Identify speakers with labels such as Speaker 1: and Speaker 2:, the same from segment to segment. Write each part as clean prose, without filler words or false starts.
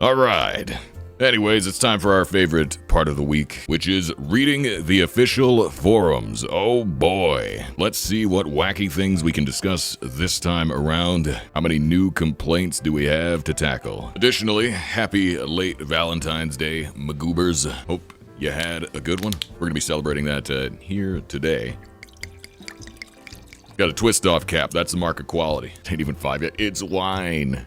Speaker 1: All right. Anyways, it's time for our favorite part of the week, which is reading the official forums. Oh boy. Let's see what wacky things we can discuss this time around. How many new complaints do we have to tackle? Additionally, happy late Valentine's Day, Magoobers. Hope you had a good one. We're going to be celebrating that here today. Got a twist off cap. That's the mark of quality. Ain't even 5 yet. It's wine.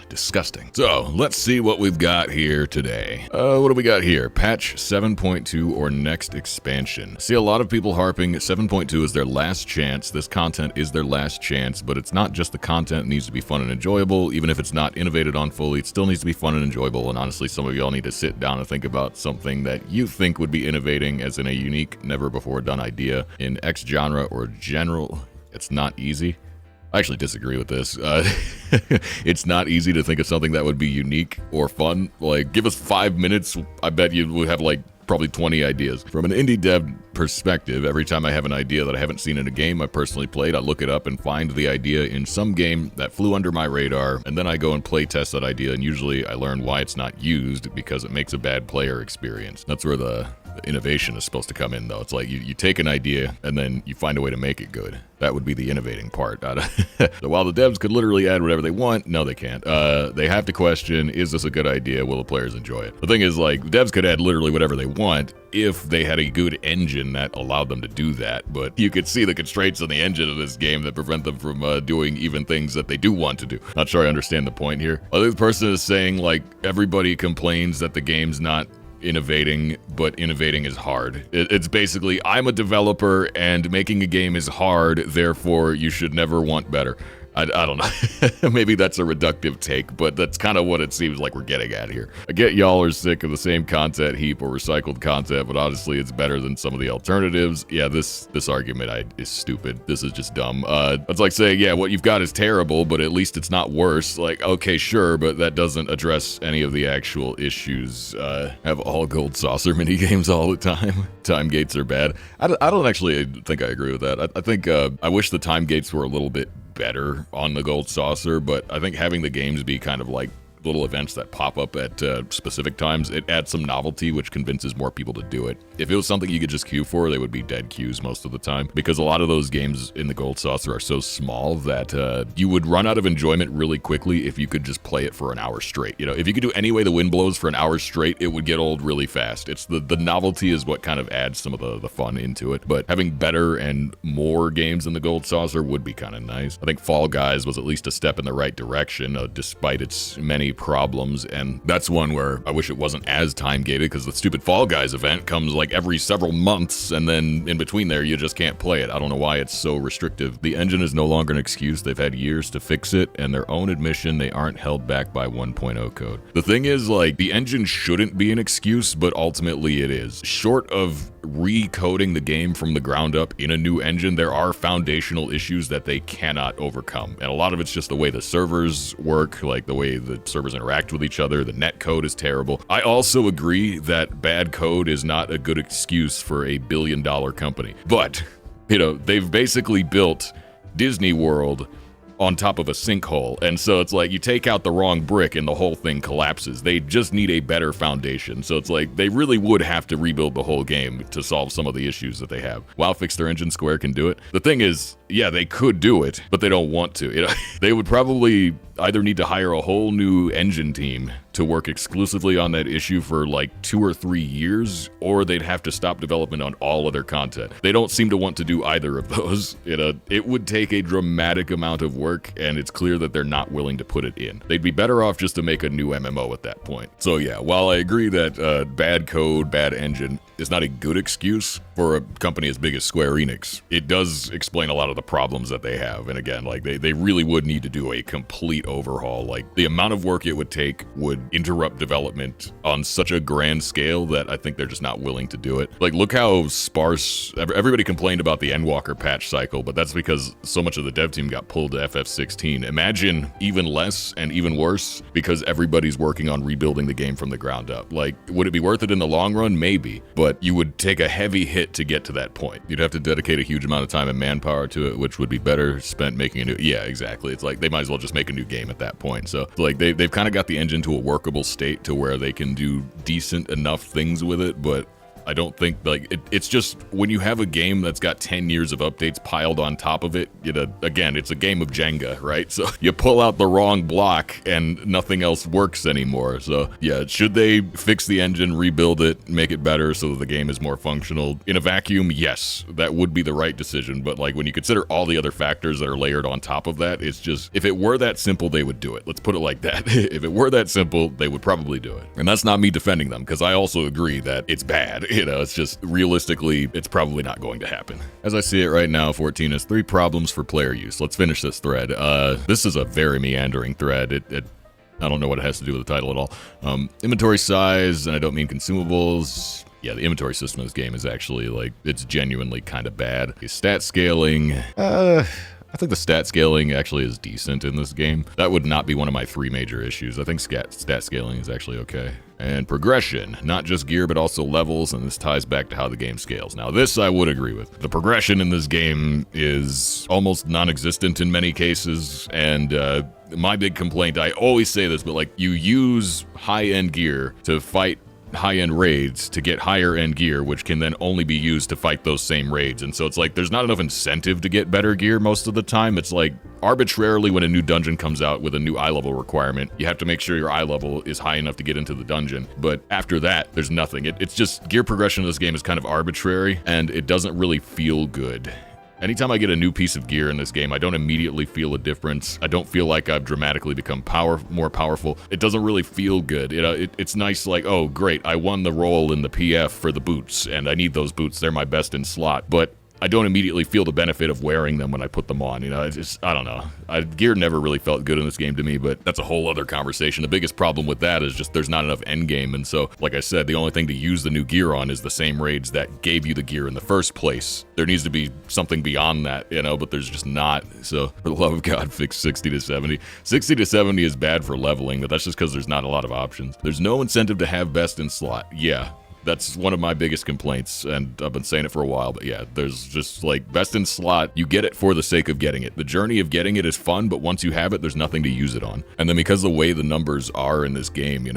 Speaker 1: Disgusting. So, let's see what we've got here today. What do we got here? Patch 7.2 or next expansion. See a lot of people harping 7.2 is their last chance. This content is their last chance, but it's not just the content. It needs to be fun and enjoyable. Even if it's not innovated on fully, it still needs to be fun and enjoyable. And honestly, some of y'all need to sit down and think about something that you think would be innovating as in a unique, never before done idea in X genre or general. It's not easy. I actually disagree with this. It's not easy to think of something that would be unique or fun. Like, give us 5 minutes, I bet you would have like probably 20 ideas. From an indie dev perspective, every time I have an idea that I haven't seen in a game I personally played, I look it up and find the idea in some game that flew under my radar, and then I go and play test that idea, and usually I learn why it's not used because it makes a bad player experience. That's where the innovation is supposed to come in, though. It's like you take an idea and then you find a way to make it good. That would be the innovating part. So while the devs could literally add whatever they want, no, they can't. They have to question, is this a good idea? Will the players enjoy it? The thing is, like, devs could add literally whatever they want if they had a good engine that allowed them to do that. But you could see the constraints on the engine of this game that prevent them from doing even things that they do want to do. Not sure I understand the point here. Other person is saying, like, everybody complains that the game's not innovating, but innovating is hard. It's basically, I'm a developer and making a game is hard, therefore you should never want better. I don't know. Maybe that's a reductive take, but that's kind of what it seems like we're getting at here. I get y'all are sick of the same content heap or recycled content, but honestly, it's better than some of the alternatives. Yeah, this argument is stupid. This is just dumb. It's like saying, yeah, what you've got is terrible, but at least it's not worse. Like, okay, sure, but that doesn't address any of the actual issues. Have all gold saucer mini games all the time. Time gates are bad. I don't actually think I agree with that. I think I wish the time gates were a little bit better on the gold saucer, but I think having the games be kind of like little events that pop up at specific times, it adds some novelty, which convinces more people to do it. If it was something you could just queue for, they would be dead queues most of the time, because a lot of those games in the gold saucer are so small that you would run out of enjoyment really quickly if you could just play it for an hour straight. You know, if you could do Any Way the Wind Blows for an hour straight, it would get old really fast. It's the novelty is what kind of adds some of the fun into it, but having better and more games in the gold saucer would be kind of nice. I think Fall Guys was at least a step in the right direction, despite its many problems, and that's one where I wish it wasn't as time gated, because the stupid Fall Guys event comes like every several months, and then in between there you just can't play it. I don't know why it's so restrictive. The engine is no longer an excuse. They've had years to fix it, and their own admission, they aren't held back by 1.0 code. The thing is, like, the engine shouldn't be an excuse, but ultimately it is. Short of recoding the game from the ground up in a new engine, there are foundational issues that they cannot overcome, and a lot of it's just the way the servers work, like the way the servers interact with each other. The net code is terrible. I also agree that bad code is not a good excuse for a billion-dollar company, but, you know, they've basically built Disney World on top of a sinkhole, and so it's like you take out the wrong brick and the whole thing collapses. They just need a better foundation, so it's like they really would have to rebuild the whole game to solve some of the issues that they have. WoW Fix Their Engine, Square can do it. The thing is, yeah, they could do it, but they don't want to. You know, they would probably either need to hire a whole new engine team to work exclusively on that issue for like 2 or 3 years, or they'd have to stop development on all of their content. They don't seem to want to do either of those. You know, it would take a dramatic amount of work, and it's clear that they're not willing to put it in. They'd be better off just to make a new MMO at that point. So yeah, while I agree that bad code, bad engine is not a good excuse for a company as big as Square Enix, it does explain a lot of the problems that they have. And again, like they really would need to do a complete overhaul. Like the amount of work it would take would interrupt development on such a grand scale that I think they're just not willing to do it. Like, look how sparse everybody complained about the Endwalker patch cycle, but that's because so much of the dev team got pulled to FF16. Imagine even less and even worse because everybody's working on rebuilding the game from the ground up. Like, would it be worth it in the long run? Maybe, but you would take a heavy hit to get to that point. You'd have to dedicate a huge amount of time and manpower to which would be better spent making a new. Yeah, exactly. It's like they might as well just make a new game at that point. So like they've kind of got the engine to a workable state to where they can do decent enough things with it, but I don't think like it's just when you have a game that's got 10 years of updates piled on top of it, again, it's a game of Jenga, right? So you pull out the wrong block and nothing else works anymore. So yeah, should they fix the engine, rebuild it, make it better so that the game is more functional? In a vacuum, yes, that would be the right decision. But like when you consider all the other factors that are layered on top of that, it's just, if it were that simple, they would do it. Let's put it like that. If it were that simple, they would probably do it. And that's not me defending them, because I also agree that it's bad. It's just realistically, it's probably not going to happen. As I see it right now, 14 has 3 problems for player use. Let's finish this thread. This is a very meandering thread. I don't know what it has to do with the title at all. Inventory size, and I don't mean consumables. Yeah, the inventory system of this game is actually like, it's genuinely kind of bad. Stat scaling, I think the stat scaling actually is decent in this game. That would not be one of my 3 major issues. I think stat scaling is actually okay. And progression, not just gear, but also levels, and this ties back to how the game scales. Now, this I would agree with. The progression in this game is almost non-existent in many cases, and my big complaint, I always say this, but like, you use high-end gear to fight high-end raids to get higher-end gear, which can then only be used to fight those same raids. And so it's like there's not enough incentive to get better gear most of the time. It's like arbitrarily when a new dungeon comes out with a new eye level requirement, you have to make sure your eye level is high enough to get into the dungeon. But after that, there's nothing. It's just gear progression in this game is kind of arbitrary, and it doesn't really feel good. Anytime I get a new piece of gear in this game, I don't immediately feel a difference. I don't feel like I've dramatically become more powerful. It doesn't really feel good. It's nice, like, oh, great, I won the role in the PF for the boots, and I need those boots. They're my best in slot. But I don't immediately feel the benefit of wearing them when I put them on. It's just, I don't know. Gear never really felt good in this game to me, but that's a whole other conversation. The biggest problem with that is just there's not enough end game. And so, like I said, the only thing to use the new gear on is the same raids that gave you the gear in the first place. There needs to be something beyond that, but there's just not. So for the love of God, fix 60 to 70. 60 to 70 is bad for leveling, but that's just because there's not a lot of options. There's no incentive to have best in slot. Yeah. That's one of my biggest complaints, and I've been saying it for a while, but yeah, there's just like best in slot, you get it for the sake of getting it. The journey of getting it is fun, but once you have it, there's nothing to use it on. And then because the way the numbers are in this game,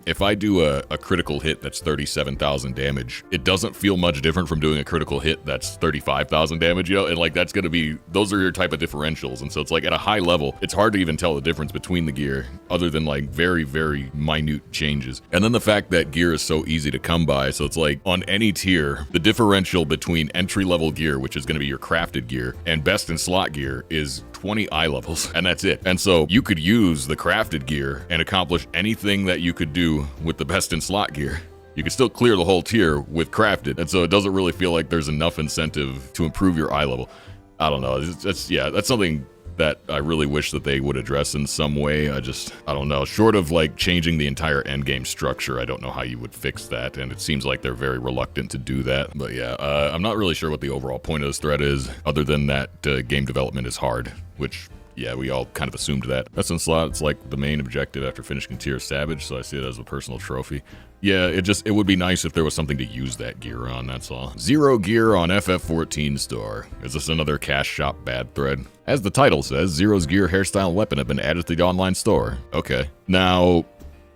Speaker 1: if I do a critical hit that's 37,000 damage, it doesn't feel much different from doing a critical hit that's 35,000 damage, and like that's gonna be, those are your type of differentials. And so it's like at a high level, it's hard to even tell the difference between the gear other than like very, very minute changes. And then the fact that gear is so easy to come by. So it's like on any tier, the differential between entry-level gear, which is going to be your crafted gear, and best in slot gear is 20 eye levels, and that's it. And so you could use the crafted gear and accomplish anything that you could do with the best in slot gear. You can still clear the whole tier with crafted, and so it doesn't really feel like there's enough incentive to improve your eye level. I don't know. That's something that I really wish that they would address in some way. I don't know. Short of like changing the entire endgame structure, I don't know how you would fix that, and it seems like they're very reluctant to do that. But yeah, I'm not really sure what the overall point of this thread is, other than that game development is hard, which, yeah, we all kind of assumed that. Best in slot, it's like the main objective after finishing tier Savage, so I see it as a personal trophy. Yeah, it would be nice if there was something to use that gear on, that's all. 0 gear on FF14 store. Is this another cash shop bad thread? As the title says, Zero's gear, hairstyle, and weapon have been added to the online store. Okay. Now,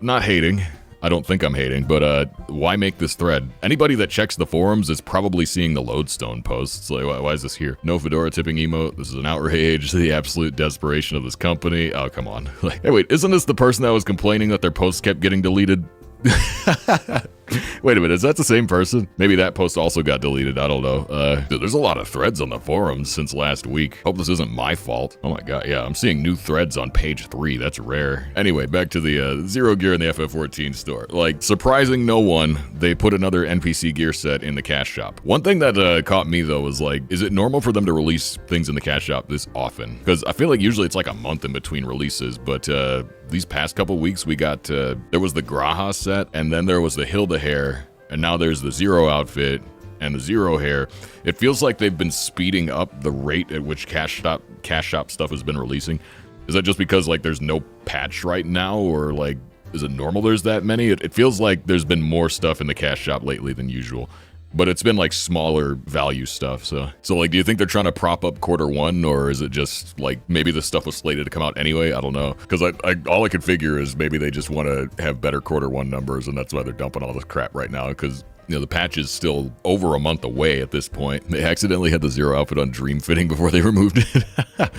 Speaker 1: not hating. I don't think I'm hating, but why make this thread? Anybody that checks the forums is probably seeing the lodestone posts. Like, why is this here? No fedora tipping emote. This is an outrage. The absolute desperation of this company. Oh, come on. Like, hey, wait, isn't this the person that was complaining that their posts kept getting deleted? Wait a minute, is that the same person? Maybe that post also got deleted, I don't know. Dude, there's a lot of threads on the forums since last week. Hope this isn't my fault. Oh my god, yeah, I'm seeing new threads on page 3, that's rare. Anyway, back to the 0 gear in the FF14 store. Like, surprising no one, they put another NPC gear set in the cash shop. One thing that caught me though was like, is it normal for them to release things in the cash shop this often? Because I feel like usually it's like a month in between releases, but these past couple weeks we got, there was the Graha set, and then there was the Hilda hair, and now there's the Zero outfit and the Zero hair. It feels like they've been speeding up the rate at which cash shop stuff has been releasing. Is that just because like there's no patch right now, or like is it normal there's that many? It feels like there's been more stuff in the cash shop lately than usual. but it's been like smaller value stuff. So like, do you think they're trying to prop up Q1, or is it just like maybe this stuff was slated to come out anyway? I don't know, because I all I could figure is maybe they just want to have better Q1 numbers, and that's why they're dumping all this crap right now, because the patch is still over a month away at this point. They accidentally had the zero outfit on Dream Fitting before they removed it.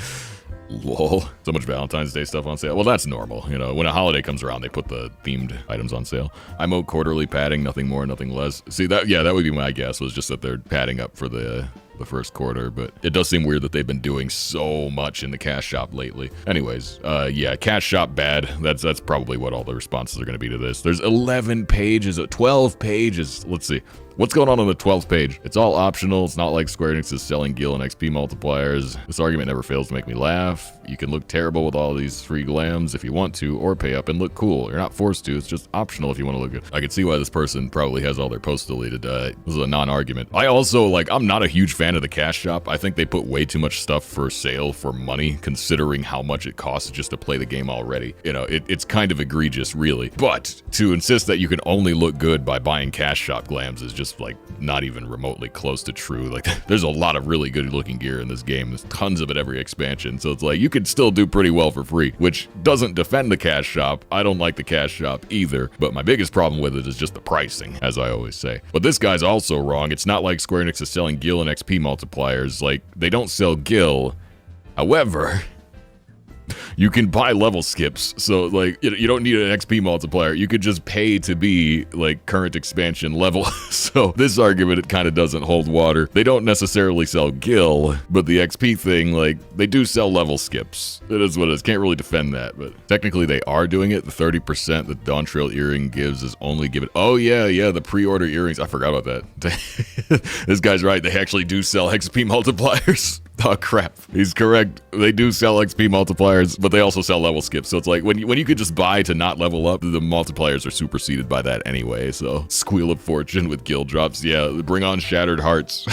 Speaker 1: Lol. So much Valentine's Day stuff on sale. Well, that's normal. When a holiday comes around, they put the themed items on sale. IMO quarterly padding, nothing more, nothing less. See, that would be my guess, was just that they're padding up for the first quarter, but it does seem weird that they've been doing so much in the cash shop lately. Anyways, yeah, cash shop bad. That's probably what all the responses are going to be to this. There's 11 pages, 12 pages. Let's see. What's going on the 12th page? It's all optional. It's not like Square Enix is selling gil and XP multipliers. This argument never fails to make me laugh. You can look terrible with all these free glams if you want to, or pay up and look cool. You're not forced to. It's just optional if you want to look good. I can see why this person probably has all their posts deleted. This is a non-argument. I also, I'm not a huge fan of the cash shop. I think they put way too much stuff for sale for money, considering how much it costs just to play the game already. It's kind of egregious, really. But to insist that you can only look good by buying cash shop glams is just not even remotely close to true. There's a lot of really good looking gear in this game. There's tons of it every expansion. So it's you could still do pretty well for free, which doesn't defend the cash shop. I don't like the cash shop either, but my biggest problem with it is just the pricing, as I always say. But this guy's also wrong. It's not like Square Enix is selling gil and XP multipliers. They don't sell gil. However, you can buy level skips, so you don't need an XP multiplier. You could just pay to be current expansion level. So this argument, it kind of doesn't hold water. They don't necessarily sell gil, but the XP thing, they do sell level skips. It is what it is. Can't really defend that, but technically they are doing it. The 30% that Dawntrail earring gives is only given. Oh yeah, the pre-order earrings. I forgot about that. This guy's right. They actually do sell XP multipliers. Oh crap, he's correct. They do sell XP multipliers, but they also sell level skips. So it's when you could just buy to not level up, the multipliers are superseded by that anyway. So Squeal of Fortune with guild drops. Yeah, bring on Shattered Hearts.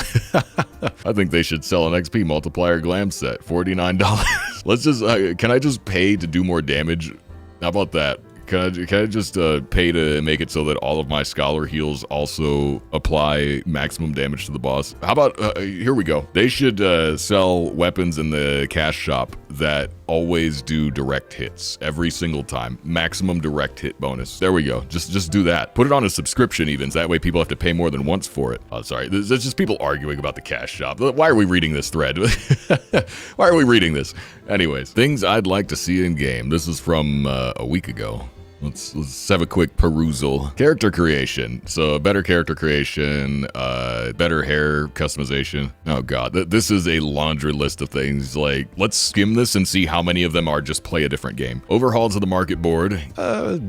Speaker 1: I think they should sell an XP multiplier glam set, $49. Let's just, can I just pay to do more damage? How about that? Can I just pay to make it so that all of my scholar heals also apply maximum damage to the boss? How about, here we go. They should sell weapons in the cash shop that always do direct hits every single time. Maximum direct hit bonus. There we go. Just do that. Put it on a subscription even, so that way people have to pay more than once for it. Oh, sorry. There's just people arguing about the cash shop. Why are we reading this thread? Why are we reading this? Anyways, things I'd like to see in game. This is from a week ago. Let's have a quick perusal. Character creation. So better character creation, better hair customization. Oh god, this is a laundry list of things. Let's skim this and see how many of them are just play a different game. Overhaul to the market board.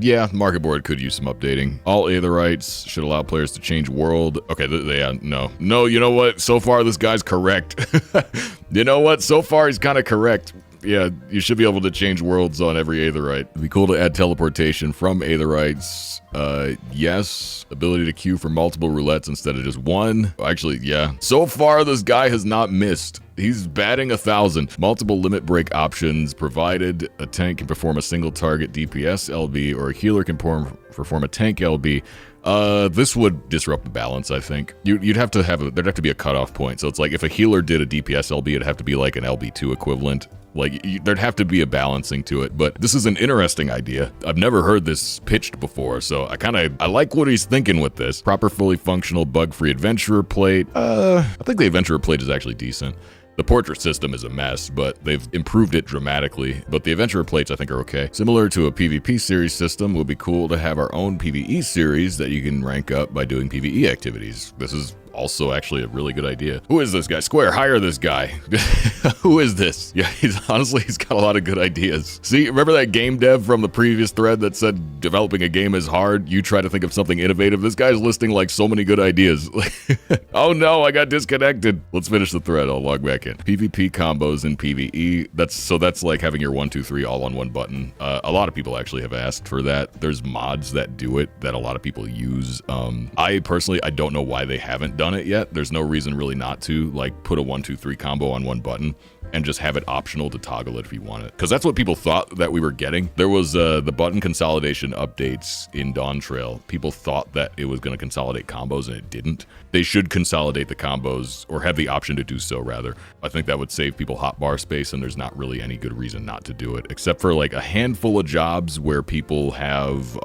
Speaker 1: Yeah, market board could use some updating. All aetherites should allow players to change world. Okay, no, you know what? So far this guy's correct. You know what? So far he's kind of correct. Yeah, you should be able to change worlds on every aetherite. It'd be cool to add teleportation from aetherites. Yes. Ability to queue for multiple roulettes instead of just one. Actually, yeah. So far, this guy has not missed. He's batting 1,000. Multiple limit break options provided. A tank can perform a single target DPS LB, or a healer can perform a tank LB. This would disrupt the balance, I think. There'd have to be a cutoff point. So it's if a healer did a DPS LB, it'd have to be an LB2 equivalent. There'd have to be a balancing to it, but this is an interesting idea. I've never heard this pitched before, so I like what he's thinking with this. Proper, fully functional, bug-free adventurer plate. I think the adventurer plate is actually decent. The portrait system is a mess, but they've improved it dramatically. But the adventurer plates, I think, are okay. Similar to a PvP series system, would be cool to have our own PvE series that you can rank up by doing PvE activities. This is also actually a really good idea. Who is this guy? Square, hire this guy. Who is this? Yeah, he's got a lot of good ideas. See, remember that game dev from the previous thread that said developing a game is hard? You try to think of something innovative. This guy's listing so many good ideas. Oh no, I got disconnected. Let's finish the thread. I'll log back in. PvP combos in PvE. That's like having your 1, 2, 3 all on one button. A lot of people actually have asked for that. There's mods that do it that a lot of people use. I personally, I don't know why they haven't done it yet. There's no reason really not to put a 1, 2, 3 combo on one button. and just have it optional to toggle it if you want it. Because that's what people thought that we were getting. There was the button consolidation updates in Dawntrail. People thought that it was going to consolidate combos, and it didn't. They should consolidate the combos, or have the option to do so, rather. I think that would save people hotbar space, and there's not really any good reason not to do it, except for like a handful of jobs where people have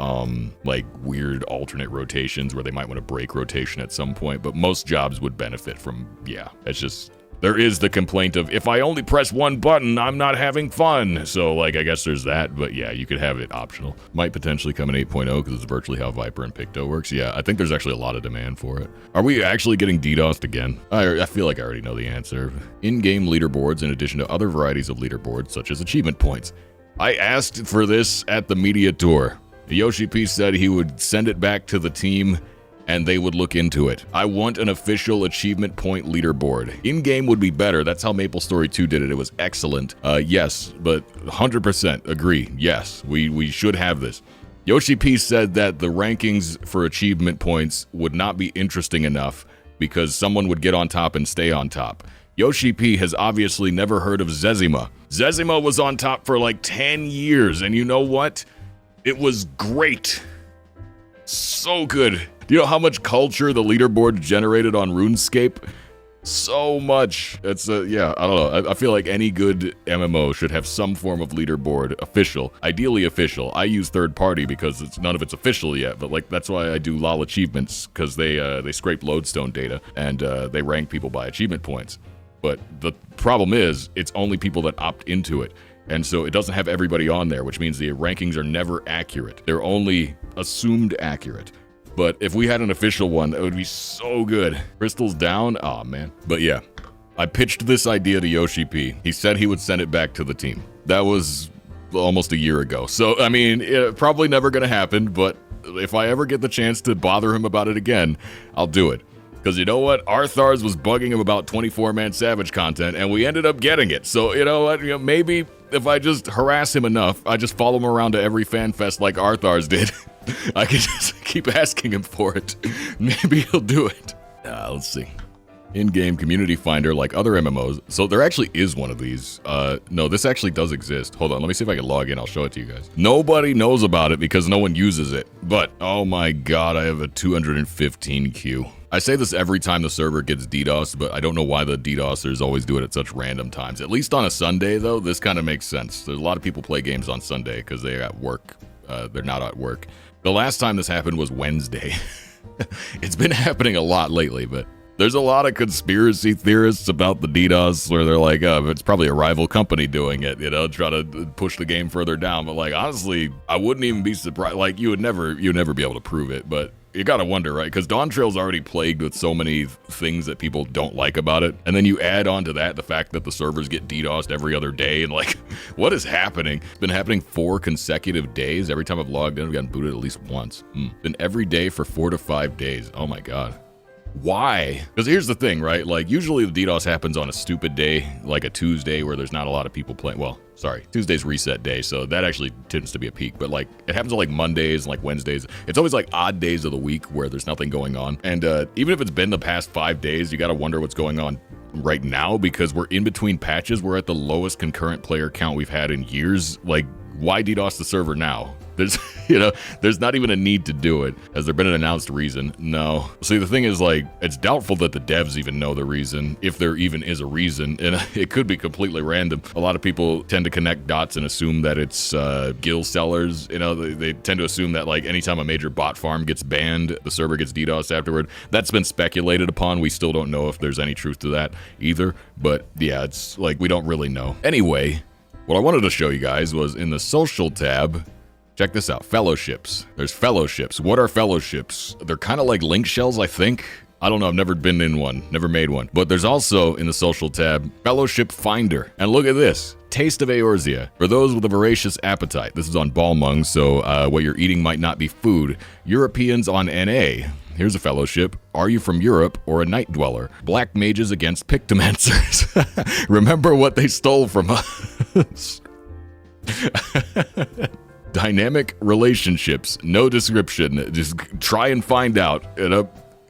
Speaker 1: like weird alternate rotations where they might want to break rotation at some point, but most jobs would benefit from, yeah, it's just... There is the complaint of, if I only press one button, I'm not having fun. So, like, I guess there's that, but yeah, you could have it optional. Might potentially come in 8.0 because it's virtually how Viper and Picto works. Yeah, I think there's actually a lot of demand for it. Are we actually getting DDoSed again? I feel like I already know the answer. In-game leaderboards, in addition to other varieties of leaderboards, such as achievement points. I asked for this at the media tour. Yoshi P said he would send it back to the team and they would look into it. I want an official achievement point leaderboard. In-game would be better. That's how MapleStory 2 did it. It was excellent. Yes, but 100% agree. Yes, we should have this. Yoshi P said that the rankings for achievement points would not be interesting enough because someone would get on top and stay on top. Yoshi P has obviously never heard of Zezima. Zezima was on top for like 10 years, and you know what? It was great. So good. Do you know how much culture the leaderboard generated on RuneScape? So much. It's yeah, I don't know. I feel like any good MMO should have some form of leaderboard, official, ideally official. I use third party because none of it's official yet, but like that's why I do LOL achievements, because they scrape lodestone data and they rank people by achievement points. But the problem is, it's only people that opt into it. And so it doesn't have everybody on there, which means the rankings are never accurate. They're only assumed accurate. But if we had an official one, that would be so good. Crystal's down? Aw, man. But yeah, I pitched this idea to Yoshi P. He said he would send it back to the team. That was almost a year ago. So, I mean, probably never gonna happen, but if I ever get the chance to bother him about it again, I'll do it. Because you know what? Arthars was bugging him about 24-man Savage content, and we ended up getting it. So, you know what? Maybe if I just harass him enough, I just follow him around to every fan fest like Arthars did, I can just keep asking him for it. Maybe he'll do it. Let's see. In-game community finder like other MMOs. So there actually is one of these. No, this actually does exist. Hold on, let me see if I can log in. I'll show it to you guys. Nobody knows about it because no one uses it. But, oh my god, I have a 215 queue. I say this every time the server gets DDoS, but I don't know why the DDoSers always do it at such random times. At least on a Sunday, though, this kind of makes sense. There's a lot of people play games on Sunday because they're at work. They're not at work. The last time this happened was Wednesday. It's been happening a lot lately, but there's a lot of conspiracy theorists about the DDoS where they're like, oh, it's probably a rival company doing it, you know, try to push the game further down. But like, honestly, I wouldn't even be surprised. Like, you'd never be able to prove it, but you gotta wonder, right? Because Dawntrail's already plagued with so many things that people don't like about it. And then you add on to that the fact that the servers get DDoSed every other day. And like, what is happening? It's been happening 4 consecutive days. Every time I've logged in, I've gotten booted at least once. Been every day for 4 to 5 days. Oh my god. Why? Because here's the thing, right? Like, usually the DDoS happens on a stupid day, like a Tuesday where there's not a lot of people playing. Well, sorry, Tuesday's reset day, so that actually tends to be a peak. But like, it happens on like Mondays and like Wednesdays. It's always like odd days of the week where there's nothing going on. And even if it's been the past 5 days, you gotta wonder what's going on right now because we're in between patches. We're at the lowest concurrent player count we've had in years. Like, why DDoS the server now? There's, you know, there's not even a need to do it. Has there been an announced reason? No. See, the thing is, like, it's doubtful that the devs even know the reason, if there even is a reason, and it could be completely random. A lot of people tend to connect dots and assume that it's guild sellers. You know, they tend to assume that, like, anytime a major bot farm gets banned, the server gets DDoS afterward. That's been speculated upon. We still don't know if there's any truth to that either. But, yeah, it's like, we don't really know. Anyway, what I wanted to show you guys was in the social tab. Check this out, fellowships. There's fellowships. What are fellowships? They're kind of like link shells, I think. I don't know, I've never been in one, never made one. But there's also, in the social tab, Fellowship Finder. And look at this, Taste of Eorzea. For those with a voracious appetite. This is on Balmung, so what you're eating might not be food. Europeans on NA. Here's a fellowship. Are you from Europe or a night dweller? Black mages against pictomancers. Remember what they stole from us. Dynamic relationships, no description. Just try and find out. In a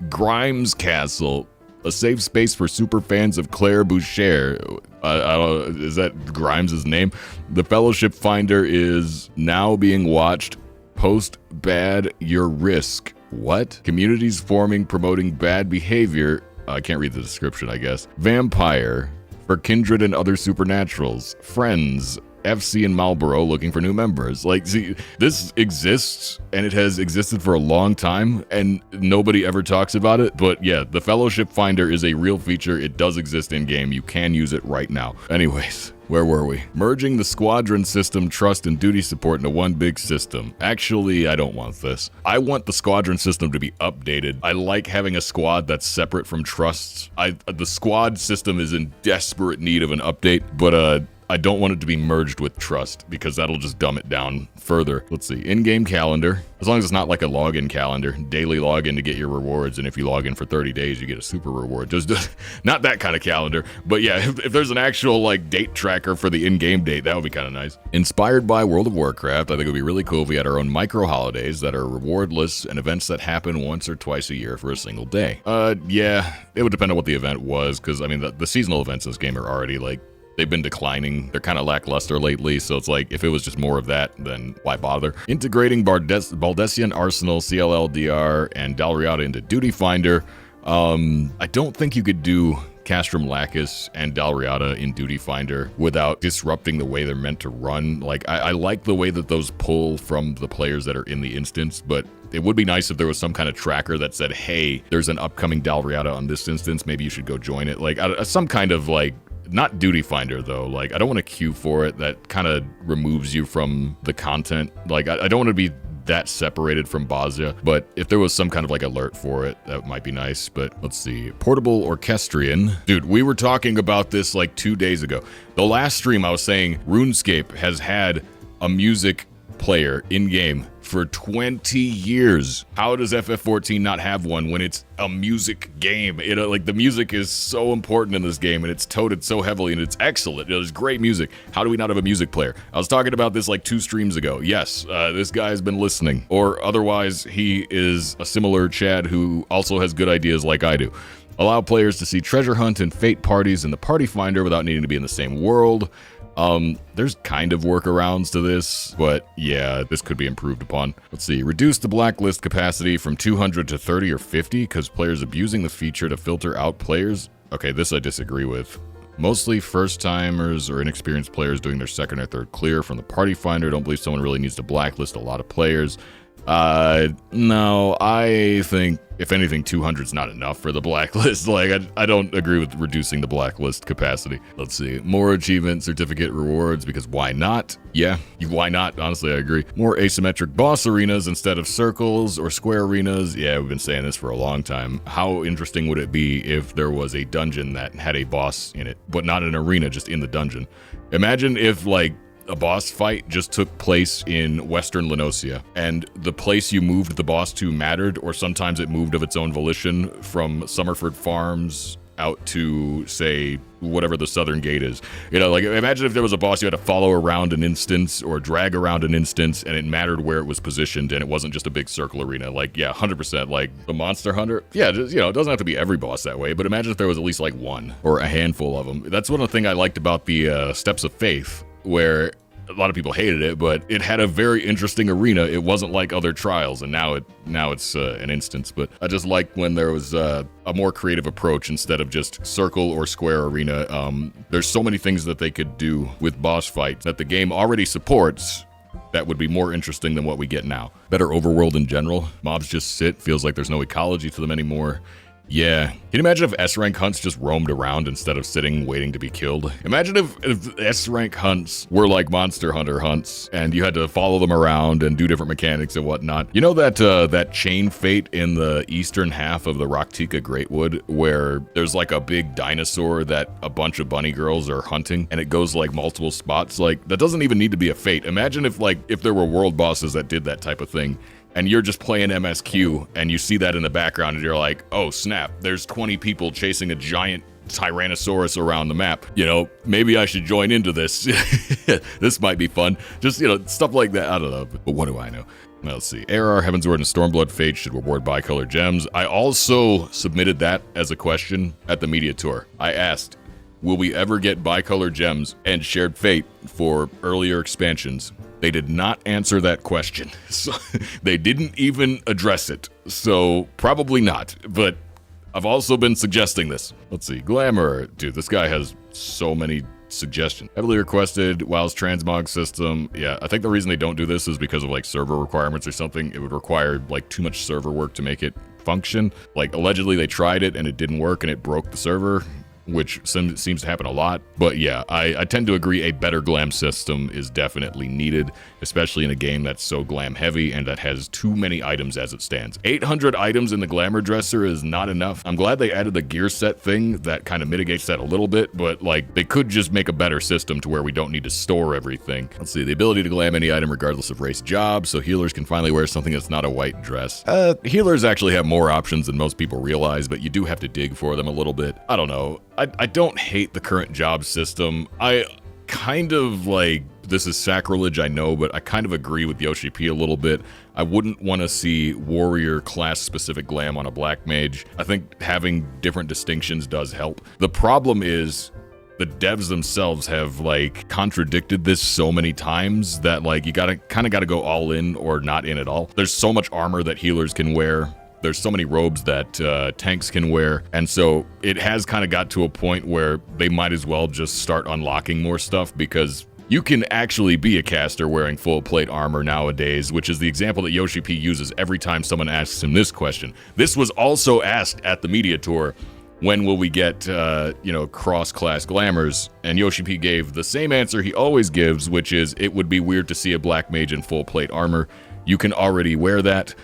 Speaker 1: Grimes Castle, a safe space for super fans of Claire Boucher. I don't, is that Grimes' name? The Fellowship Finder is now being watched. Post bad your risk. What? Communities forming, promoting bad behavior. I can't read the description, I guess. Vampire. For kindred and other supernaturals. Friends. FC and Marlboro looking for new members. Like, see, this exists, and it has existed for a long time, and nobody ever talks about it. But yeah, the Fellowship Finder is a real feature. It does exist in-game. You can use it right now. Anyways, where were we? Merging the squadron system, trust, and duty support into one big system. Actually, I don't want this. I want the squadron system to be updated. I like having a squad that's separate from trusts. The squad system is in desperate need of an update, but I don't want it to be merged with trust because that'll just dumb it down further. Let's see, in-game calendar. As long as it's not like a login calendar, daily login to get your rewards, and if you log in for 30 days, you get a super reward. Just not that kind of calendar, but yeah, if there's an actual like date tracker for the in-game date, that would be kind of nice. Inspired by World of Warcraft, I think it would be really cool if we had our own micro holidays that are reward lists and events that happen once or twice a year for a single day. Yeah, it would depend on what the event was, because I mean, the seasonal events in this game are already like, they've been declining. They're kind of lackluster lately, so it's like, if it was just more of that, then why bother? Integrating Baldessian Arsenal, CLLDR, and Dalriada into Duty Finder. I don't think you could do Castrum Lacus and Dalriada in Duty Finder without disrupting the way they're meant to run. Like, I like the way that those pull from the players that are in the instance, but it would be nice if there was some kind of tracker that said, hey, there's an upcoming Dalriada on this instance, maybe you should go join it. Like, some kind of like, not Duty Finder though, like I don't want to queue for it. That kind of removes you from the content. Like I don't want to be that separated from Bosnia, but if there was some kind of like alert for it, that might be nice. But let's see, portable orchestrion. Dude, we were talking about this like 2 days ago. The last stream I was saying RuneScape has had a music player in game for 20 years. How does FF14 not have one when it's a music game? You know, like the music is so important in this game and it's toted so heavily and it's excellent. There's great music. How do we not have a music player? I was talking about this like 2 streams ago. Yes, this guy has been listening, or otherwise he is a similar Chad who also has good ideas like I do. Allow players to see treasure hunt and fate parties in the party finder without needing to be in the same world. There's kind of workarounds to this, but yeah, this could be improved upon. Let's see, reduce the blacklist capacity from 200 to 30 or 50 because players abusing the feature to filter out players. Okay, this I disagree with. Mostly first-timers or inexperienced players doing their second or third clear from the party finder. Don't believe someone really needs to blacklist a lot of players. No, I think if anything, 200 is not enough for the blacklist. Like, I don't agree with reducing the blacklist capacity. Let's see, more achievement certificate rewards, because why not? Yeah, why not? Honestly, I agree. More asymmetric boss arenas instead of circles or square arenas. Yeah, we've been saying this for a long time. How interesting would it be if there was a dungeon that had a boss in it, but not an arena, just in the dungeon? Imagine if, like, a boss fight just took place in Western Lenosia, and the place you moved the boss to mattered, or sometimes it moved of its own volition from Summerford Farms out to, say, whatever the southern gate is. You know, like, imagine if there was a boss you had to follow around an instance or drag around an instance, and it mattered where it was positioned, and it wasn't just a big circle arena. Like, yeah, 100%. Like, the Monster Hunter, yeah, just, you know, it doesn't have to be every boss that way, but imagine if there was at least, like, one or a handful of them. That's one of the things I liked about the Steps of Faith, where a lot of people hated it, but it had a very interesting arena. It wasn't like other trials, and now it's an instance. But I just like when there was a more creative approach instead of just circle or square arena. There's so many things that they could do with boss fights that the game already supports that would be more interesting than what we get now. Better overworld in general. Mobs just sit, feels like there's no ecology to them anymore. Yeah. Can you imagine if S-rank hunts just roamed around instead of sitting waiting to be killed? Imagine if S-rank hunts were like Monster Hunter hunts and you had to follow them around and do different mechanics and whatnot. You know that chain fate in the eastern half of the Raktika Greatwood where there's like a big dinosaur that a bunch of bunny girls are hunting and it goes like multiple spots? Like, that doesn't even need to be a fate. Imagine if there were world bosses that did that type of thing. And you're just playing MSQ, and you see that in the background, and you're like, oh snap, there's 20 people chasing a giant Tyrannosaurus around the map. You know, maybe I should join into this. This might be fun. Just, you know, stuff like that. I don't know, but what do I know? Now, let's see. ARR, Heavensward, and Stormblood Fate should reward bicolor gems. I also submitted that as a question at the media tour. I asked, will we ever get bicolor gems and shared fate for earlier expansions? They did not answer that question. So they didn't even address it. So probably not, but I've also been suggesting this. Let's see, glamour. Dude, this guy has so many suggestions. Heavily requested WoW's transmog system. Yeah, I think the reason they don't do this is because of like server requirements or something. It would require like too much server work to make it function. Like allegedly they tried it and it didn't work and it broke the server, which seems to happen a lot. But yeah, I tend to agree a better glam system is definitely needed, especially in a game that's so glam heavy and that has too many items as it stands. 800 items in the glamour dresser is not enough. I'm glad they added the gear set thing that kind of mitigates that a little bit, but like they could just make a better system to where we don't need to store everything. Let's see, the ability to glam any item regardless of race job, so healers can finally wear something that's not a white dress. Healers actually have more options than most people realize, but you do have to dig for them a little bit. I don't know. I don't hate the current job system. I kind of like, this is sacrilege, I know, but I kind of agree with Yoshi P a little bit. I wouldn't want to see warrior class specific glam on a black mage. I think having different distinctions does help. The problem is the devs themselves have like contradicted this so many times that like you gotta go all in or not in at all. There's so much armor that healers can wear. There's so many robes that tanks can wear, and so it has kind of got to a point where they might as well just start unlocking more stuff, because you can actually be a caster wearing full plate armor nowadays, which is the example that Yoshi P uses every time someone asks him this question. This was also asked at the media tour, when will we get, cross-class glamours? And Yoshi P gave the same answer he always gives, which is it would be weird to see a black mage in full plate armor. You can already wear that.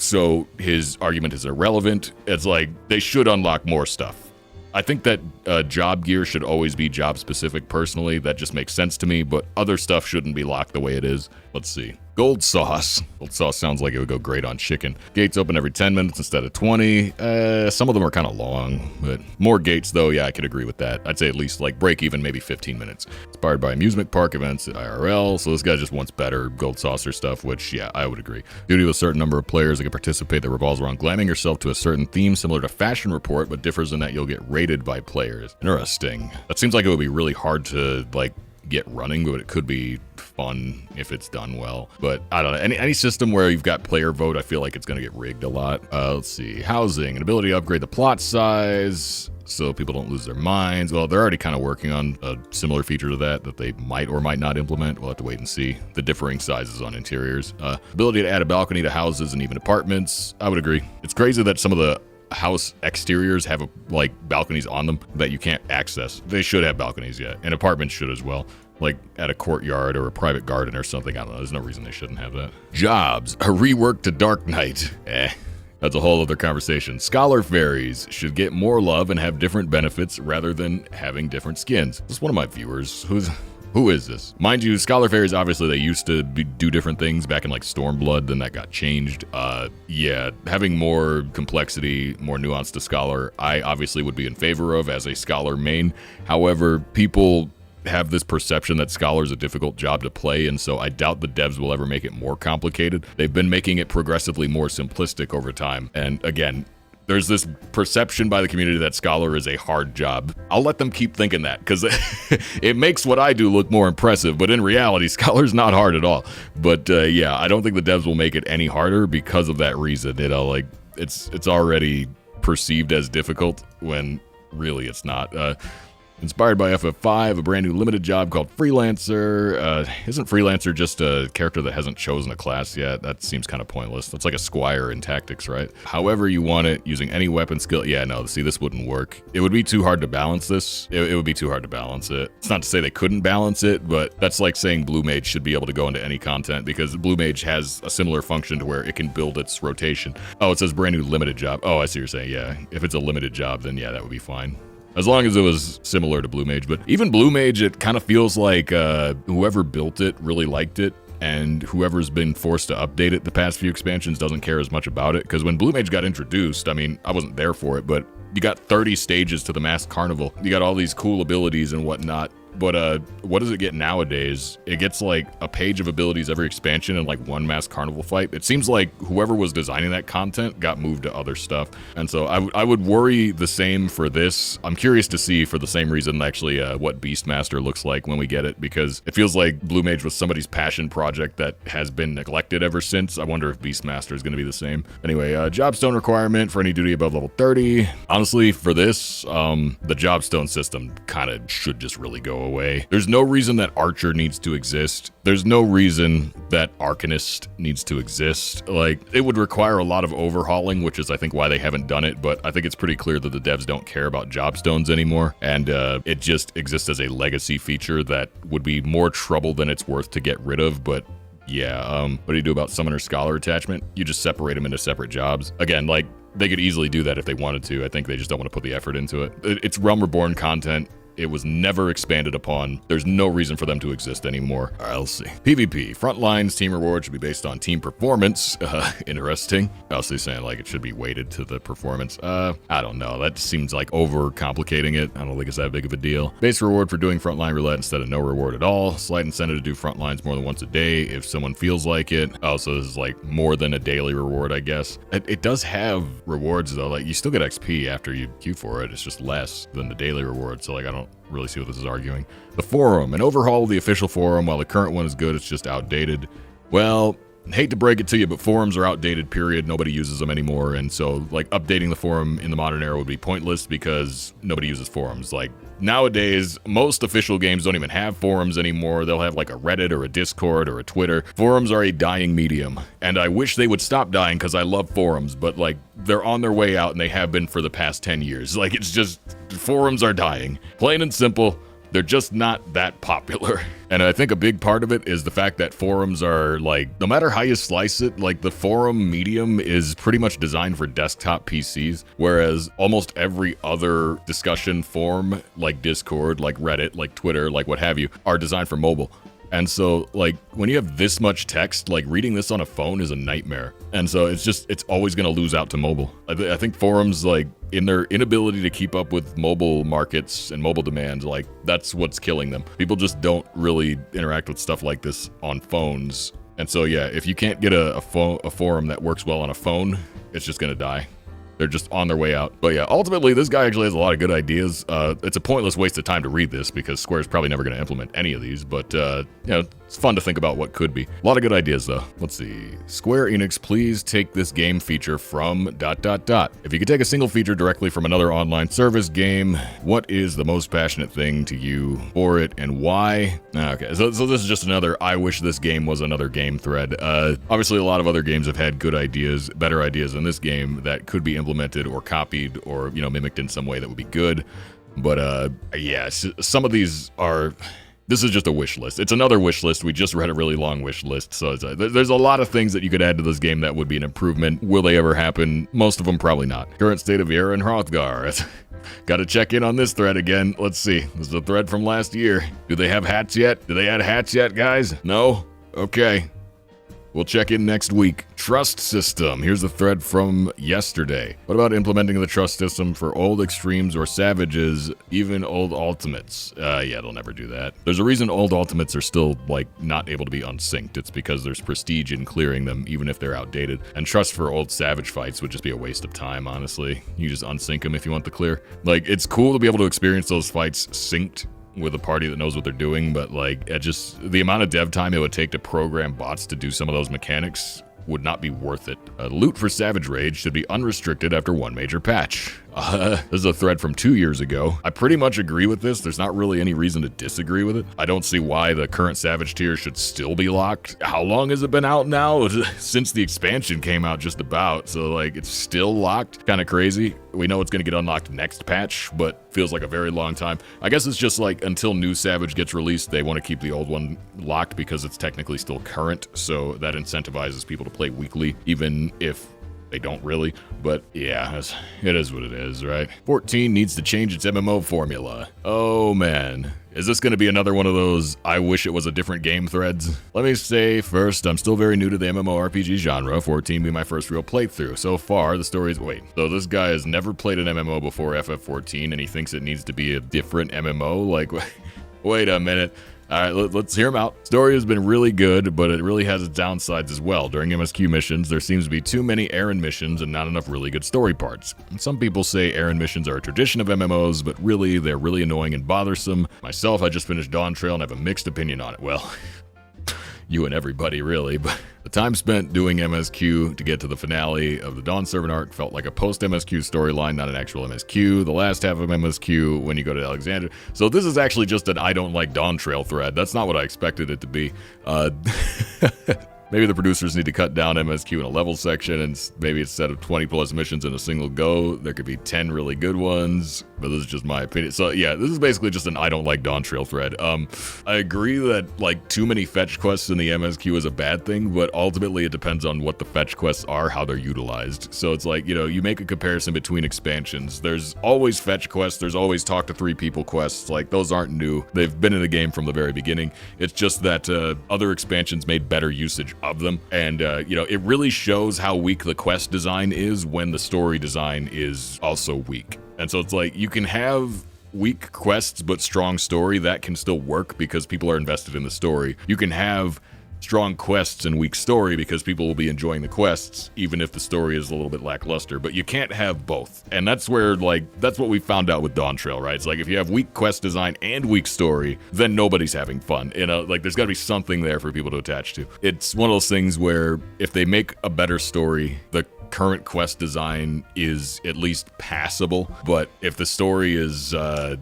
Speaker 1: So his argument is irrelevant. It's like, they should unlock more stuff. I think that job gear should always be job specific personally. That just makes sense to me, but other stuff shouldn't be locked the way it is. Let's see. Gold sauce. Gold sauce sounds like it would go great on chicken. Gates open every 10 minutes instead of 20. Some of them are kind of long, but more gates though, yeah, I could agree with that. I'd say at least like break even, maybe 15 minutes. Inspired by amusement park events at IRL, so this guy just wants better gold saucer stuff, which yeah, I would agree. Due to a certain number of players that can participate that revolves around glamming yourself to a certain theme similar to Fashion Report, but differs in that you'll get rated by players. Interesting. That seems like it would be really hard to like get running, but it could be fun if it's done well. But I don't know, any system where you've got player vote, I feel like it's gonna get rigged a lot. Let's see, housing, an ability to upgrade the plot size so people don't lose their minds. Well, they're already kind of working on a similar feature to that they might or might not implement. We'll have to wait and see. The differing sizes on interiors. Ability to add a balcony to houses and even apartments. I would agree. It's crazy that some of the house exteriors have like balconies on them that you can't access. They should have balconies, yeah, and apartments should as well, like at a courtyard or a private garden or something. I don't know, there's no reason they shouldn't have that. Jobs, a rework to Dark Knight. That's a whole other conversation. Scholar fairies should get more love and have different benefits rather than having different skins. This is one of my viewers. Who is this? Mind you, Scholar Fairies, obviously they used to do different things back in like Stormblood, then that got changed. Yeah, having more complexity, more nuance to Scholar, I obviously would be in favor of as a Scholar main. However, people have this perception that Scholar is a difficult job to play, and so I doubt the devs will ever make it more complicated. They've been making it progressively more simplistic over time, and again, there's this perception by the community that Scholar is a hard job. I'll let them keep thinking that, because it makes what I do look more impressive, but in reality, Scholar's not hard at all. But yeah, I don't think the devs will make it any harder because of that reason. You know, like, it's already perceived as difficult when really it's not. Inspired by FF5, a brand new limited job called Freelancer. Isn't Freelancer just a character that hasn't chosen a class yet? That seems kind of pointless. That's like a squire in tactics, right? However you want it, using any weapon skill. Yeah, no, see, this wouldn't work. It would be too hard to balance this. It would be too hard to balance it. It's not to say they couldn't balance it, but that's like saying Blue Mage should be able to go into any content, because Blue Mage has a similar function to where it can build its rotation. Oh, it says brand new limited job. Oh, I see what you're saying, yeah. If it's a limited job, then yeah, that would be fine. As long as it was similar to Blue Mage. But even Blue Mage, it kind of feels like whoever built it really liked it, and whoever's been forced to update it the past few expansions doesn't care as much about it. Because when Blue Mage got introduced, I mean, I wasn't there for it, but you got 30 stages to the Masked Carnival. You got all these cool abilities and whatnot but what does it get nowadays? It gets like a page of abilities every expansion and like one mass carnival fight. It seems like whoever was designing that content got moved to other stuff. And so I would worry the same for this. I'm curious to see, for the same reason, actually, what Beastmaster looks like when we get it, because it feels like Blue Mage was somebody's passion project that has been neglected ever since. I wonder if Beastmaster is going to be the same. Anyway, Jobstone requirement for any duty above level 30. Honestly, for this, the Jobstone system kind of should just really go away. There's no reason that Archer needs to exist. There's no reason that Arcanist needs to exist. Like, it would require a lot of overhauling, which is, I think, why they haven't done it, but I think it's pretty clear that the devs don't care about Jobstones anymore, and it just exists as a legacy feature that would be more trouble than it's worth to get rid of. But yeah, what do you do about Summoner Scholar attachment? You just separate them into separate jobs. Again, like, they could easily do that if they wanted to. I think they just don't want to put the effort into it. It's Realm Reborn content. It was never expanded upon. There's no reason for them to exist anymore. All right, let's see. PvP. Frontlines team reward should be based on team performance. Interesting. Also saying like it should be weighted to the performance. I don't know. That seems like over complicating it. I don't think it's that big of a deal. Base reward for doing frontline roulette instead of no reward at all. Slight incentive to do frontlines more than once a day if someone feels like it. Oh, so this is like more than a daily reward, I guess. It does have rewards though. Like you still get XP after you queue for it. It's just less than the daily reward. So like I don't really see what this is arguing. The forum. An overhaul of the official forum. While the current one is good, it's just outdated. Well, hate to break it to you, but forums are outdated, period. Nobody uses them anymore, and so like updating the forum in the modern era would be pointless because nobody uses forums. Like nowadays, most official games don't even have forums anymore. They'll have like a Reddit or a Discord or a Twitter. Forums are a dying medium, and I wish they would stop dying because I love forums, but like they're on their way out and they have been for the past 10 years. Like it's just, forums are dying. Plain and simple. They're just not that popular. And I think a big part of it is the fact that forums are like, no matter how you slice it, like the forum medium is pretty much designed for desktop PCs, whereas almost every other discussion forum, like Discord, like Reddit, like Twitter, like what have you, are designed for mobile. And so, like, when you have this much text, like, reading this on a phone is a nightmare. And so it's always going to lose out to mobile. I think forums, like, in their inability to keep up with mobile markets and mobile demands, like, that's what's killing them. People just don't really interact with stuff like this on phones. And so, yeah, if you can't get a forum that works well on a phone, it's just going to die. They're just on their way out. But yeah, ultimately, this guy actually has a lot of good ideas. It's a pointless waste of time to read this because Square's probably never going to implement any of these, but you know, it's fun to think about what could be. A lot of good ideas, though. Let's see. Square Enix, please take this game feature from ... If you could take a single feature directly from another online service game, what is the most passionate thing to you for it and why? Okay, so this is just another I wish this game was another game thread. Obviously, a lot of other games have had good ideas, better ideas than this game that could be implemented or copied or, you know, mimicked in some way that would be good. But yeah, some of these are... This is just a wish list. It's another wish list. We just read a really long wish list. So there's a lot of things that you could add to this game that would be an improvement. Will they ever happen? Most of them probably not. Current state of Viera and Hrothgar. Got to check in on this thread again. Let's see. This is a thread from last year. Do they have hats yet? Do they add hats yet, guys? No? Okay. We'll check in next week. Trust system. Here's a thread from yesterday. What about implementing the trust system for old extremes or savages, even old ultimates? Yeah, they'll never do that. There's a reason old ultimates are still, like, not able to be unsynced. It's because there's prestige in clearing them, even if they're outdated. And trust for old savage fights would just be a waste of time, honestly. You just unsync them if you want the clear. Like, it's cool to be able to experience those fights synced with a party that knows what they're doing, but like it just, the amount of dev time it would take to program bots to do some of those mechanics would not be worth it. Loot for Savage Rage should be unrestricted after one major patch. This is a thread from 2 years ago. I pretty much agree with this. There's not really any reason to disagree with it. I don't see why the current Savage tier should still be locked. How long has it been out now? Since the expansion came out just about. So like it's still locked. Kind of crazy. We know it's going to get unlocked next patch, but feels like a very long time. I guess it's just like until new Savage gets released, they want to keep the old one locked because it's technically still current. So that incentivizes people to play weekly, even if they don't really, but yeah, it is what it is, right? 14 needs to change its MMO formula. Oh man, is this going to be another one of those I wish it was a different game threads? Let me say first, I'm still very new to the MMORPG genre, 14 being my first real playthrough. So far, the story is, wait, so this guy has never played an MMO before FF14 and he thinks it needs to be a different MMO? Like, Wait a minute. All right, let's hear them out. Story has been really good, but it really has its downsides as well. During MSQ missions, there seems to be too many errand missions and not enough really good story parts. And some people say errand missions are a tradition of MMOs, but really, they're really annoying and bothersome. Myself, I just finished Dawntrail and have a mixed opinion on it. Well, you and everybody, really, but the time spent doing MSQ to get to the finale of the Dawn Servant arc felt like a post-MSQ storyline, not an actual MSQ. The last half of MSQ, when you go to Alexandria. So this is actually just an I don't like Dawntrail thread. That's not what I expected it to be. Maybe the producers need to cut down MSQ in a level section, and maybe instead of 20 plus missions in a single go, there could be 10 really good ones, but this is just my opinion. So yeah, this is basically just an I don't like Dawntrail thread. I agree that like too many fetch quests in the MSQ is a bad thing, but ultimately it depends on what the fetch quests are, how they're utilized. So it's like, you know, you make a comparison between expansions. There's always fetch quests, there's always talk to 3 people quests, like those aren't new. They've been in the game from the very beginning. It's just that other expansions made better usage of them, and you know, it really shows how weak the quest design is when the story design is also weak. And so it's like, you can have weak quests but strong story, that can still work because people are invested in the story. You can have strong quests and weak story because people will be enjoying the quests even if the story is a little bit lackluster, but you can't have both. And that's where, like, that's what we found out with Dawntrail, right? It's like, if you have weak quest design and weak story, then nobody's having fun. You know, like, there's got to be something there for people to attach to. It's one of those things where if they make a better story, the current quest design is at least passable, but if the story is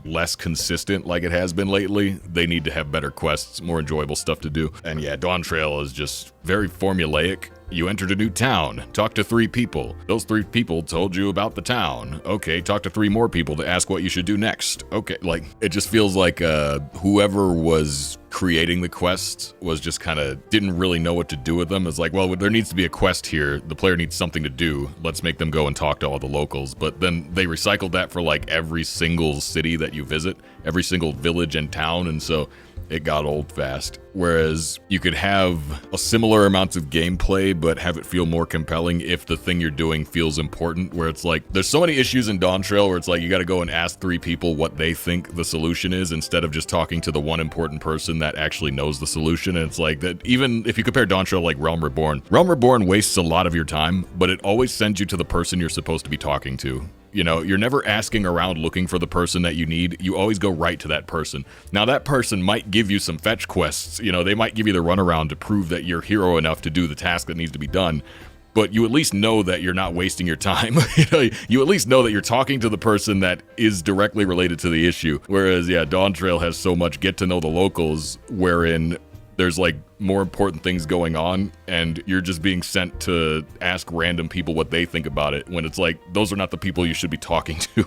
Speaker 1: less consistent like it has been lately, they need to have better quests, more enjoyable stuff to do. And yeah, Dawntrail is just very formulaic. You entered a new town, talk to 3 people. Those 3 people told you about the town. Okay, talk to 3 more people to ask what you should do next. Okay, like, it just feels like whoever was creating the quest was just kind of didn't really know what to do with them. It's like, well, there needs to be a quest here. The player needs something to do. Let's make them go and talk to all the locals. But then they recycled that for like every single city that you visit, every single village and town, and so it got old fast. Whereas you could have a similar amount of gameplay, but have it feel more compelling if the thing you're doing feels important, where it's like, there's so many issues in Dawntrail where it's like, you gotta go and ask 3 people what they think the solution is, instead of just talking to the one important person that actually knows the solution. And it's like that, even if you compare Dawntrail like Realm Reborn wastes a lot of your time, but it always sends you to the person you're supposed to be talking to. You know, you're never asking around looking for the person that you need. You always go right to that person. Now, that person might give you some fetch quests. You know, they might give you the runaround to prove that you're hero enough to do the task that needs to be done. But you at least know that you're not wasting your time. You know, you at least know that you're talking to the person that is directly related to the issue. Whereas, yeah, Dawntrail has so much get to know the locals, wherein there's like more important things going on, and you're just being sent to ask random people what they think about it, when it's like, those are not the people you should be talking to.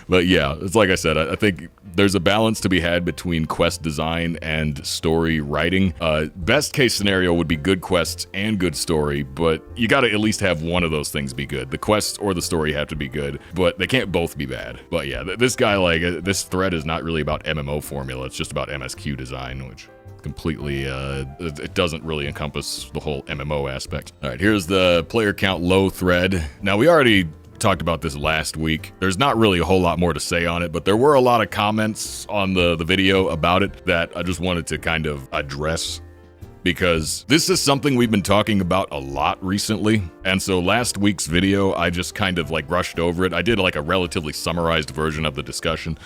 Speaker 1: But yeah, it's like I said, I think there's a balance to be had between quest design and story writing. Best case scenario would be good quests and good story, but you gotta at least have one of those things be good. The quests or the story have to be good, but they can't both be bad. But yeah, this guy, like, this thread is not really about MMO formula, it's just about MSQ design, which completely, it doesn't really encompass the whole MMO aspect. All right, here's the player count low thread. Now, we already talked about this last week. There's not really a whole lot more to say on it, but there were a lot of comments on the video about it that I just wanted to kind of address, because this is something we've been talking about a lot recently. And so last week's video, I just kind of like brushed over it. I did like a relatively summarized version of the discussion.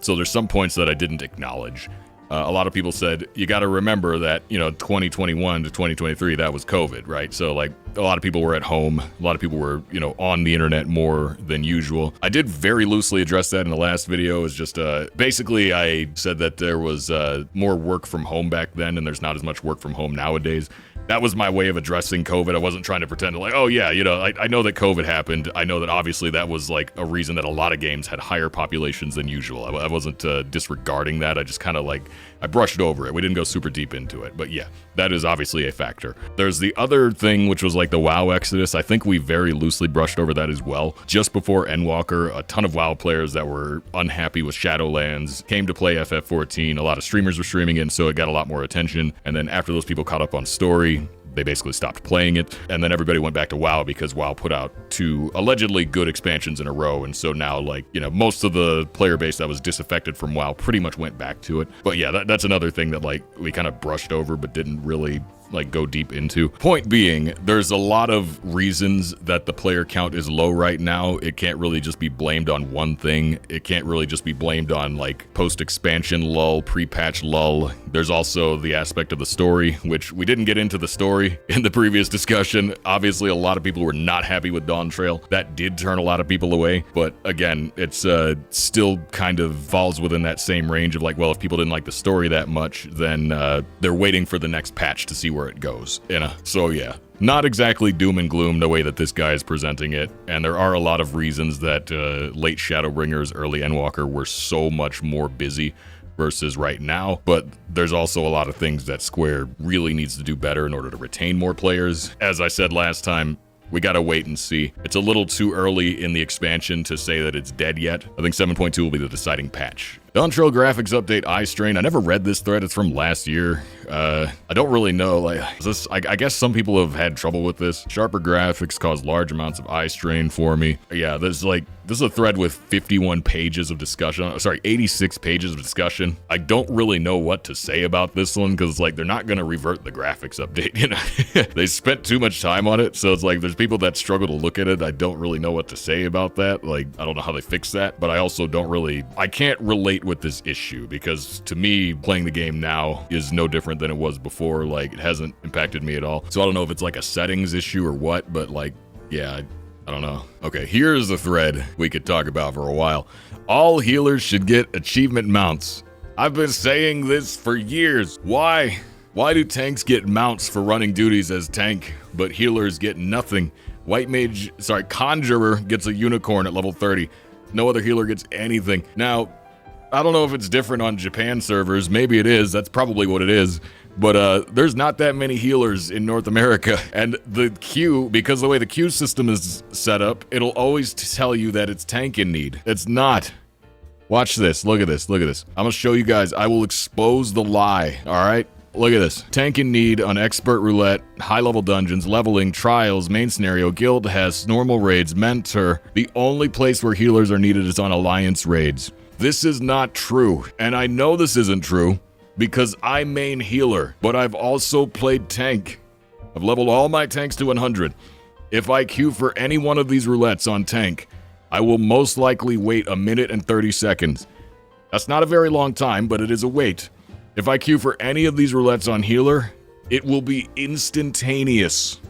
Speaker 1: So there's some points that I didn't acknowledge. A lot of people said, you got to remember that, you know, 2021 to 2023, that was COVID, right? So like, a lot of people were at home. A lot of people were, you know, on the internet more than usual. I did very loosely address that in the last video. It's just, basically I said that there was more work from home back then, and there's not as much work from home nowadays. That was my way of addressing COVID. I wasn't trying to pretend like, oh yeah, you know, I know that COVID happened. I know that obviously that was like a reason that a lot of games had higher populations than usual. I wasn't disregarding that. I just kind of like, I brushed over it. We didn't go super deep into it, but yeah, that is obviously a factor. There's the other thing, which was like the WoW exodus. I think we very loosely brushed over that as well. Just before Endwalker, a ton of WoW players that were unhappy with Shadowlands came to play FF14. A lot of streamers were streaming it, and so it got a lot more attention. And then after those people caught up on story, they basically stopped playing it, and then everybody went back to WoW because WoW put out 2 allegedly good expansions in a row, and so now, like, you know, most of the player base that was disaffected from WoW pretty much went back to it. But yeah, that's another thing that, like, we kind of brushed over but didn't really, like, go deep into. Point being, there's a lot of reasons that the player count is low right now. It can't really just be blamed on one thing. It can't really just be blamed on, like, post-expansion lull, pre-patch lull. There's also the aspect of the story, which we didn't get into the story in the previous discussion. Obviously, a lot of people were not happy with Dawntrail. That did turn a lot of people away, but again, it's still kind of falls within that same range of, like, well, if people didn't like the story that much, then they're waiting for the next patch to see where it goes, you know? So yeah, not exactly doom and gloom the way that this guy is presenting it, and there are a lot of reasons that late Shadowbringers, early Endwalker were so much more busy versus right now, but there's also a lot of things that Square really needs to do better in order to retain more players. As I said last time, we gotta wait and see. It's a little too early in the expansion to say that it's dead yet. I think 7.2 will be the deciding patch. Dawntrail graphics update Eye Strain. I never read this thread. It's from last year. I don't really know. Like, I guess some people have had trouble with this. Sharper graphics cause large amounts of eye strain for me. Yeah, this is a thread with 51 pages of discussion. Sorry, 86 pages of discussion. I don't really know what to say about this one because, like, they're not gonna revert the graphics update. You know, they spent too much time on it, so it's like there's people that struggle to look at it. I don't really know what to say about that. Like, I don't know how they fix that, but I also don't really. I can't relate with this issue because to me, playing the game now is no different than it was before. Like, it hasn't impacted me at all. So I don't know if it's like a settings issue or what, but like, yeah, I don't know. Okay, here's a thread we could talk about for a while. All healers should get achievement mounts. I've been saying this for years. Why? Why do tanks get mounts for running duties as tank, but healers get nothing? Conjurer gets a unicorn at level 30. No other healer gets anything. Now, I don't know if it's different on Japan servers. Maybe it is. That's probably what it is. But there's not that many healers in North America. And the queue, because of the way the queue system is set up, it'll always tell you that it's tank in need. It's not. Watch this. Look at this. Look at this. I'm going to show you guys. I will expose the lie. All right? Look at this. Tank in need on expert roulette, high-level dungeons, leveling, trials, main scenario, guild has normal raids, mentor. The only place where healers are needed is on alliance raids. This is not true, and I know this isn't true because I main healer, but I've also played tank. I've leveled all my tanks to 100. If I queue for any one of these roulettes on tank, I will most likely wait 1 minute and 30 seconds. That's not a very long time, but it is a wait. If I queue for any of these roulettes on healer, it will be instantaneous.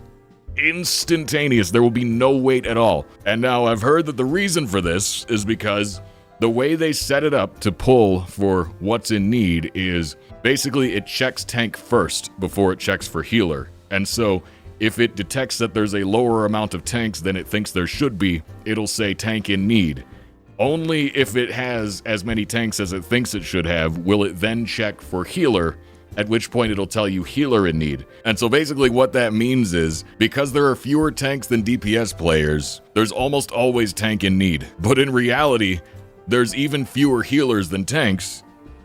Speaker 1: Instantaneous. There will be no wait at all. And now I've heard that the reason for this is because the way they set it up to pull for what's in need is basically it checks tank first before it checks for healer. And so if it detects that there's a lower amount of tanks than it thinks there should be, it'll say tank in need. Only if it has as many tanks as it thinks it should have will it then check for healer, at which point it'll tell you healer in need. And so basically what that means is, because there are fewer tanks than DPS players, there's almost always tank in need. But in reality, there's even fewer healers than tanks.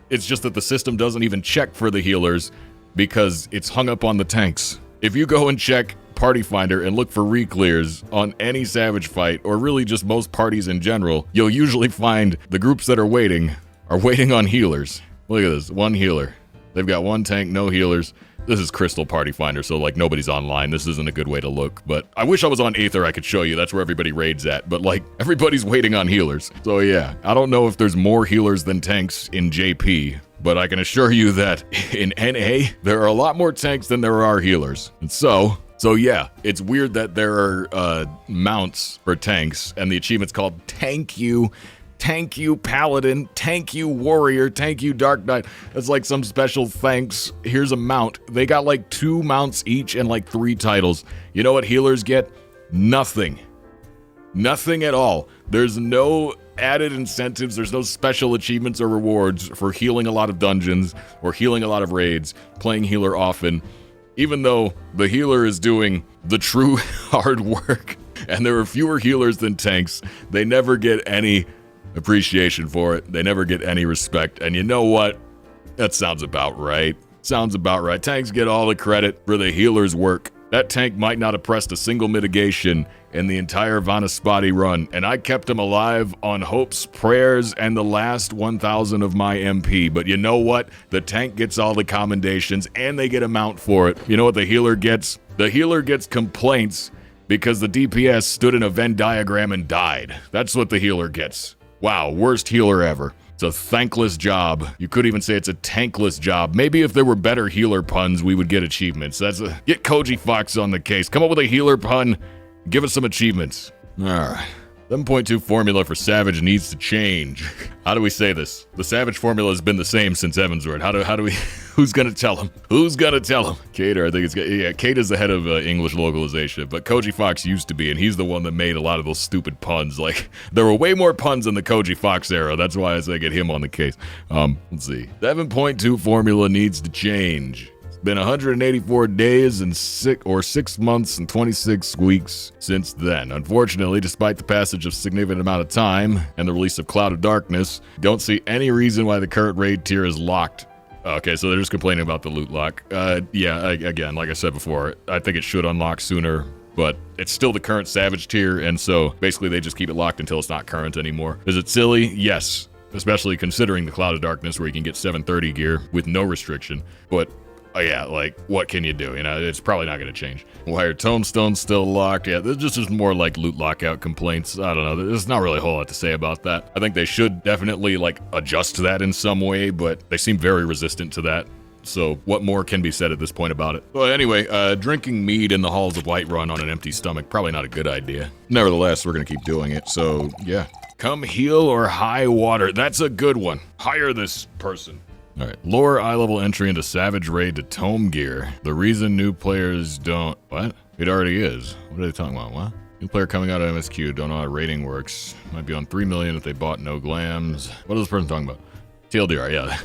Speaker 1: It's just that the system doesn't even check for the healers because it's hung up on the tanks. If you go and check Party Finder and look for re-clears on any Savage fight, or really just most parties in general, you'll usually find the groups that are waiting on healers. Look at this, 1 healer. They've got 1 tank, no healers. This is Crystal Party Finder, so like nobody's online. This isn't a good way to look, but I wish I was on Aether. I could show you. That's where everybody raids at, but like everybody's waiting on healers. So yeah, I don't know if there's more healers than tanks in JP, but I can assure you that in NA, there are a lot more tanks than there are healers. And so yeah, it's weird that there are mounts for tanks, and the achievement's called Tank You Paladin, Tank You Warrior, Tank You Dark Knight. That's like some special thanks. Here's a mount. They got like 2 mounts each and like 3 titles. You know what healers get? Nothing. Nothing at all. There's no added incentives. There's no special achievements or rewards for healing a lot of dungeons or healing a lot of raids, playing healer often. Even though the healer is doing the true hard work and there are fewer healers than tanks, they never get any appreciation for it. They never get any respect. And you know what? That sounds about right. Sounds about right. Tanks get all the credit for the healer's work. That tank might not have pressed a single mitigation in the entire Vanaspati run, and I kept him alive on hopes, prayers, and the last 1,000 of my MP. But you know what? The tank gets all the commendations, and they get a mount for it. You know what the healer gets? The healer gets complaints because the DPS stood in a Venn diagram and died. That's what the healer gets. Wow, worst healer ever. It's a thankless job. You could even say it's a tankless job. Maybe if there were better healer puns, we would get achievements. Get Koji Fox on the case. Come up with a healer pun. Give us some achievements. All right. 7.2 formula for Savage needs to change. How do we say this? The Savage formula has been the same since Evansward. How do we, who's gonna tell him? Who's gonna tell him? Cater, I think Kate is the head of English localization, but Koji Fox used to be, and he's the one that made a lot of those stupid puns. Like, there were way more puns in the Koji Fox era. That's why I say get him on the case. Let's see. 7.2 formula needs to change. Been 184 days and 6 months and 26 weeks since then. Unfortunately, despite the passage of significant amount of time and the release of Cloud of Darkness, don't see any reason why the current raid tier is locked. Okay, so they're just complaining about the loot lock. Again, like I said before, I think it should unlock sooner, but it's still the current Savage tier, and so basically they just keep it locked until it's not current anymore. Is it silly? Yes, especially considering the Cloud of Darkness where you can get 730 gear with no restriction, but yeah, like, what can you do? You know, it's probably not going to change. Why are tombstones still locked? Yeah, this just is more like loot lockout complaints. I don't know. There's not really a whole lot to say about that. I think they should definitely, like, adjust that in some way, but they seem very resistant to that. So what more can be said at this point about it? Well, anyway, drinking mead in the halls of Whiterun on an empty stomach, probably not a good idea. Nevertheless, we're going to keep doing it, so yeah. Come heal or high water. That's a good one. Hire this person. All right, lower eye level entry into Savage Raid to Tome Gear. The reason new players don't... What? It already is. What are they talking about? What? New player coming out of MSQ, don't know how rating works. Might be on 3 million if they bought no glams. What is this person talking about? TLDR, yeah.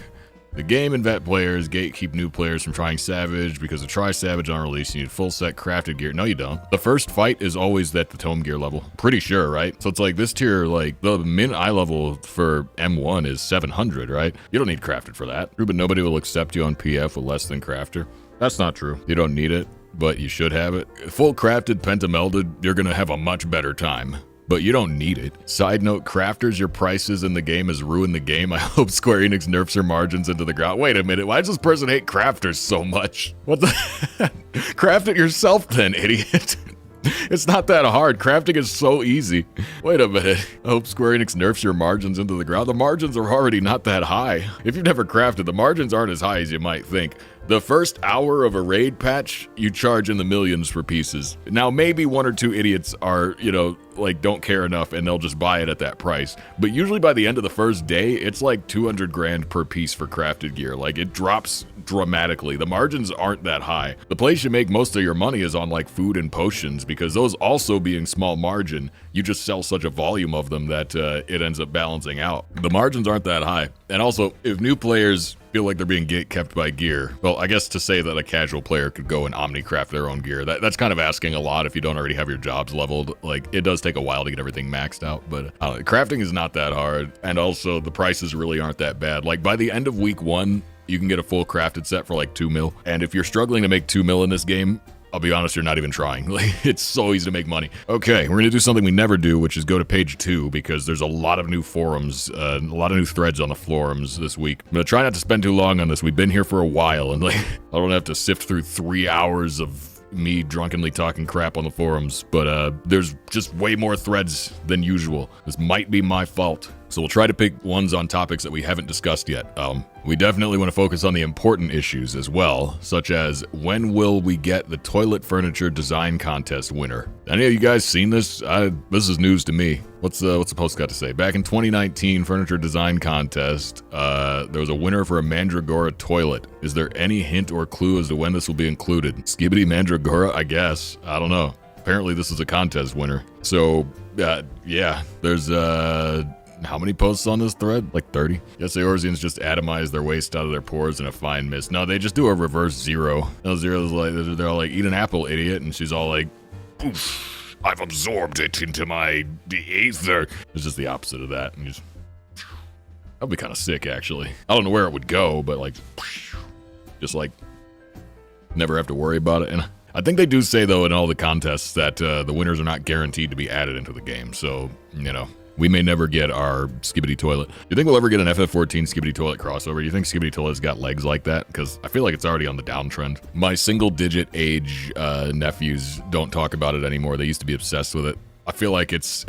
Speaker 1: The game and vet players gatekeep new players from trying Savage because to try Savage on release, you need full set crafted gear. No, you don't. The first fight is always at the Tome Gear level. Pretty sure, right? So it's like this tier, like the min eye level for M1 is 700, right? You don't need crafted for that. True, but nobody will accept you on PF with less than crafter. That's not true. You don't need it, but you should have it. Full crafted pentamelded, you're gonna have a much better time. But you don't need it. Side note, crafters, your prices in the game has ruined the game. I hope Square Enix nerfs their margins into the ground. Wait a minute, why does this person hate crafters so much? What the? Craft it yourself then, idiot. It's not that hard. Crafting is so easy. Wait a minute. I hope Square Enix nerfs your margins into the ground. The margins are already not that high. If you've never crafted, the margins aren't as high as you might think. The first hour of a raid patch, you charge in the millions for pieces. Now, maybe one or two idiots are, you know, like don't care enough and they'll just buy it at that price. But usually by the end of the first day, it's like 200 grand per piece for crafted gear. Like it drops dramatically. The margins aren't that high. The place you make most of your money is on like food and potions because those also being small margin, you just sell such a volume of them that it ends up balancing out. The margins aren't that high. And also, if new players feel like they're being kept by gear. Well, I guess to say that a casual player could go and omnicraft their own gear, that's kind of asking a lot if you don't already have your jobs leveled. Like, it does take a while to get everything maxed out, but crafting is not that hard. And also, the prices really aren't that bad. Like, by the end of week 1, you can get a full crafted set for like 2 mil. And if you're struggling to make 2 mil in this game, I'll be honest, you're not even trying. Like, it's so easy to make money. Okay, we're gonna do something we never do, which is go to page 2 because there's a lot of new forums, a lot of new threads on the forums this week. I'm gonna try not to spend too long on this. We've been here for a while and like, I don't have to sift through 3 hours of me drunkenly talking crap on the forums, but there's just way more threads than usual. This might be my fault. So we'll try to pick ones on topics that we haven't discussed yet. We definitely want to focus on the important issues as well, such as when will we get the toilet furniture design contest winner? Any of you guys seen this? This is news to me. What's the post got to say? Back in 2019 furniture design contest, there was a winner for a Mandragora toilet. Is there any hint or clue as to when this will be included? Skibbity Mandragora, I guess. I don't know. Apparently this is a contest winner. So, yeah, there's how many posts on this thread? Like 30? Yes, the Eorzeans just atomize their waste out of their pores in a fine mist. No, they just do a reverse zero. No, Zero's like, they're all like, eat an apple, idiot. And she's all like, poof, I've absorbed it into my ether. It's just the opposite of that. And just, that'd be kind of sick, actually. I don't know where it would go, but like, Just like never have to worry about it. And I think they do say, though, in all the contests that the winners are not guaranteed to be added into the game. So, you know, we may never get our Skibidi Toilet. Do you think we'll ever get an FF14 Skibidi Toilet crossover? Do you think Skibidi Toilet's got legs like that? Because I feel like it's already on the downtrend. My single-digit age nephews don't talk about it anymore. They used to be obsessed with it. I feel like it's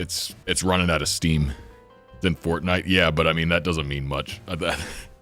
Speaker 1: running out of steam. It's in Fortnite. Yeah, but I mean, that doesn't mean much.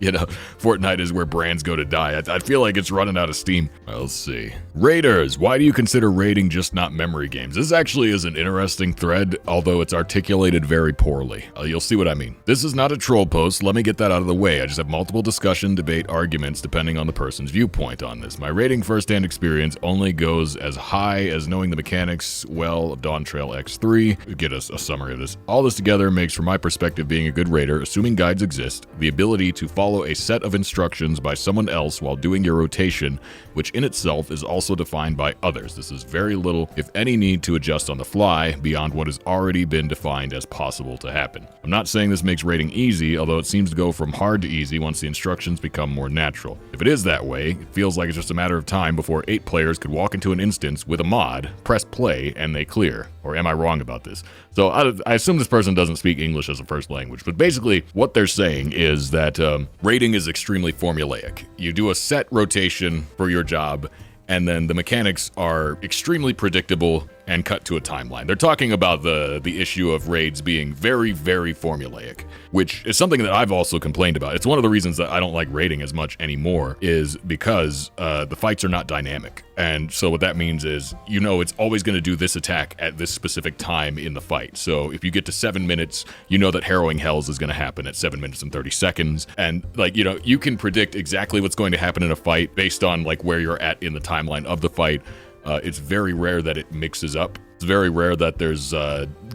Speaker 1: You know, Fortnite is where brands go to die. I feel like it's running out of steam. Well, let's see. Raiders. Why do you consider raiding just not memory games? This actually is an interesting thread, although it's articulated very poorly. You'll see what I mean. This is not a troll post. Let me get that out of the way. I just have multiple discussion, debate, arguments, depending on the person's viewpoint on this. My raiding firsthand experience only goes as high as knowing the mechanics well of Dawntrail X3. Get us a summary of this. All this together makes, from my perspective, being a good raider, assuming guides exist, the ability to follow a set of instructions by someone else while doing your rotation, which in itself is also defined by others. This is very little, if any, need to adjust on the fly beyond what has already been defined as possible to happen. I'm not saying this makes raiding easy, although it seems to go from hard to easy once the instructions become more natural. If it is that way, it feels like it's just a matter of time before 8 players could walk into an instance with a mod, press play, and they clear. Or am I wrong about this? So I assume this person doesn't speak English as a first language, but basically what they're saying is that raiding is extremely formulaic. You do a set rotation for your job, and then the mechanics are extremely predictable and cut to a timeline. They're talking about the issue of raids being very, very formulaic, which is something that I've also complained about. It's one of the reasons that I don't like raiding as much anymore, is because the fights are not dynamic. And so what that means is, you know, it's always going to do this attack at this specific time in the fight. So if you get to 7 minutes, you know that Harrowing Hells is going to happen at 7 minutes and 30 seconds. And like, you know, you can predict exactly what's going to happen in a fight based on like where you're at in the timeline of the fight. It's very rare that it mixes up. It's very rare that there's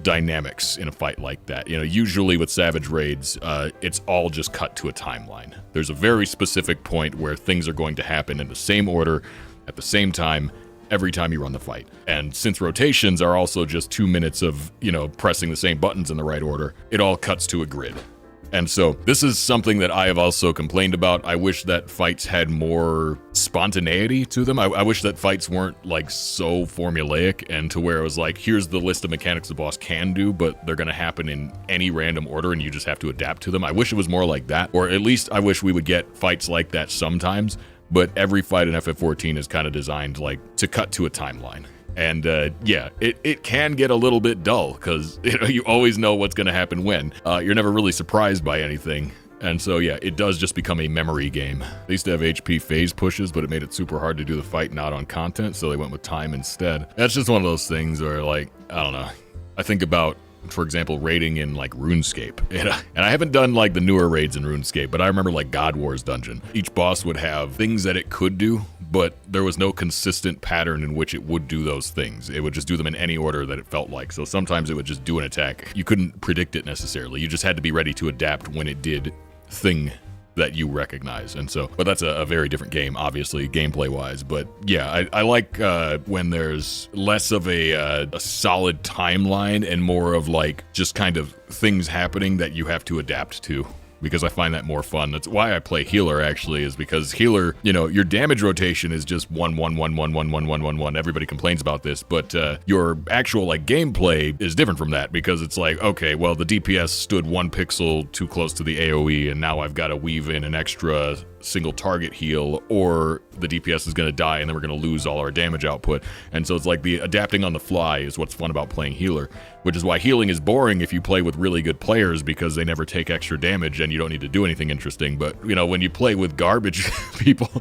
Speaker 1: dynamics in a fight like that. You know, usually with Savage raids, it's all just cut to a timeline. There's a very specific point where things are going to happen in the same order, at the same time, every time you run the fight. And since rotations are also just 2 minutes of, you know, pressing the same buttons in the right order, it all cuts to a grid. And so this is something that I have also complained about. I wish that fights had more spontaneity to them. I wish that fights weren't like so formulaic and to where it was like, here's the list of mechanics the boss can do, but they're going to happen in any random order and you just have to adapt to them. I wish it was more like that, or at least I wish we would get fights like that sometimes. But every fight in FF14 is kind of designed like to cut to a timeline. And yeah, it can get a little bit dull because, you know, you always know what's going to happen when. You're never really surprised by anything. And so yeah, it does just become a memory game. They used to have HP phase pushes, but it made it super hard to do the fight not on content, so they went with time instead. That's just one of those things where, like, I don't know. I think about, for example, raiding in like RuneScape. And I haven't done like the newer raids in RuneScape, but I remember like God Wars dungeon. Each boss would have things that it could do, but there was no consistent pattern in which it would do those things. It would just do them in any order that it felt like. So sometimes it would just do an attack. You couldn't predict it necessarily. You just had to be ready to adapt when it did thing that you recognize. And so, but that's a very different game, obviously, gameplay wise. But yeah, I like when there's less of a solid timeline and more of like just kind of things happening that you have to adapt to, because I find that more fun. That's why I play healer, actually, is because healer, you know, your damage rotation is just 1 1 1 1 1 1 1 1 1. Everybody complains about this, but your actual like gameplay is different from that, because it's like, okay, well, the DPS stood 1 pixel too close to the AoE, and now I've got to weave in an extra single target heal, or the DPS is going to die and then we're going to lose all our damage output. And so it's like the adapting on the fly is what's fun about playing healer, which is why healing is boring if you play with really good players, because they never take extra damage and you don't need to do anything interesting. But, you know, when you play with garbage people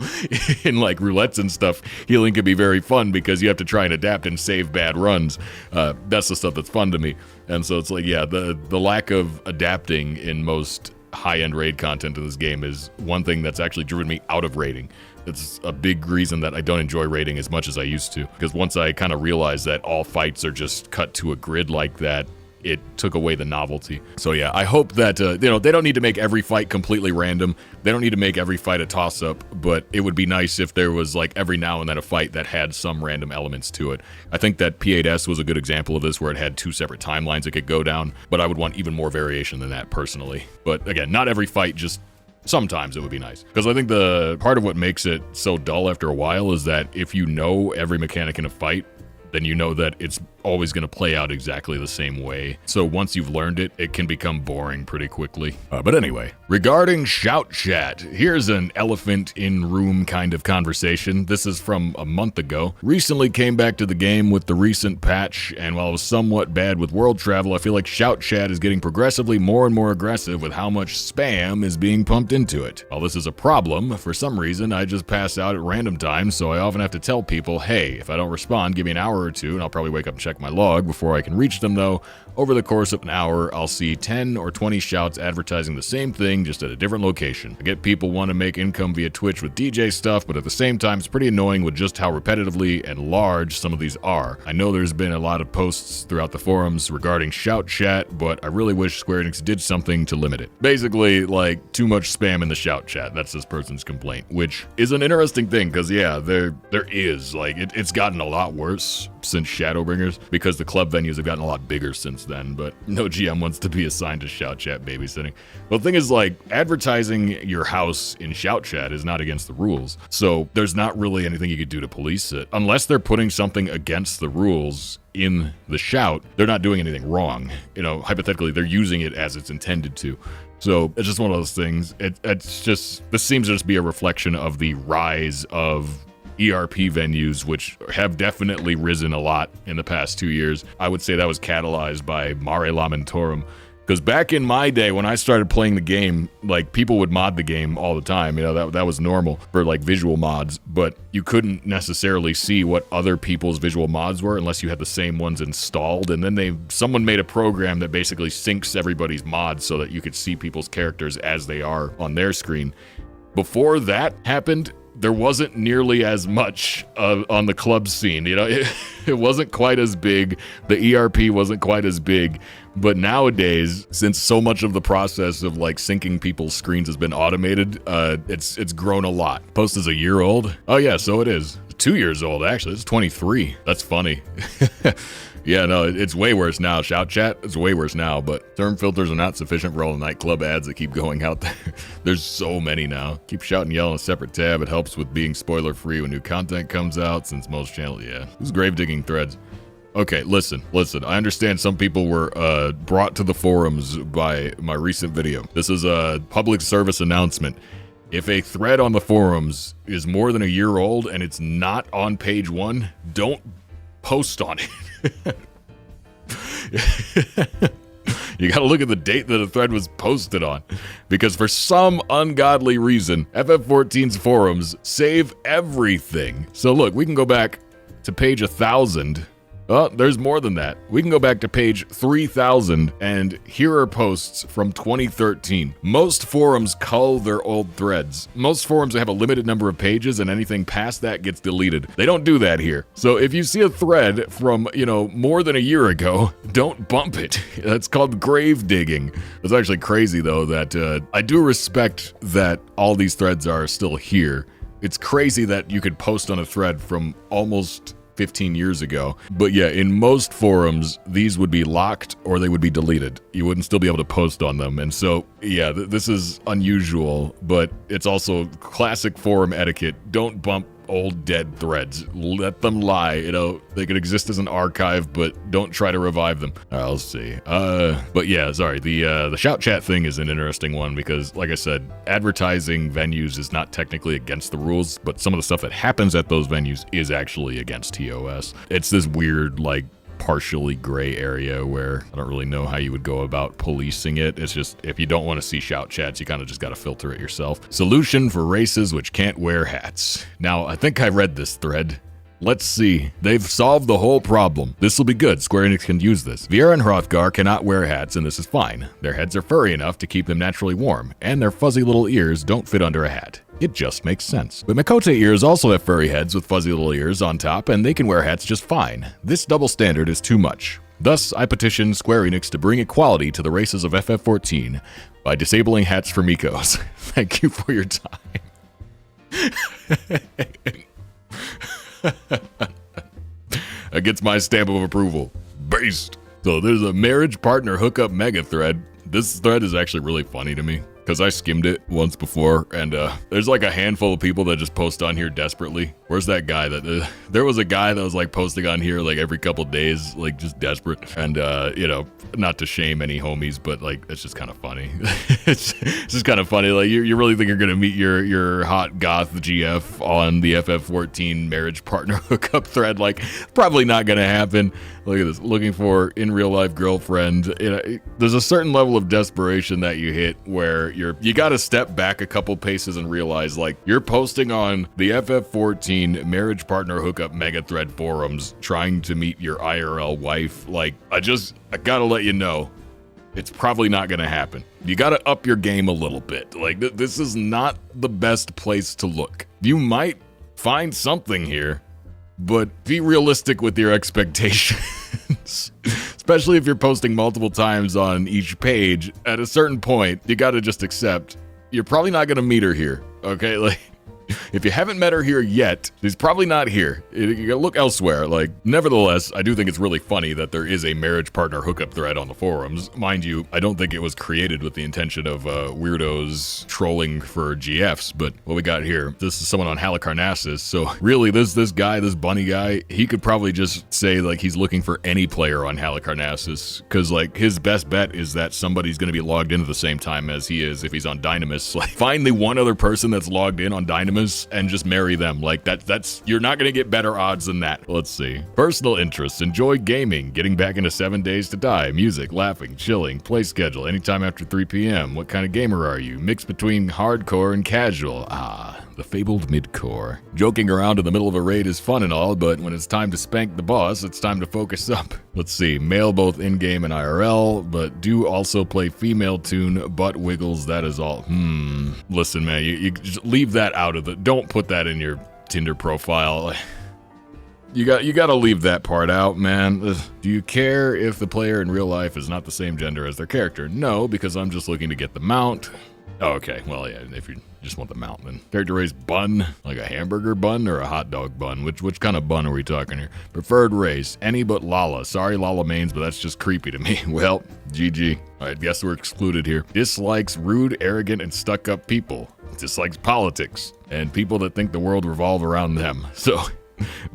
Speaker 1: in like roulettes and stuff, healing can be very fun because you have to try and adapt and save bad runs. That's the stuff that's fun to me. And so it's like, yeah, the lack of adapting in most high-end raid content in this game is one thing that's actually driven me out of raiding. It's a big reason that I don't enjoy raiding as much as I used to, because once I kind of realized that all fights are just cut to a grid like that, it took away the novelty. So yeah, I hope that, you know, they don't need to make every fight completely random. They don't need to make every fight a toss-up, but it would be nice if there was like every now and then a fight that had some random elements to it. I think that P8S was a good example of this, where it had 2 separate timelines it could go down, but I would want even more variation than that personally. But again, not every fight just Sometimes it would be nice. Because I think the part of what makes it so dull after a while is that if you know every mechanic in a fight, then you know that it's always going to play out exactly the same way. So once you've learned it, it can become boring pretty quickly. But anyway, regarding shout chat, here's an elephant in room kind of conversation. This is from a month ago. Recently came back to the game with the recent patch, and while it was somewhat bad with world travel, I feel like shout chat is getting progressively more and more aggressive with how much spam is being pumped into it. While this is a problem, for some reason I just pass out at random times, so I often have to tell people, hey, if I don't respond, give me an hour or two, and I'll probably wake up and check my log before I can reach them though. Over the course of an hour, I'll see 10 or 20 shouts advertising the same thing, just at a different location. I get people want to make income via Twitch with DJ stuff, but at the same time, it's pretty annoying with just how repetitively and large some of these are. I know there's been a lot of posts throughout the forums regarding shout chat, but I really wish Square Enix did something to limit it. Basically, like, too much spam in the shout chat. That's this person's complaint, which is an interesting thing, because yeah, there is, like, it's gotten a lot worse since Shadowbringers, because the club venues have gotten a lot bigger since then, but no GM wants to be assigned to shout chat babysitting. Well, the thing is, like, advertising your house in shout chat is not against the rules, so there's not really anything you could do to police it. Unless they're putting something against the rules in the shout, they're not doing anything wrong. You know, hypothetically, they're using it as it's intended to. So it's just one of those things. It's just, this seems to just be a reflection of the rise of ERP venues, which have definitely risen a lot in the past 2 years. I would say that was catalyzed by Mare Lamentorum. Because back in my day, when I started playing the game, like, people would mod the game all the time. You know, that was normal for, like, visual mods, but you couldn't necessarily see what other people's visual mods were unless you had the same ones installed. And then someone made a program that basically syncs everybody's mods so that you could see people's characters as they are on their screen. Before that happened, there wasn't nearly as much on the club scene. You know, it wasn't quite as big. The ERP wasn't quite as big. But nowadays, since so much of the process of, like, syncing people's screens has been automated, it's grown a lot. Post is a year old? Oh yeah, so it is. 2 years old, actually. It's 23. That's funny. Yeah, no, it's way worse now. Shout chat, it's way worse now, but term filters are not sufficient for all the nightclub ads that keep going out there. There's so many now. Keep shout and yell in a separate tab. It helps with being spoiler-free when new content comes out, since most channels, yeah. Who's grave digging threads? Okay, listen. I understand some people were brought to the forums by my recent video. This is a public service announcement. If a thread on the forums is more than a year old and it's not on page 1, don't post on it. You gotta look at the date that a thread was posted on, because for some ungodly reason, FF14's forums save everything. So look, we can go back to page 1000. Oh, there's more than that. We can go back to page 3000, and here are posts from 2013. Most forums cull their old threads. Most forums have a limited number of pages, and anything past that gets deleted. They don't do that here. So if you see a thread from, you know, more than a year ago, don't bump it. That's called grave digging. It's actually crazy, though, that I do respect that all these threads are still here. It's crazy that you could post on a thread from almost 15 years ago. But yeah, in most forums, these would be locked or they would be deleted. You wouldn't still be able to post on them. And so, yeah, this is unusual, but it's also classic forum etiquette. Don't bump old dead threads. Let them lie. You know, they could exist as an archive, but don't try to revive them. All right, let's see. But yeah, sorry. The shout chat thing is an interesting one because, like I said, advertising venues is not technically against the rules, but some of the stuff that happens at those venues is actually against TOS. It's this weird, like, partially gray area where I don't really know how you would go about policing it. It's just, if you don't want to see shout chats, you kind of just got to filter it yourself. Solution for races which can't wear hats. Now, I think I read this thread. Let's see. They've solved the whole problem. This will be good. Square Enix can use this. Viera and Hrothgar cannot wear hats, and this is fine. Their heads are furry enough to keep them naturally warm, and their fuzzy little ears don't fit under a hat. It just makes sense. But Makote ears also have furry heads with fuzzy little ears on top, and they can wear hats just fine. This double standard is too much. Thus, I petition Square Enix to bring equality to the races of FF14 by disabling hats for Mikos. Thank you for your time. That gets my stamp of approval. Based. So there's a marriage partner hookup mega thread. This thread is actually really funny to me. because I skimmed it once before, and there's like a handful of people that just post on here desperately. Where's that guy that there was a guy that was like posting on here like every couple days, like just desperate, and you know, not to shame any homies, but like it's just kind of funny. It's just kind of funny. Like you really think you're gonna meet your hot goth GF on the FF14 marriage partner hookup thread? Like, probably not gonna happen. Look at this, looking for in real life girlfriend. You know, there's a certain level of desperation that you hit where you gotta step back a couple paces and realize like you're posting on the FF14 marriage partner hookup mega thread forums trying to meet your IRL wife. Like, I gotta let you know, it's probably not gonna happen. You gotta up your game a little bit. Like, this is not the best place to look. You might find something here, but be realistic with your expectations. Especially if you're posting multiple times on each page. At a certain point, you gotta just accept you're probably not gonna meet her here, okay? Like, if you haven't met her here yet, she's probably not here. You gotta look elsewhere. Like, nevertheless, I do think it's really funny that there is a marriage partner hookup thread on the forums. Mind you, I don't think it was created with the intention of weirdos trolling for GFs, but what we got here, this is someone on Halicarnassus, so really this guy, this bunny guy, he could probably just say like he's looking for any player on Halicarnassus, because like his best bet is that somebody's gonna be logged in at the same time as he is if he's on Dynamis. Like, find the one other person that's logged in on Dynamis and just marry them. Like, that's you're not gonna get better odds than that. Let's see. Personal interests: enjoy gaming, getting back into 7 Days to Die, music, laughing, chilling, play schedule, anytime after 3 p.m. What kind of gamer are you? Mix between hardcore and casual. The fabled midcore. Joking around in the middle of a raid is fun and all, but when it's time to spank the boss, it's time to focus up. Let's see, male both in-game and IRL, but do also play female tune, butt wiggles, that is all. Listen, man, you just leave that out of it. Don't put that in your Tinder profile. You gotta leave that part out, man. Do you care if the player in real life is not the same gender as their character? No, because I'm just looking to get the mount. Oh, okay, well, yeah, if you just want the mount, then. Character race bun, like a hamburger bun or a hot dog bun? Which kind of bun are we talking here? Preferred race, any but Lala. Sorry, Lala mains, but that's just creepy to me. Well, GG. All right, guess we're excluded here. Dislikes rude, arrogant, and stuck-up people. Dislikes politics and people that think the world revolves around them. So,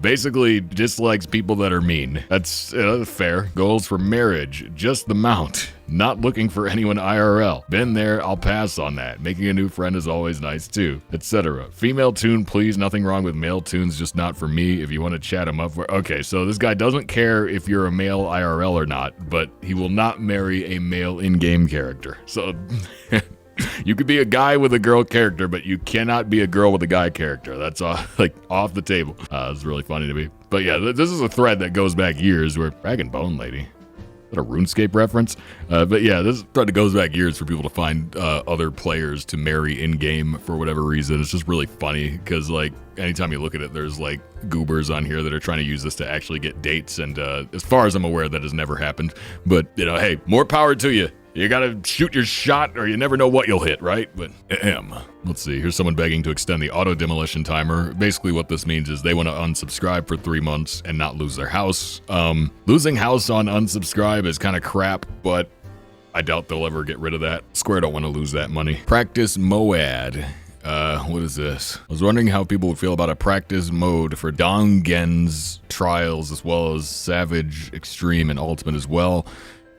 Speaker 1: basically, dislikes people that are mean. That's fair. Goals for marriage, just the mount. Not looking for anyone IRL. Been there, I'll pass on that. Making a new friend is always nice too, etc. Female tune, please. Nothing wrong with male tunes, just not for me. If you want to chat him up for... Okay, so this guy doesn't care if you're a male IRL or not, but he will not marry a male in-game character. So... You could be a guy with a girl character, but you cannot be a girl with a guy character. That's like off the table. It's really funny to me. But yeah, this is a thread that goes back years where Dragon Bone Lady. Is that a RuneScape reference? But yeah, this thread goes back years for people to find other players to marry in-game for whatever reason. It's just really funny because like anytime you look at it, there's like goobers on here that are trying to use this to actually get dates. And as far as I'm aware, that has never happened. But you know, hey, more power to you. You gotta shoot your shot or you never know what you'll hit, right? But let's see, here's someone begging to extend the auto demolition timer. Basically what this means is they want to unsubscribe for 3 months and not lose their house. Losing house on unsubscribe is kind of crap, but I doubt they'll ever get rid of that. Square don't want to lose that money. Practice Moad. What is this? I was wondering how people would feel about a practice mode for Dongen's trials as well as Savage, Extreme, and Ultimate as well.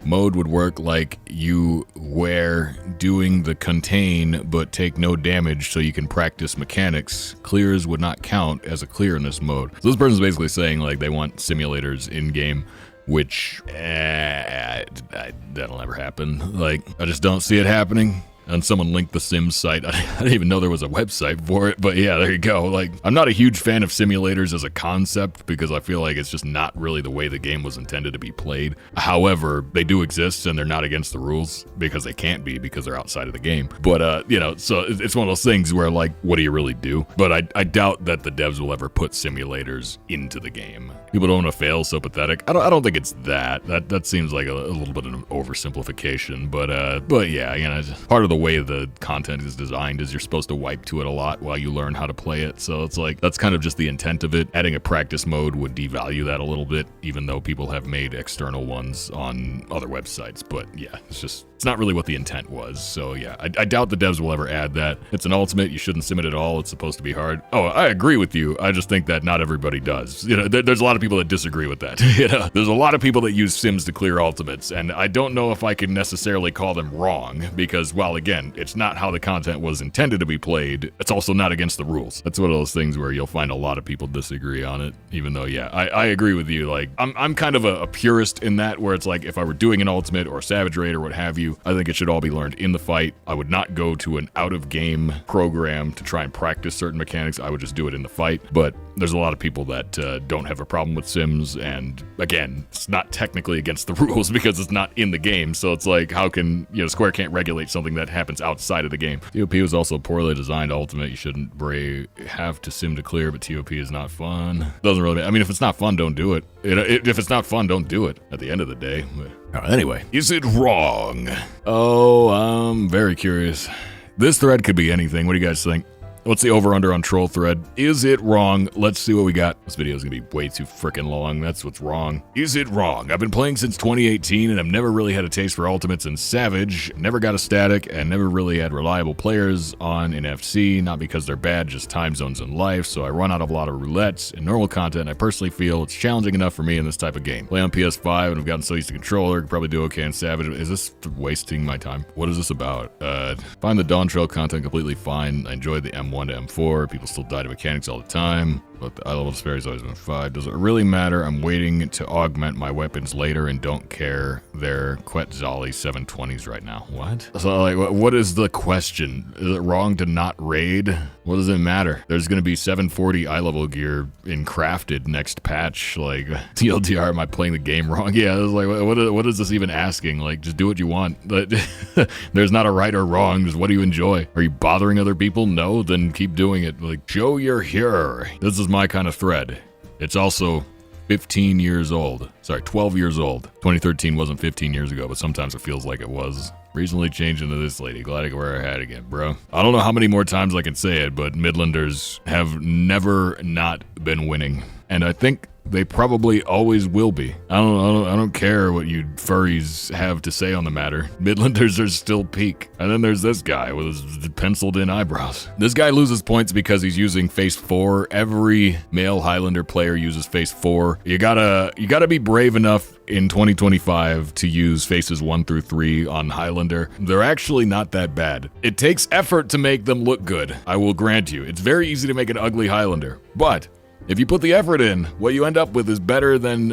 Speaker 1: Mode would work like you were doing the contain but take no damage so you can practice mechanics. Clears would not count as a clear in this mode. So this person's basically saying like they want simulators in-game, which that'll never happen. Like, I just don't see it happening. And someone linked the Sims site. I didn't even know there was a website for it, but yeah, there you go. Like, I'm not a huge fan of simulators as a concept because I feel like it's just not really the way the game was intended to be played. However, they do exist and they're not against the rules because they can't be because they're outside of the game. But, you know, so it's one of those things where like, what do you really do? But I doubt that the devs will ever put simulators into the game. People don't want to fail, so pathetic. I don't think it's that. That seems like a little bit of an oversimplification, but yeah, you know, it's part of the way the content is designed is you're supposed to wipe to it a lot while you learn how to play it. So it's like, that's kind of just the intent of it. Adding a practice mode would devalue that a little bit, even though people have made external ones on other websites. But yeah, it's not really what the intent was. So yeah, I doubt the devs will ever add that. It's an ultimate. You shouldn't sim it at all. It's supposed to be hard. Oh, I agree with you. I just think that not everybody does. You know, there's a lot of people that disagree with that. You know, there's a lot of people that use sims to clear ultimates, and I don't know if I can necessarily call them wrong, because while again, it's not how the content was intended to be played, it's also not against the rules. That's one of those things where you'll find a lot of people disagree on it, even though, yeah, I agree with you. Like, I'm kind of a purist in that, where it's like, if I were doing an ultimate or savage raid or what have you, I think it should all be learned in the fight. I would not go to an out-of-game program to try and practice certain mechanics. I would just do it in the fight. But there's a lot of people that don't have a problem with sims, and again, it's not technically against the rules because it's not in the game. So it's like, how can, you know, Square can't regulate something that happens outside of the game. TOP was also a poorly designed ultimate. You shouldn't have to sim to clear, but TOP is not fun. Doesn't really, I mean, if it's not fun, don't do it. If it's not fun, don't do it at the end of the day. Anyway, is it wrong? Oh, I'm very curious. This thread could be anything. What do you guys think? What's the over-under on troll thread? Is it wrong? Let's see what we got. This video is gonna be way too freaking long. That's what's wrong. Is it wrong? I've been playing since 2018 and I've never really had a taste for ultimates and savage. Never got a static and never really had reliable players on in FC. Not because they're bad, just time zones in life. So I run out of a lot of roulettes and normal content. I personally feel it's challenging enough for me in this type of game. Play on PS5 and I've gotten so used to controller. Could probably do okay in savage. Is this wasting my time? What is this about? Find the Dawntrail content completely fine. I enjoyed the M1 to M4. People still die to mechanics all the time, but the eye level disparity has always been 5. Does it really matter? I'm waiting to augment my weapons later and don't care. They're Quetzali 720s right now. What? So like, what is the question? Is it wrong to not raid? What does it matter? There's gonna be 740 eye level gear in crafted next patch. Like, TLDR, am I playing the game wrong? Yeah, it's like, what is this even asking? Like, just do what you want. But there's not a right or wrong. Just what do you enjoy? Are you bothering other people? No, then keep doing it. Like, show you're here. This is my kind of thread. It's also 15 years old. Sorry, 12 years old. 2013 wasn't 15 years ago, but sometimes it feels like it was. Recently changed into this lady. Glad I can wear her hat again, bro. I don't know how many more times I can say it, but Midlanders have never not been winning. And I think they probably always will be. I don't care what you furries have to say on the matter. Midlanders are still peak. And then there's this guy with his penciled in eyebrows. This guy loses points because he's using phase 4. Every male Highlander player uses phase 4. You gotta be brave enough in 2025 to use phases 1 through 3 on Highlander. They're actually not that bad. It takes effort to make them look good, I will grant you. It's very easy to make an ugly Highlander, but if you put the effort in, what you end up with is better than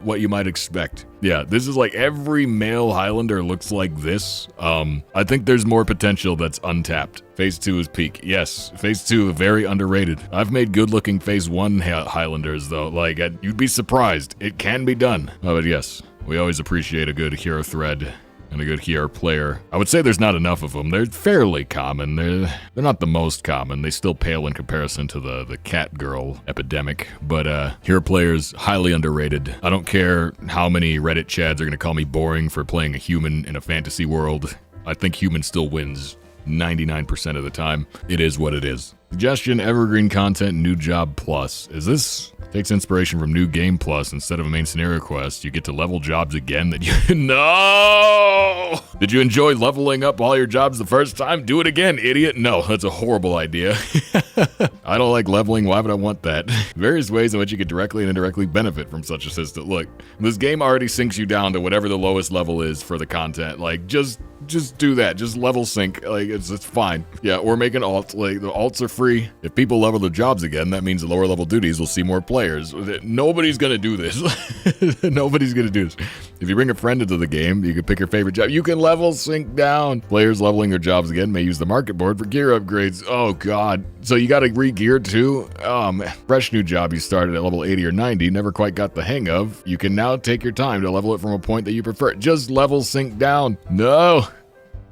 Speaker 1: what you might expect. Yeah, this is like every male Highlander looks like this. I think there's more potential that's untapped. Phase 2 is peak. Yes, Phase 2 very underrated. I've made good-looking Phase 1 Highlanders though. Like, you'd be surprised. It can be done. Oh, but yes, we always appreciate a good hero thread and a good hero player. I would say there's not enough of them. They're fairly common. They're not the most common. They still pale in comparison to the cat girl epidemic. But hero players, highly underrated. I don't care how many Reddit chads are gonna call me boring for playing a human in a fantasy world. I think human still wins 99% of the time. It is what it is. Suggestion, evergreen content, new job plus. Is this takes inspiration from new game plus? Instead of a main scenario quest, you get to level jobs again that you no! Did you enjoy leveling up all your jobs the first time? Do it again, idiot. No, that's a horrible idea. I don't like leveling. Why would I want that? Various ways in which you could directly and indirectly benefit from such a system. Look, this game already sinks you down to whatever the lowest level is for the content. Like, just do that. Just level sync. Like, it's fine. Yeah, we're making alts. Like, the alts are free. If people level their jobs again, that means the lower level duties will see more players. Nobody's gonna do this. Nobody's gonna do this. If you bring a friend into the game, you can pick your favorite job. You can level sync down. Players leveling their jobs again may use the market board for gear upgrades. Oh god. So you gotta re-gear too? Oh man. Fresh new job you started at level 80 or 90, never quite got the hang of. You can now take your time to level it from a point that you prefer. Just level sync down. No.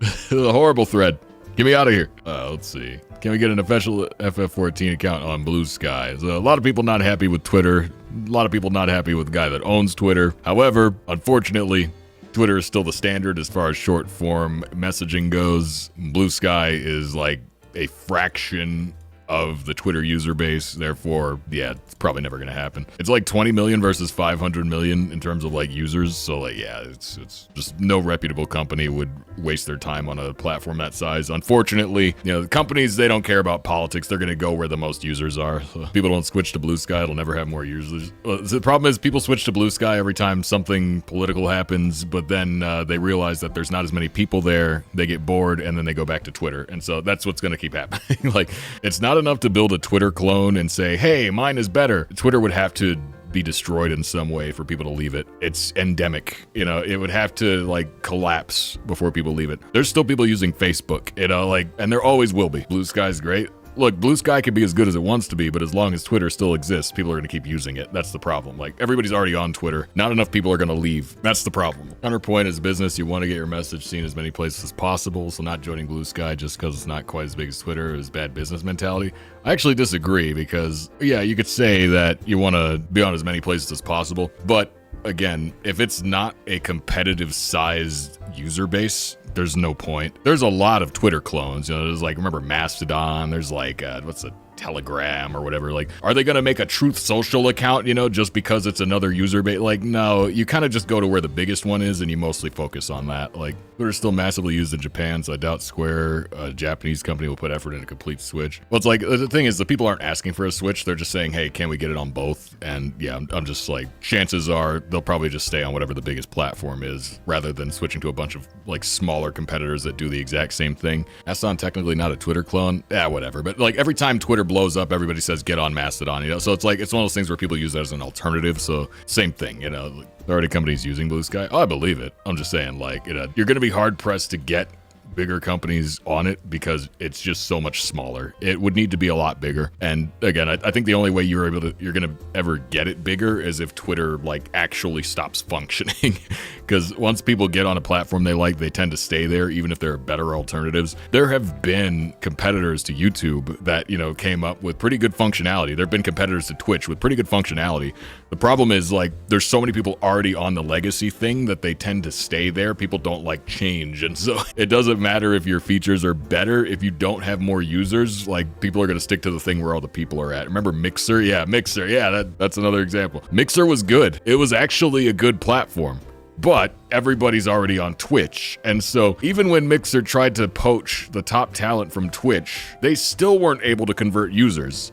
Speaker 1: The horrible thread. Get me out of here. Let's see. Can we get an official FF14 account on Blue Sky? So a lot of people not happy with Twitter. A lot of people not happy with the guy that owns Twitter. However, unfortunately, Twitter is still the standard as far as short form messaging goes. Blue Sky is like a fraction of the Twitter user base. Therefore, yeah, it's probably never going to happen. It's like 20 million versus 500 million in terms of like users. So like, yeah, it's just no reputable company would waste their time on a platform that size. Unfortunately, the companies, they don't care about politics. They're going to go where the most users are. So people don't switch to Blue Sky. It'll never have more users. The problem is people switch to Blue Sky every time something political happens, but then they realize that there's not as many people there. They get bored and then they go back to Twitter. And so that's what's going to keep happening. Like, it's not enough to build a Twitter clone and say, hey, mine is better. Twitter would have to be destroyed in some way for people to leave it. It's endemic. It would have to like collapse before people leave it. There's still people using Facebook, and there always will be. Blue Sky's great. Look, Blue Sky can be as good as it wants to be, but as long as Twitter still exists, people are going to keep using it. That's the problem. Like, everybody's already on Twitter. Not enough people are going to leave. That's the problem. Counterpoint is business. You want to get your message seen as many places as possible, so not joining Blue Sky just because it's not quite as big as Twitter is bad business mentality. I actually disagree because, yeah, you could say that you want to be on as many places as possible, but again, if it's not a competitive sized user base, there's no point. There's a lot of Twitter clones. There's like, remember Mastodon? There's like, what's a Telegram or whatever. Like, are they going to make a Truth Social account, just because it's another user base? Like, no, you kind of just go to where the biggest one is and you mostly focus on that. Like, Twitter's still massively used in Japan, so I doubt Square, a Japanese company, will put effort in a complete switch. Well, it's like, the thing is, the people aren't asking for a switch. They're just saying, hey, can we get it on both? And yeah, I'm just like, chances are they'll probably just stay on whatever the biggest platform is rather than switching to a bunch of like smaller competitors that do the exact same thing. Mastodon technically not a Twitter clone. Yeah, whatever. But like every time Twitter blows up, everybody says get on Mastodon, so it's like, it's one of those things where people use that as an alternative. So same thing, there are already companies using Blue Sky. Oh, I believe it. I'm just saying, like, you're going to be hard pressed to get bigger companies on it because it's just so much smaller. It would need to be a lot bigger. And again, I think the only way you're going to ever get it bigger is if Twitter like actually stops functioning. Because once people get on a platform they like, they tend to stay there, even if there are better alternatives. There have been competitors to YouTube that, came up with pretty good functionality. There have been competitors to Twitch with pretty good functionality. The problem is, like, there's so many people already on the legacy thing that they tend to stay there. People don't like change. And so it doesn't matter if your features are better. If you don't have more users, like, people are going to stick to the thing where all the people are at. Remember Mixer? Yeah, Mixer. Yeah, that's another example. Mixer was good. It was actually a good platform. But everybody's already on Twitch. And so even when Mixer tried to poach the top talent from Twitch, they still weren't able to convert users,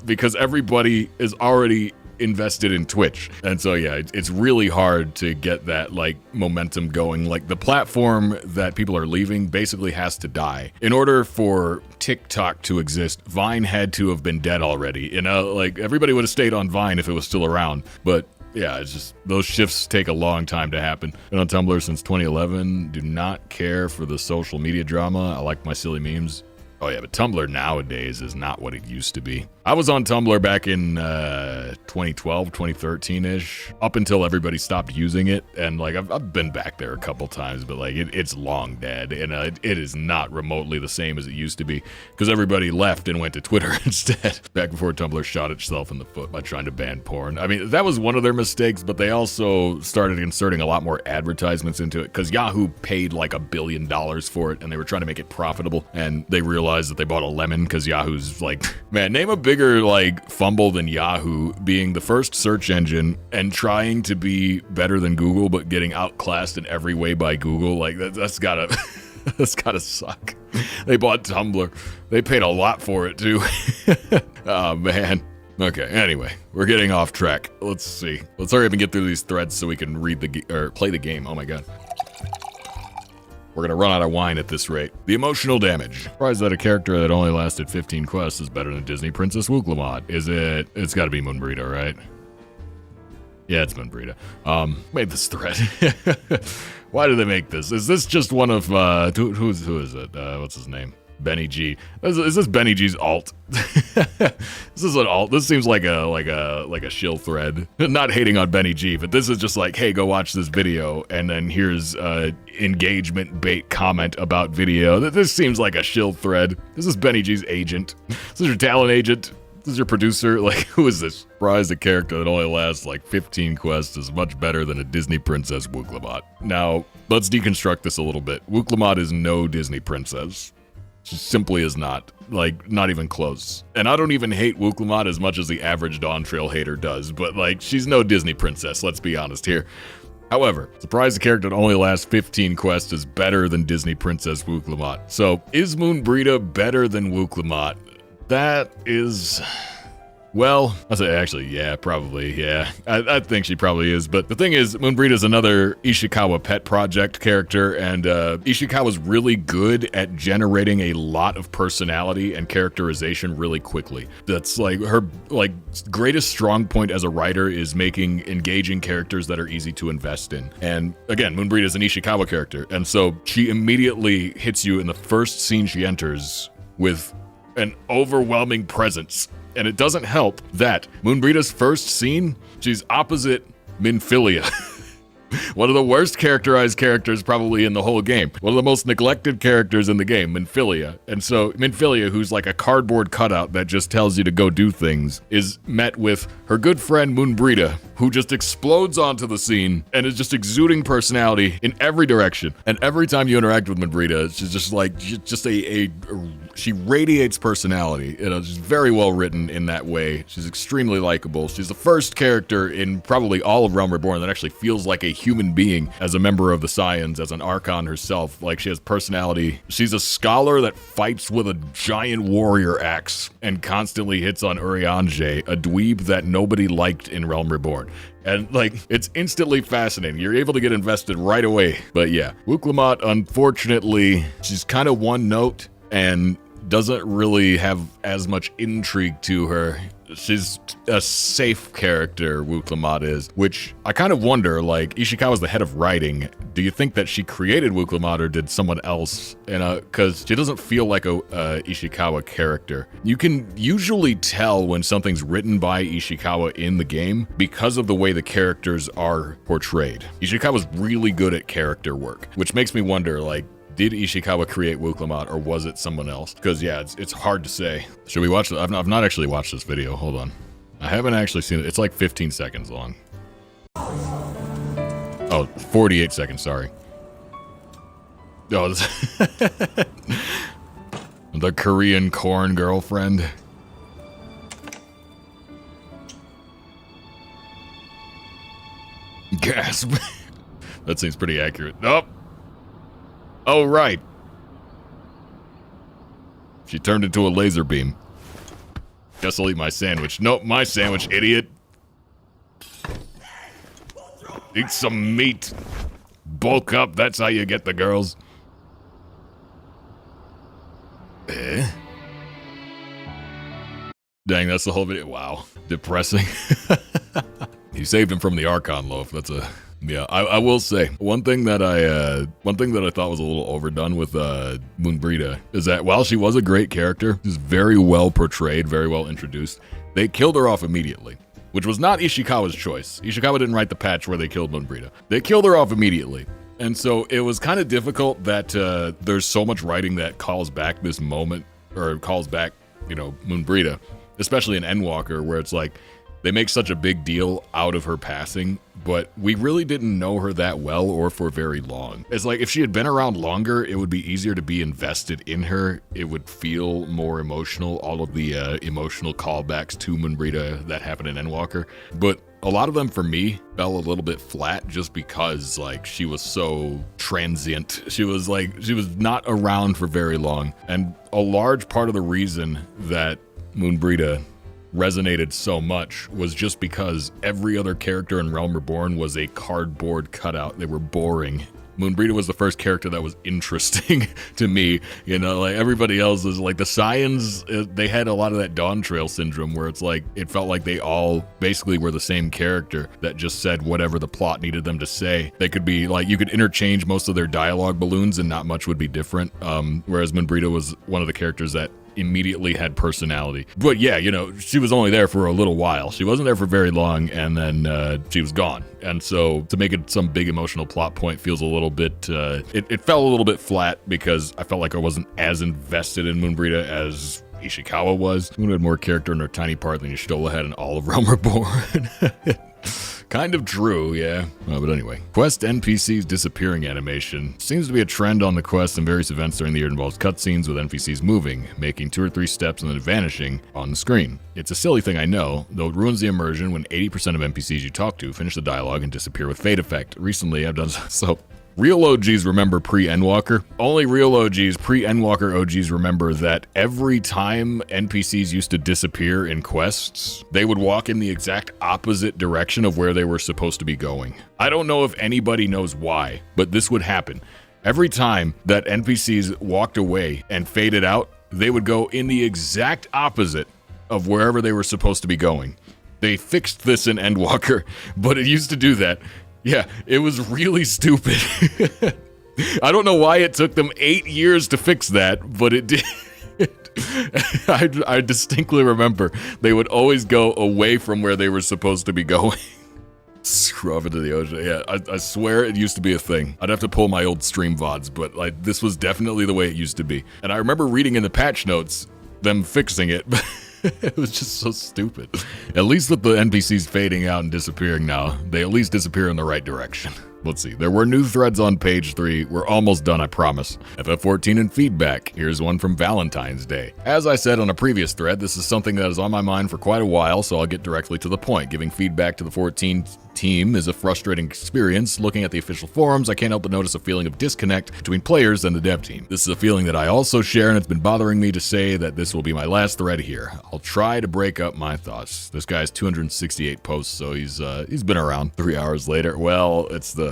Speaker 1: because everybody is already invested in Twitch. And so, yeah, it's really hard to get that like momentum going. Like, the platform that people are leaving basically has to die. In order for TikTok to exist, Vine had to have been dead already. Like, everybody would have stayed on Vine if it was still around. But yeah, it's just, those shifts take a long time to happen. Been on Tumblr since 2011. Do not care for the social media drama. I like my silly memes. Oh yeah, but Tumblr nowadays is not what it used to be. I was on Tumblr back in 2012, 2013-ish, up until everybody stopped using it. And like, I've been back there a couple times, but like, it's long dead. And it is not remotely the same as it used to be because everybody left and went to Twitter instead. Back before Tumblr shot itself in the foot by trying to ban porn. I mean, that was one of their mistakes, but they also started inserting a lot more advertisements into it because Yahoo paid like $1 billion for it and they were trying to make it profitable. And they realized that they bought a lemon because Yahoo's like, man, name a bigger like fumble than Yahoo being the first search engine and trying to be better than Google but getting outclassed in every way by Google. Like, that's gotta that's gotta suck. They bought Tumblr. They paid a lot for it too. Oh man. Okay, anyway, we're getting off track. Let's see. Let's hurry up and get through these threads so we can read or play the game. Oh my god. We're gonna run out of wine at this rate. The emotional damage. Surprised that a character that only lasted 15 quests is better than Disney Princess Wooglamot. Is it? It's gotta be Moonburrito, right? Yeah, it's Moonburrito. Made this thread. Why did they make this? Is this just one of, who is it? What's his name? Benny G. Is this Benny G's alt? This is an alt. This seems like a shill thread. Not hating on Benny G, but this is just like, hey, go watch this video, and then here's engagement bait comment about video. This seems like a shill thread. This is Benny G's agent. This is your talent agent. This is your producer? Like, who is this? Surprised a character that only lasts like 15 quests is much better than a Disney princess Wooklamot. Now, let's deconstruct this a little bit. Wooklamot is no Disney princess. She simply is not. Like, not even close. And I don't even hate Wooklamot as much as the average Dawntrail hater does, but like, she's no Disney princess, let's be honest here. However, surprised the character that only lasts 15 quests is better than Disney princess Wooklamot. So, is Moonbrita better than Wooklamot? That is... Well, I say actually, yeah, probably, yeah. I think she probably is, but the thing is, Moonbrita is another Ishikawa pet project character, and Ishikawa's really good at generating a lot of personality and characterization really quickly. That's like her greatest strong point as a writer is making engaging characters that are easy to invest in. And again, Moonbrita is an Ishikawa character, and so she immediately hits you in the first scene she enters with an overwhelming presence. And it doesn't help that Moonbrita's first scene, she's opposite Minfilia. One of the worst characterized characters probably in the whole game. One of the most neglected characters in the game, Minfilia. And so Minfilia, who's like a cardboard cutout that just tells you to go do things, is met with her good friend Moonbrita, who just explodes onto the scene and is just exuding personality in every direction. And every time you interact with Moonbrita, she's just like, she radiates personality. You know, she's very well written in that way. She's extremely likable. She's the first character in probably all of Realm Reborn that actually feels like a human being as a member of the Scions, as an Archon herself. Like, she has personality. She's a scholar that fights with a giant warrior axe and constantly hits on Urianger, a dweeb that nobody liked in Realm Reborn. And like, it's instantly fascinating. You're able to get invested right away. But yeah, Wooklamot, unfortunately, she's kind of one note and doesn't really have as much intrigue to her. She's a safe character, Wooklamot is, which I kind of wonder, like, Ishikawa's the head of writing. Do you think that she created Wooklamot or did someone else? Because she doesn't feel like a Ishikawa character. You can usually tell when something's written by Ishikawa in the game because of the way the characters are portrayed. Ishikawa's really good at character work, which makes me wonder, like, did Ishikawa create Wooklamot or was it someone else? Because yeah, it's hard to say. Should we watch it? I've not actually watched this video. Hold on. I haven't actually seen it. It's like 15 seconds long. Oh, 48 seconds, sorry. Oh, this the Korean corn girlfriend. Gasp. That seems pretty accurate. Nope. Oh, right. She turned into a laser beam. Guess I'll eat my sandwich. Nope, my sandwich, idiot. Eat some meat. Bulk up, that's how you get the girls. Eh? Dang, that's the whole video. Wow. Depressing. You saved him from the Archon loaf. That's a... Yeah, I will say one thing that I thought was a little overdone with Moonbrita is that while she was a great character, she's very well portrayed, very well introduced, they killed her off immediately, which was not Ishikawa's choice. Ishikawa didn't write the patch where they killed Moonbrita. They killed her off immediately. And so it was kind of difficult that there's so much writing that calls back this moment, or calls back, you know, Moonbrita, especially in Endwalker, where it's like, they make such a big deal out of her passing, but we really didn't know her that well or for very long. It's like if she had been around longer, it would be easier to be invested in her. It would feel more emotional, all of the emotional callbacks to Moonbrita that happened in Endwalker. But a lot of them for me fell a little bit flat just because like she was so transient. She was not around for very long. And a large part of the reason that Moonbrita resonated so much was just because every other character in Realm Reborn was a cardboard cutout. They were boring. Moonbrita was the first character that was interesting to me. You know, like everybody else is like the Scions, they had a lot of that Dawntrail syndrome where it's like, it felt like they all basically were the same character that just said whatever the plot needed them to say. They could be like, you could interchange most of their dialogue balloons and not much would be different. Whereas Moonbrita was one of the characters that immediately had personality. But yeah, you know, she was only there for a little while. She wasn't there for very long, and then she was gone. And so to make it some big emotional plot point feels a little bit, it fell a little bit flat because I felt like I wasn't as invested in Moonbrita as Ishikawa was. Who had more character in her tiny part than Y'shtola had in all of Realm Reborn. Kind of true, yeah. But anyway, quest NPCs disappearing animation seems to be a trend on the quest, and various events during the year involves cutscenes with NPCs moving, making 2 or 3 steps and then vanishing on the screen. It's a silly thing, I know, though it ruins the immersion when 80% of NPCs you talk to finish the dialogue and disappear with fade effect. Recently, I've done so. Real OGs remember pre-Endwalker. Only real OGs, pre-Endwalker OGs remember that every time NPCs used to disappear in quests, they would walk in the exact opposite direction of where they were supposed to be going. I don't know if anybody knows why, but this would happen. Every time that NPCs walked away and faded out, they would go in the exact opposite of wherever they were supposed to be going. They fixed this in Endwalker, but it used to do that. Yeah, it was really stupid. I don't know why it took them 8 years to fix that, but it did. I distinctly remember they would always go away from where they were supposed to be going. Screw off into the ocean. Yeah, I swear it used to be a thing. I'd have to pull my old stream VODs, but like this was definitely the way it used to be. And I remember reading in the patch notes them fixing it, but it was just so stupid. At least with the NPCs fading out and disappearing now, they at least disappear in the right direction. Let's see, there were new threads on page 3. We're almost done, I promise. FF14 and feedback. Here's one from Valentine's Day. As I said on a previous thread, this is something that is on my mind for quite a while, so I'll get directly to the point. Giving feedback to the 14 team is a frustrating experience. Looking at the official forums, I can't help but notice a feeling of disconnect between players and the dev team. This is a feeling that I also share, and it's been bothering me to say that this will be my last thread here. I'll try to break up my thoughts. This guy has 268 posts, so he's been around. 3 hours later, well, it's the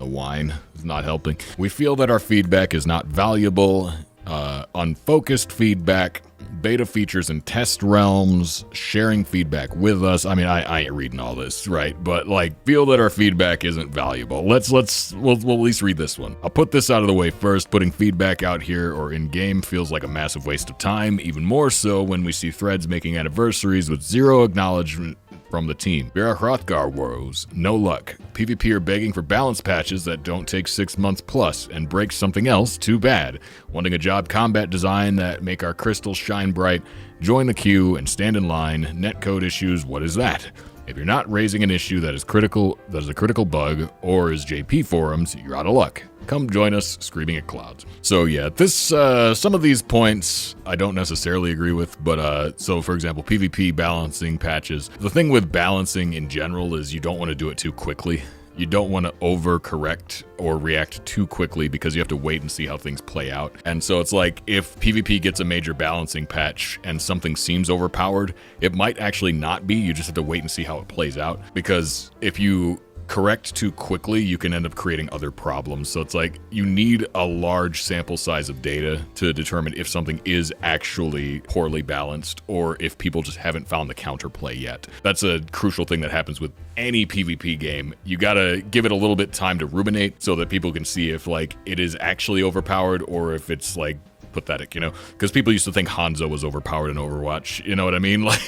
Speaker 1: wine. It's not helping. We feel that our feedback is not valuable, unfocused feedback, beta features in test realms, sharing feedback with us. I mean, I ain't reading all this, right? But like, feel that our feedback isn't valuable. We'll at least read this one. I'll put this out of the way first. Putting feedback out here or in game feels like a massive waste of time, even more so when we see threads making anniversaries with zero acknowledgement from the team. Vera Hrothgar woes, no luck. PvP are begging for balance patches that don't take 6 months plus and break something else, too bad. Wanting a job combat design that make our crystals shine bright, join the queue and stand in line. Netcode issues, what is that? If you're not raising an issue that is a critical bug, or is JP forums, you're out of luck. Come join us, screaming at clouds. So yeah, this some of these points I don't necessarily agree with, but so for example, PvP balancing patches. The thing with balancing in general is you don't want to do it too quickly. You don't want to overcorrect or react too quickly because you have to wait and see how things play out. And so it's like if PvP gets a major balancing patch and something seems overpowered, it might actually not be. You just have to wait and see how it plays out. Because if you correct too quickly, you can end up creating other problems. So it's like you need a large sample size of data to determine if something is actually poorly balanced or if people just haven't found the counterplay yet. That's a crucial thing that happens with any PvP game. You gotta give it a little bit time to ruminate so that people can see if like it is actually overpowered or if it's like pathetic, you know, because people used to think Hanzo was overpowered in Overwatch, you know what I mean? Like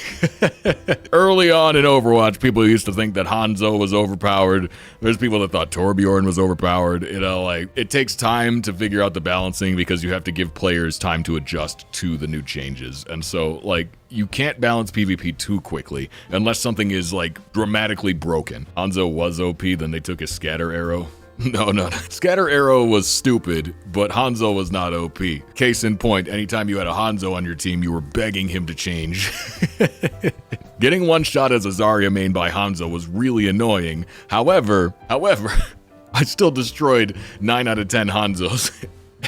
Speaker 1: early on in Overwatch, people used to think that Hanzo was overpowered. There's people that thought Torbjorn was overpowered, you know, like it takes time to figure out the balancing because you have to give players time to adjust to the new changes. And so like you can't balance PvP too quickly unless something is like dramatically broken. Hanzo was OP, then they took his scatter arrow. No. Scatter Arrow was stupid, but Hanzo was not OP. Case in point, anytime you had a Hanzo on your team, you were begging him to change. Getting one shot as a Zarya main by Hanzo was really annoying. However, I still destroyed 9 out of 10 Hanzos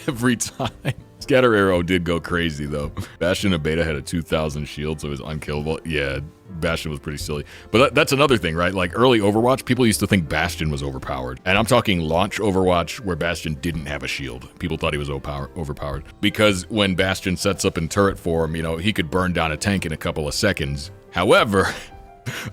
Speaker 1: every time. Scatter Arrow did go crazy though. Bastion in beta had a 2000 shield, so it was unkillable. Yeah, Bastion was pretty silly. But that's another thing, right? Like early Overwatch, people used to think Bastion was overpowered. And I'm talking launch Overwatch where Bastion didn't have a shield. People thought he was overpowered. Because when Bastion sets up in turret form, you know, he could burn down a tank in a couple of seconds. However,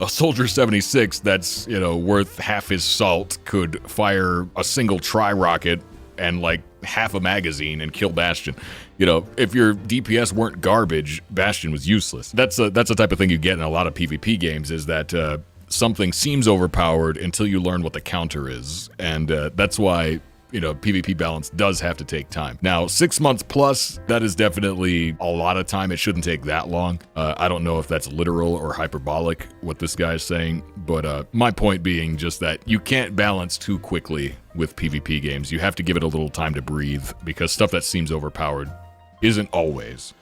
Speaker 1: a Soldier 76 that's, you know, worth half his salt could fire a single tri-rocket and like half a magazine and kill Bastion. You know, if your DPS weren't garbage, Bastion was useless. That's the type of thing you get in a lot of PvP games, is that something seems overpowered until you learn what the counter is. And that's why PvP balance does have to take time. Now, 6 months plus, that is definitely a lot of time. It shouldn't take that long. I don't know if that's literal or hyperbolic, what this guy is saying, but my point being just that you can't balance too quickly with PvP games. You have to give it a little time to breathe, because stuff that seems overpowered isn't always.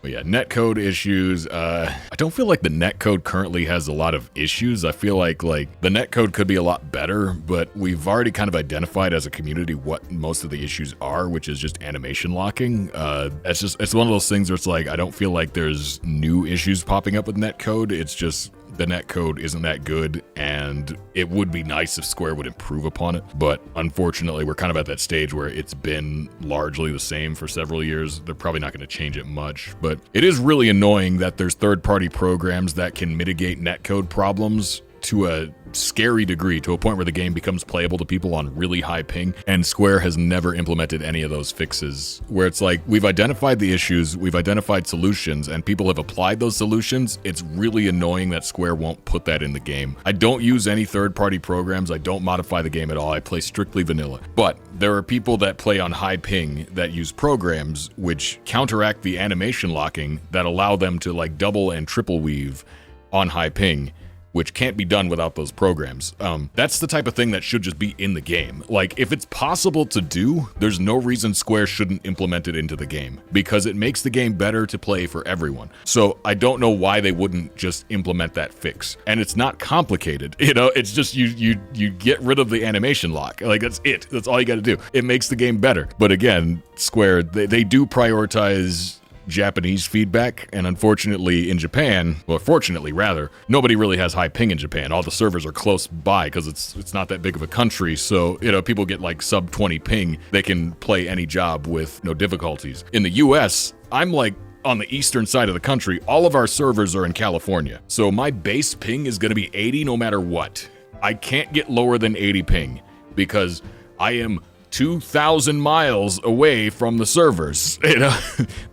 Speaker 1: But yeah, netcode issues. I don't feel like the netcode currently has a lot of issues. I feel like the netcode could be a lot better, but we've already kind of identified as a community what most of the issues are, which is just animation locking. It's one of those things where it's like, I don't feel like there's new issues popping up with netcode. It's just the netcode isn't that good, and it would be nice if Square would improve upon it. But unfortunately, we're kind of at that stage where it's been largely the same for several years. They're probably not going to change it much, but it is really annoying that there's third-party programs that can mitigate netcode problems to a scary degree, to a point where the game becomes playable to people on really high ping, and Square has never implemented any of those fixes, where it's like, we've identified the issues, we've identified solutions, and people have applied those solutions. It's really annoying that Square won't put that in the game. I don't use any third-party programs, I don't modify the game at all, I play strictly vanilla. But there are people that play on high ping that use programs which counteract the animation locking that allow them to like double and triple weave on high ping, which can't be done without those programs. That's the type of thing that should just be in the game. Like, if it's possible to do, there's no reason Square shouldn't implement it into the game, because it makes the game better to play for everyone. So I don't know why they wouldn't just implement that fix. And it's not complicated, it's just you get rid of the animation lock. Like, that's it. That's all you gotta do. It makes the game better. But again, Square, they do prioritize Japanese feedback, and unfortunately in Japan, well, fortunately rather, nobody really has high ping in Japan. All the servers are close by because it's not that big of a country, so people get like sub 20 ping. They can play any job with no difficulties. In the US, I'm like on the eastern side of the country. All of our servers are in California, so my base ping is going to be 80 no matter what. I can't get lower than 80 ping because I am 2,000 miles away from the servers.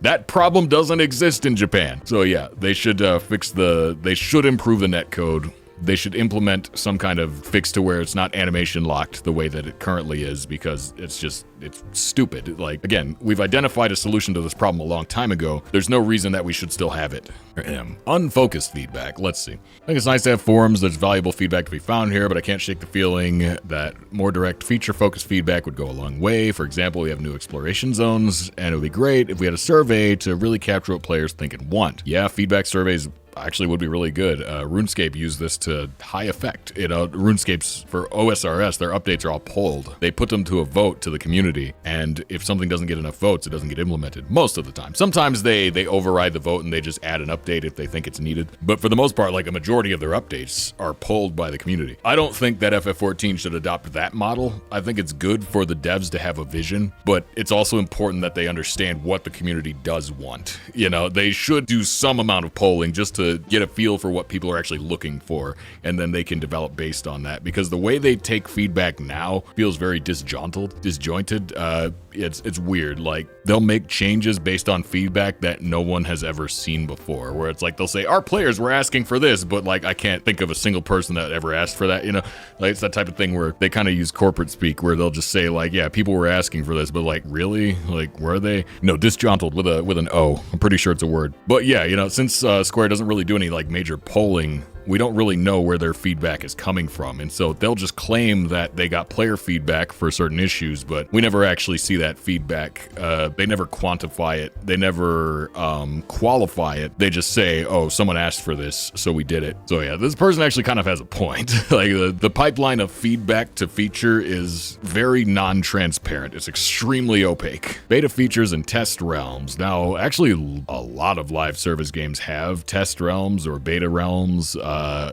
Speaker 1: That problem doesn't exist in Japan. So yeah, they should they should improve the netcode. They should implement some kind of fix to where it's not animation locked the way that it currently is, because it's stupid. Like, again, we've identified a solution to this problem a long time ago. There's no reason that we should still have it. Unfocused feedback. Let's see. I think it's nice to have forums. There's valuable feedback to be found here, but I can't shake the feeling that more direct feature-focused feedback would go a long way. For example, we have new exploration zones, and it would be great if we had a survey to really capture what players think and want. Yeah, feedback surveys actually would be really good. RuneScape used this to high effect. RuneScape's for OSRS, their updates are all polled. They put them to a vote to the community, and if something doesn't get enough votes, it doesn't get implemented most of the time. Sometimes they override the vote and they just add an update if they think it's needed. But for the most part, like a majority of their updates are polled by the community. I don't think that FF14 should adopt that model. I think it's good for the devs to have a vision, but it's also important that they understand what the community does want. They should do some amount of polling just to get a feel for what people are actually looking for, and then they can develop based on that, because the way they take feedback now feels very disjointed. It's weird. Like, they'll make changes based on feedback that no one has ever seen before, where it's like they'll say, our players were asking for this, but like I can't think of a single person that ever asked for that. Like, it's that type of thing where they kind of use corporate speak, where they'll just say like, yeah, people were asking for this, but like, really? Like, were they? No, disjointed with an O. I'm pretty sure it's a word. But yeah, since Square doesn't really do any like major polling, we don't really know where their feedback is coming from. And so they'll just claim that they got player feedback for certain issues, but we never actually see that feedback. They never quantify it. They never qualify it. They just say, oh, someone asked for this, so we did it. So yeah, this person actually kind of has a point. Like the pipeline of feedback to feature is very non-transparent. It's extremely opaque. Beta features and test realms. Now, actually, a lot of live service games have test realms or beta realms.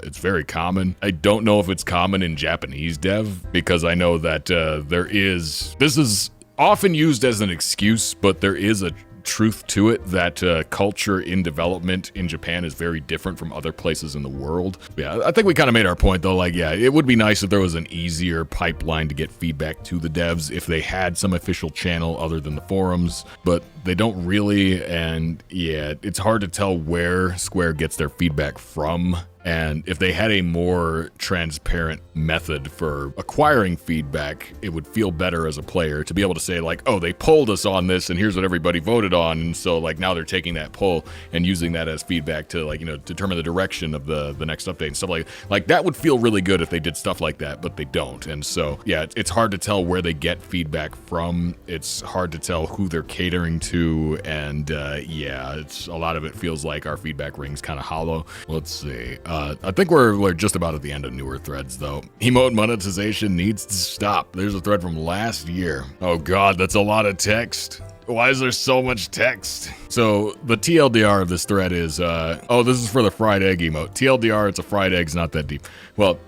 Speaker 1: It's very common. I don't know if it's common in Japanese dev, because I know that this is often used as an excuse, but there is a truth to it that culture in development in Japan is very different from other places in the world. Yeah, I think we kind of made our point though. Like, yeah, it would be nice if there was an easier pipeline to get feedback to the devs, if they had some official channel other than the forums, but they don't really. And yeah, it's hard to tell where Square gets their feedback from. And if they had a more transparent method for acquiring feedback, it would feel better as a player to be able to say like, oh, they polled us on this and here's what everybody voted on. And so like now they're taking that poll and using that as feedback to like, determine the direction of the next update and stuff like that would feel really good if they did stuff like that, but they don't. And so, yeah, it's hard to tell where they get feedback from. It's hard to tell who they're catering to. And yeah, it's a lot of it feels like our feedback ring's kind of hollow. Let's see. I think we're just about at the end of newer threads though. Emote monetization needs to stop. There's a thread from last year. Oh God, that's a lot of text. Why is there so much text? So the TLDR of this thread is, oh, this is for the fried egg emote. TLDR, it's a fried egg's not that deep. Well,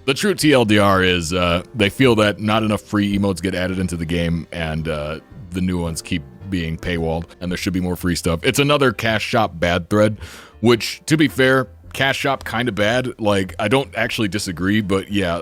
Speaker 1: the true TLDR is they feel that not enough free emotes get added into the game and the new ones keep being paywalled and there should be more free stuff. It's another cash shop bad thread, which to be fair, cash shop kind of bad. Like, I don't actually disagree, but yeah,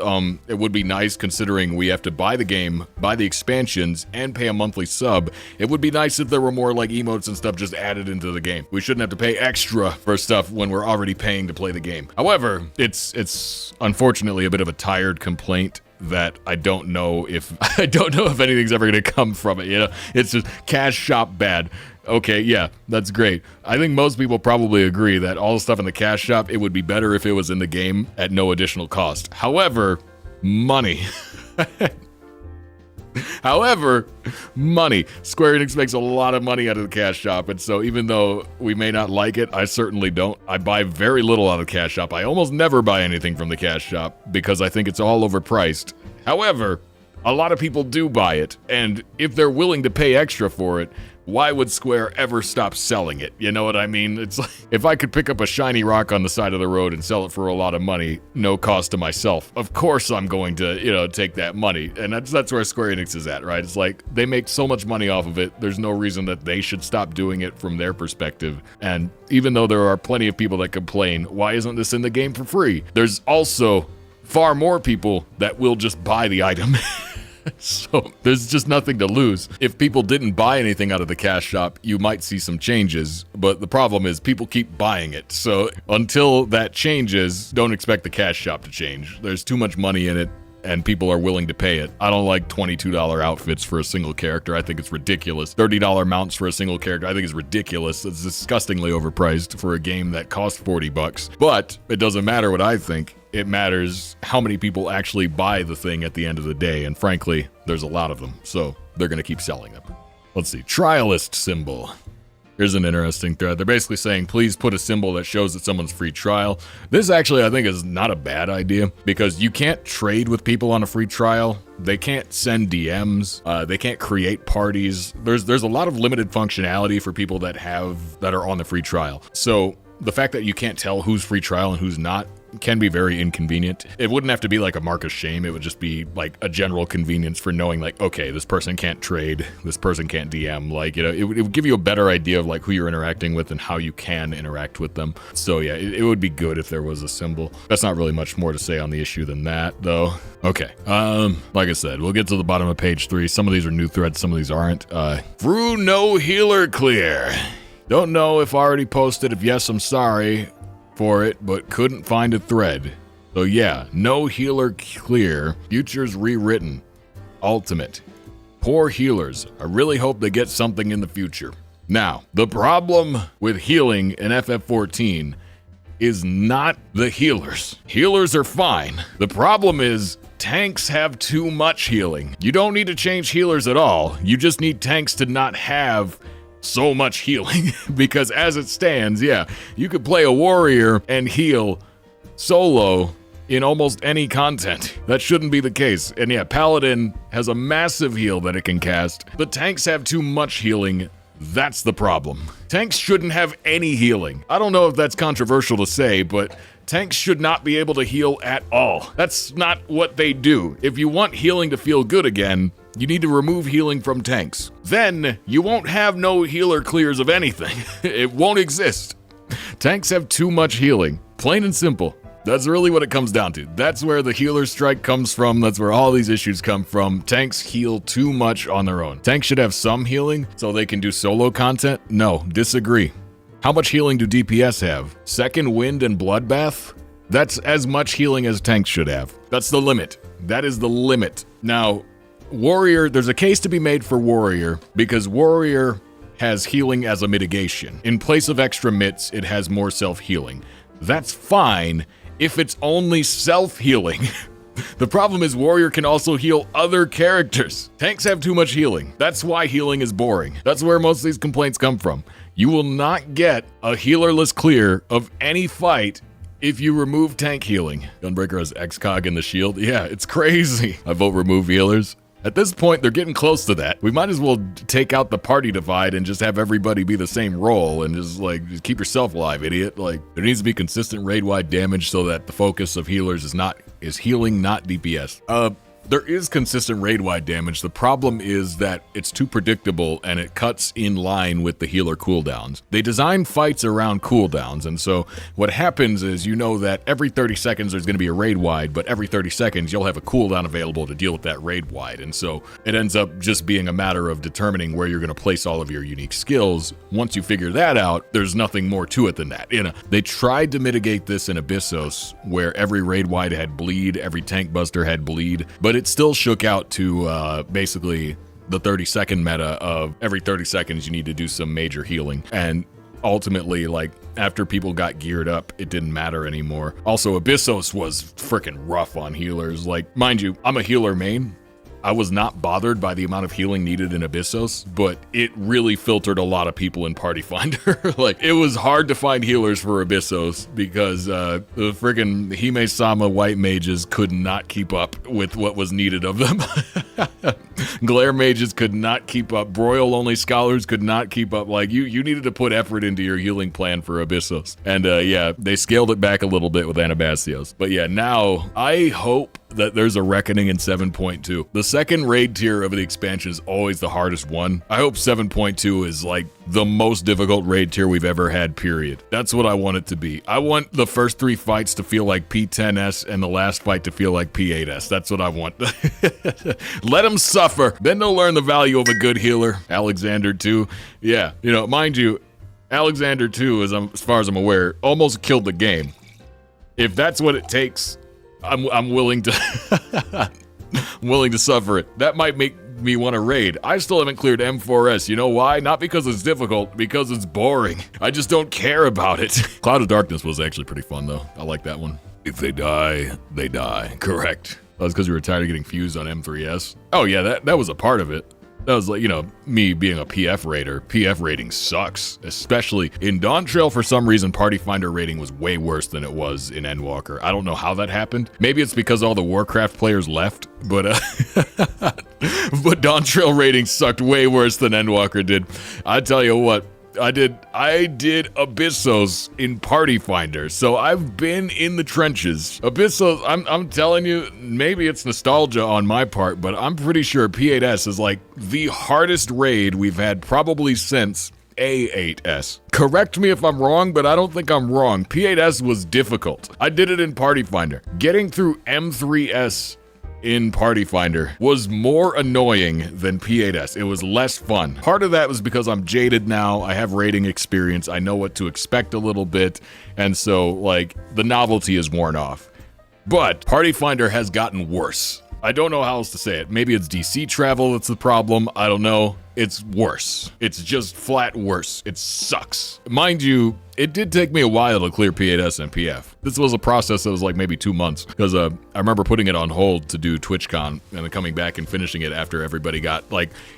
Speaker 1: it would be nice considering we have to buy the game, buy the expansions, and pay a monthly sub. It would be nice if there were more like emotes and stuff just added into the game. We shouldn't have to pay extra for stuff when we're already paying to play the game. However, it's unfortunately a bit of a tired complaint that I don't know if anything's ever going to come from it. It's just cash shop bad. Okay, yeah, that's great. I think most people probably agree that all the stuff in the cash shop, it would be better if it was in the game at no additional cost. However, money. Money. Square Enix makes a lot of money out of the cash shop, and so even though we may not like it, I certainly don't. I buy very little out of the cash shop. I almost never buy anything from the cash shop because I think it's all overpriced. However, a lot of people do buy it, and if they're willing to pay extra for it, why would Square ever stop selling it? You know what I mean? It's like, if I could pick up a shiny rock on the side of the road and sell it for a lot of money, no cost to myself, of course I'm going to, take that money. And that's where Square Enix is at, right? It's like, they make so much money off of it, there's no reason that they should stop doing it from their perspective. And even though there are plenty of people that complain, why isn't this in the game for free? There's also far more people that will just buy the item. So there's just nothing to lose. If people didn't buy anything out of the cash shop, you might see some changes, but the problem is people keep buying it. So until that changes, don't expect the cash shop to change. There's too much money in it and people are willing to pay it. I don't like $22 outfits for a single character. I think it's ridiculous. $30 mounts for a single character, I think is ridiculous. It's disgustingly overpriced for a game that costs $40. But it doesn't matter what I think. It matters how many people actually buy the thing at the end of the day, and frankly, there's a lot of them, so they're gonna keep selling them. Let's see, trialist symbol. Here's an interesting thread. They're basically saying, please put a symbol that shows that someone's free trial. This actually, I think, is not a bad idea because you can't trade with people on a free trial. They can't send DMs. They can't create parties. There's a lot of limited functionality for people that are on the free trial. So the fact that you can't tell who's free trial and who's not can be very inconvenient. It wouldn't have to be like a mark of shame. It would just be like a general convenience for knowing like, okay, this person can't trade, this person can't DM. Like, it would give you a better idea of like who you're interacting with and how you can interact with them. So yeah, it would be good if there was a symbol. That's not really much more to say on the issue than that though. Okay, like I said, we'll get to the bottom of page 3. Some of these are new threads, some of these aren't. Through no healer clear. Don't know if I already posted. If yes, I'm sorry for it, but couldn't find a thread. So yeah, no healer clear. Futures rewritten. Ultimate. Poor healers. I really hope they get something in the future. Now, the problem with healing in FF14 is not the healers. Healers are fine. The problem is tanks have too much healing. You don't need to change healers at all. You just need tanks to not have so much healing because as it stands, yeah, you could play a warrior and heal solo in almost any content. That shouldn't be the case. And yeah, Paladin has a massive heal that it can cast. The tanks have too much healing. That's the problem. Tanks shouldn't have any healing. I don't know if that's controversial to say, but tanks should not be able to heal at all. That's not what they do. If you want healing to feel good again, you need to remove healing from tanks. Then you won't have no healer clears of anything. It won't exist. Tanks have too much healing. Plain and simple. That's really what it comes down to. That's where the healer strike comes from. That's where all these issues come from. Tanks heal too much on their own. Tanks should have some healing so they can do solo content. No, disagree. How much healing do DPS have? Second Wind and Bloodbath? That's as much healing as tanks should have. That's the limit. That is the limit. Now, Warrior, there's a case to be made for Warrior because Warrior has healing as a mitigation. In place of extra mits, it has more self-healing. That's fine if it's only self-healing. The problem is Warrior can also heal other characters. Tanks have too much healing. That's why healing is boring. That's where most of these complaints come from. You will not get a healerless clear of any fight if you remove tank healing. Gunbreaker has XCOG in the shield. Yeah, it's crazy. I vote remove healers. At this point, they're getting close to that. We might as well take out the party divide and just have everybody be the same role and just keep yourself alive, idiot. Like, there needs to be consistent raid-wide damage so that the focus of healers is healing, not DPS. There is consistent raid-wide damage. The problem is that it's too predictable and it cuts in line with the healer cooldowns. They design fights around cooldowns, and so what happens is you know that every 30 seconds there's going to be a raid-wide, but every 30 seconds you'll have a cooldown available to deal with that raid-wide, and so it ends up just being a matter of determining where you're going to place all of your unique skills. Once you figure that out, there's nothing more to it than that. They tried to mitigate this in Abyssos, where every raid-wide had bleed, every tank buster had bleed, but it still shook out to basically the 30-second meta of every 30 seconds you need to do some major healing. And ultimately, after people got geared up, it didn't matter anymore. Also, Abyssos was freaking rough on healers. Mind you, I'm a healer main. I was not bothered by the amount of healing needed in Abyssos, but it really filtered a lot of people in Party Finder. It was hard to find healers for Abyssos because the friggin' Hime-sama white mages could not keep up with what was needed of them. Glare mages could not keep up. Broil-only scholars could not keep up. You needed to put effort into your healing plan for Abyssos. And they scaled it back a little bit with Anabasios. But yeah, now I hope that there's a reckoning in 7.2. The second raid tier of the expansion is always the hardest one. I hope 7.2 is the most difficult raid tier we've ever had, period. That's what I want it to be. I want the first 3 fights to feel like P10S and the last fight to feel like P8S. That's what I want. Let them suffer. Then they'll learn the value of a good healer. Alexander 2. Yeah, mind you, Alexander 2, as far as I'm aware, almost killed the game. If that's what it takes, I'm willing to willing to suffer it. That might make me want to raid. I still haven't cleared M4S. You know why? Not because it's difficult, because it's boring. I just don't care about it. Cloud of Darkness was actually pretty fun though. I like that one. If they die, they die. Correct. That was because you were tired of getting fused on M3S. Oh yeah, that was a part of it. That was me being a PF raider. PF raiding sucks, especially in Dawntrail. For some reason, Party Finder raiding was way worse than it was in Endwalker. I don't know how that happened. Maybe it's because all the Warcraft players left, but Dawntrail raiding sucked way worse than Endwalker did. I tell you what, I did Abyssos in Party Finder, so I've been in the trenches. Abyssos, I'm telling you, maybe it's nostalgia on my part, but I'm pretty sure P8S is the hardest raid we've had probably since A8S. Correct me if I'm wrong, but I don't think I'm wrong. P8S was difficult. I did it in Party Finder. Getting through M3S in Party Finder was more annoying than P8S. It was less fun. Part of that was because I'm jaded now. I have raiding experience. I know what to expect a little bit. And so, the novelty is worn off. But Party Finder has gotten worse. I don't know how else to say it. Maybe it's DC travel that's the problem. I don't know. It's worse. It's just flat worse. It sucks. Mind you, it did take me a while to clear P8S and PF. This was a process that was maybe 2 months, because I remember putting it on hold to do TwitchCon and then coming back and finishing it after everybody got,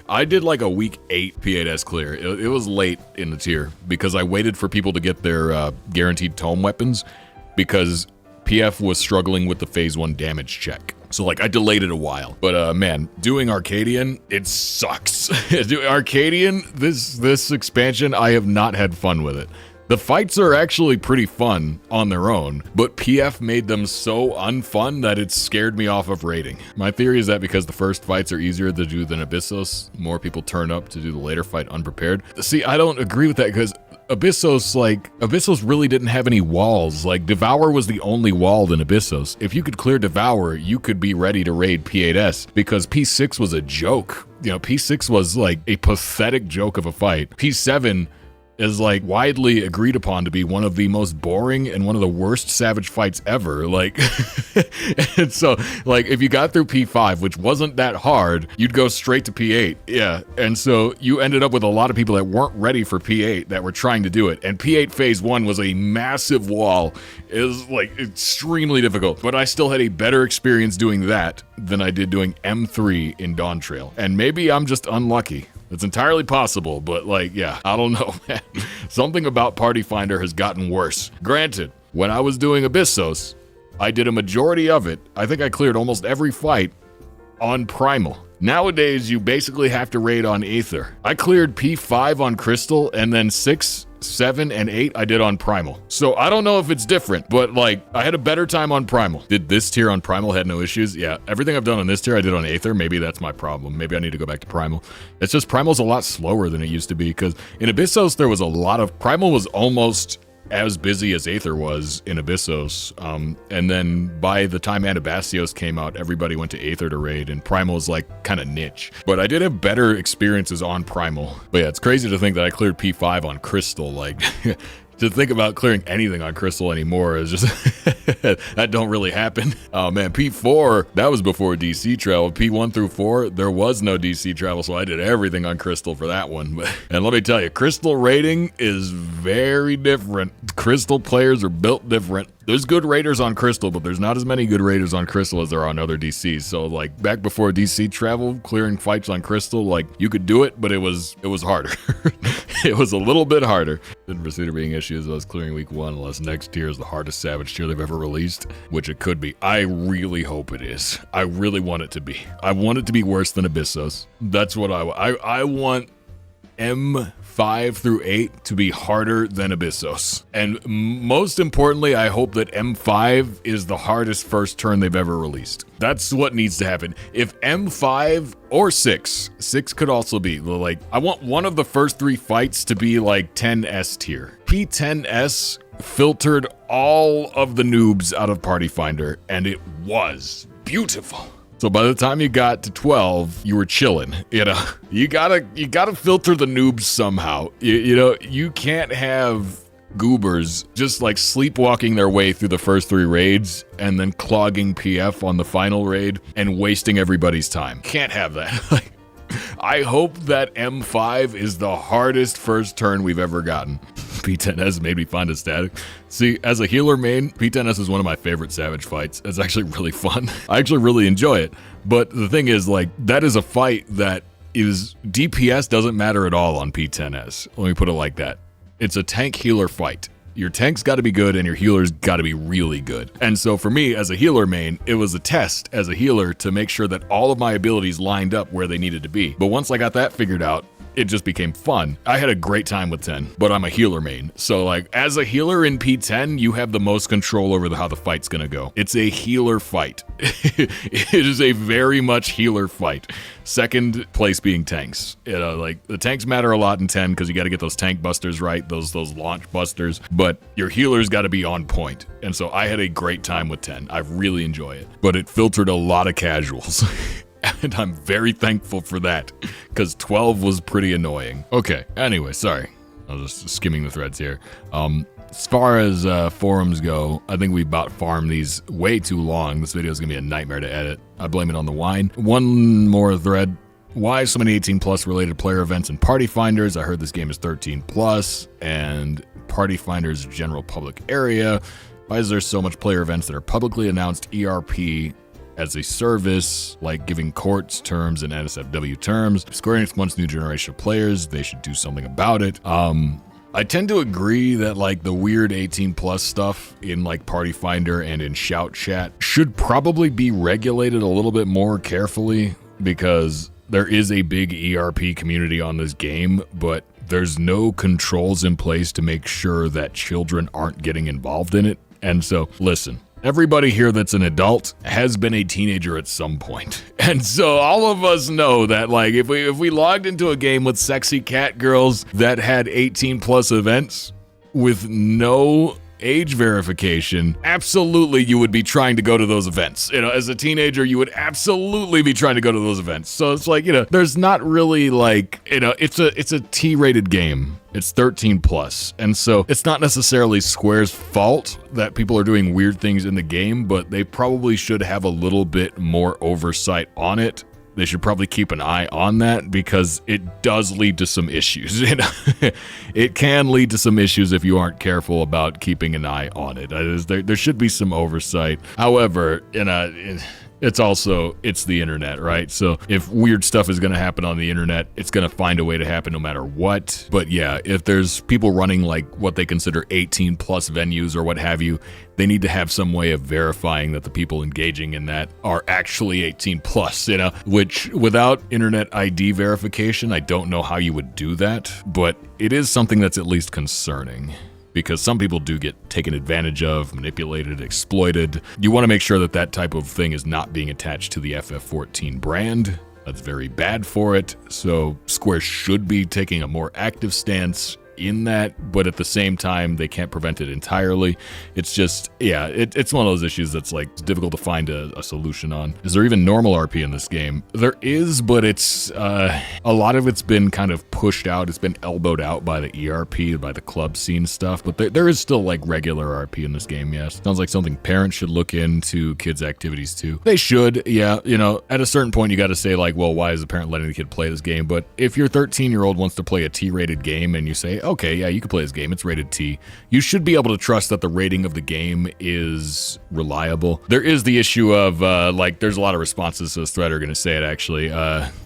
Speaker 1: I did a week 8 P8S clear. It was late in the tier because I waited for people to get their guaranteed tome weapons because PF was struggling with the phase 1 damage check. So I delayed it a while, but man, doing Arcadian, it sucks. Arcadian, this expansion, I have not had fun with it. The fights are actually pretty fun on their own, but PF made them so unfun that it scared me off of raiding. My theory is that because the first fights are easier to do than Abyssos, more people turn up to do the later fight unprepared. See, I don't agree with that because Abyssos really didn't have any walls. Devour was the only wall in Abyssos. If you could clear Devour, you could be ready to raid P8S because P6 was a joke. P6 was a pathetic joke of a fight. P7 is like widely agreed upon to be one of the most boring and one of the worst Savage fights ever. Like, and so like if you got through P5, which wasn't that hard, you'd go straight to P8. Yeah. And so you ended up with a lot of people that weren't ready for P8 that were trying to do it. And P8 phase 1 was a massive wall. It was like extremely difficult, but I still had a better experience doing that than I did doing M3 in Dawntrail. And maybe I'm just unlucky. It's entirely possible, but like, yeah, I don't know, man. Something about Party Finder has gotten worse. Granted, when I was doing Abyssos, I did a majority of it. I think I cleared almost every fight on Primal. Nowadays, you basically have to raid on Aether. I cleared P5 on Crystal, and then 6, 7, and 8 I did on Primal. So I don't know if it's different, but like I had a better time on Primal. Did this tier on Primal had no issues? Yeah, everything I've done on this tier I did on Aether. Maybe that's my problem. Maybe I need to go back to Primal. It's just Primal's a lot slower than it used to be, because in Abyssos there was a lot of... Primal was almost as busy as Aether was in Abyssos, and then by the time Anabastios came out, everybody went to Aether to raid, and Primal was like kind of niche. But I did have better experiences on Primal. But yeah, it's crazy to think that I cleared P5 on Crystal. Like, to think about clearing anything on Crystal anymore is just that don't really happen. Oh man, P4, that was before DC travel. P1 through 4, there was no DC travel, so I did everything on Crystal for that one. And let me tell you, Crystal raiding is very different. Crystal players are built different. There's good raiders on Crystal, but there's not as many good raiders on Crystal as there are on other DCs. So like back before DC travel, clearing fights on Crystal, like you could do it, but it was harder. It was a little bit harder. Didn't foresee there being issues. I was clearing week 1 unless next tier is the hardest Savage tier they've ever released, which it could be. I really hope it is. I really want it to be. I want it to be worse than Abyssos. That's what I want. M5 through 8 to be harder than Abyssos. And most importantly, I hope that M5 is the hardest first turn they've ever released. That's what needs to happen. If M5 or 6 could also be, like, I want one of the first 3 fights to be like 10S tier. P10S filtered all of the noobs out of Party Finder, and it was beautiful. So by the time you got to 12, you were chilling. You know, you gotta filter the noobs somehow. You know, you can't have goobers just like sleepwalking their way through the first 3 raids and then clogging PF on the final raid and wasting everybody's time. Can't have that. I hope that M5 is the hardest first turn we've ever gotten. P10S made me find a static. See, as a healer main, P10S is one of my favorite Savage fights. It's actually really fun. I actually really enjoy it. But the thing is, like, that is a fight that is... DPS doesn't matter at all on P10S. Let me put it like that. It's a tank healer fight. Your tank's got to be good and your healer's got to be really good. And so for me, as a healer main, it was a test as a healer to make sure that all of my abilities lined up where they needed to be. But once I got that figured out, it just became fun. I had a great time with 10, but I'm a healer main. So like, as a healer in P10, you have the most control over how the fight's gonna go. It's a healer fight. It is a very much healer fight. Second place being tanks. You know, like the tanks matter a lot in 10 because you got to get those tank busters right, those launch busters, but your healer's got to be on point. And so I had a great time with 10. I really enjoy it, but it filtered a lot of casuals. And I'm very thankful for that, because 12 was pretty annoying. Okay, anyway, sorry. I was just skimming the threads here. As far as forums go, I think we about farmed these way too long. This video is going to be a nightmare to edit. I blame it on the wine. One more thread. Why so many 18 plus related player events and party finders? I heard this game is 13 plus and party finders general public area. Why is there so much player events that are publicly announced ERP as a service, like giving courts terms and NSFW terms? Square Enix wants new generation of players. They should do something about it. I tend to agree that like the weird 18 plus stuff in like Party Finder and in Shout Chat should probably be regulated a little bit more carefully, because there is a big ERP community on this game, but there's no controls in place to make sure that children aren't getting involved in it. And so, listen, everybody here that's an adult has been a teenager at some point. And so all of us know that like if we logged into a game with sexy cat girls that had 18 plus events with no age verification, absolutely you would be trying to go to those events. As a teenager, you would absolutely be trying to go to those events. So it's like, there's not really like, it's a T-rated game. It's 13 plus. And so it's not necessarily Square's fault that people are doing weird things in the game, but they probably should have a little bit more oversight on it. They should probably keep an eye on that because it does lead to some issues. It can lead to some issues if you aren't careful about keeping an eye on it. There should be some oversight. However, it's the internet, right? So if weird stuff is going to happen on the internet, it's going to find a way to happen no matter what. But yeah, if there's people running like what they consider 18 plus venues or what have you, they need to have some way of verifying that the people engaging in that are actually 18 plus, which without internet ID verification, I don't know how you would do that, but it is something that's at least concerning. Because some people do get taken advantage of, manipulated, exploited. You want to make sure that that type of thing is not being attached to the FF14 brand. That's very bad for it. So Square should be taking a more active stance in that, but at the same time, they can't prevent it entirely. It's just, it's one of those issues that's like it's difficult to find a solution on. Is there even normal RP in this game? There is, but it's a lot of it's been kind of pushed out. It's been elbowed out by the ERP, by the club scene stuff, but there is still like regular RP in this game, yes. Sounds like something parents should look into kids' activities too. They should, yeah. At a certain point, you got to say like, well, why is the parent letting the kid play this game? But if your 13-year-old wants to play a T-rated game and you say, okay, yeah, you can play this game. It's rated T. You should be able to trust that the rating of the game is reliable. There is the issue of, there's a lot of responses to this thread are going to say it, actually.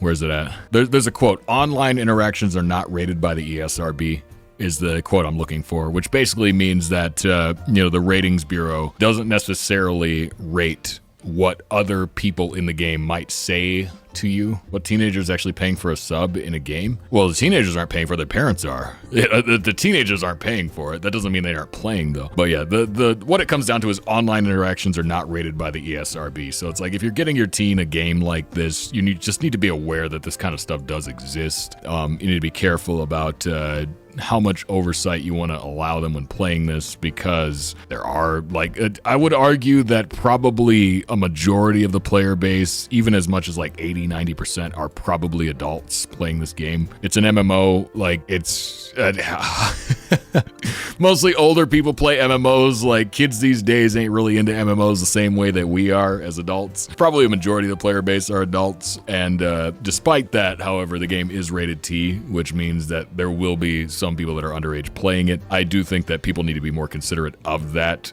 Speaker 1: Where's it at? There's a quote. Online interactions are not rated by the ESRB. Is the quote I'm looking for, which basically means that, the ratings bureau doesn't necessarily rate what other people in the game might say to you. What teenagers actually paying for a sub in a game? Well, the teenagers aren't paying for it, their parents are. The teenagers aren't paying for it. That doesn't mean they aren't playing though. But yeah, the what it comes down to is online interactions are not rated by the ESRB. So it's like if you're getting your teen a game like this, you just need to be aware that this kind of stuff does exist. You need to be careful about how much oversight you want to allow them when playing this, because there are I would argue that probably a majority of the player base, even as much as like 80-90%, are probably adults playing this game. It's an MMO, it's mostly older people play MMOs. Like kids these days ain't really into MMOs the same way that we are as adults. Probably a majority of the player base are adults, and despite that, however, the game is rated T, which means that there will be some people that are underage playing it. I do think that people need to be more considerate of that.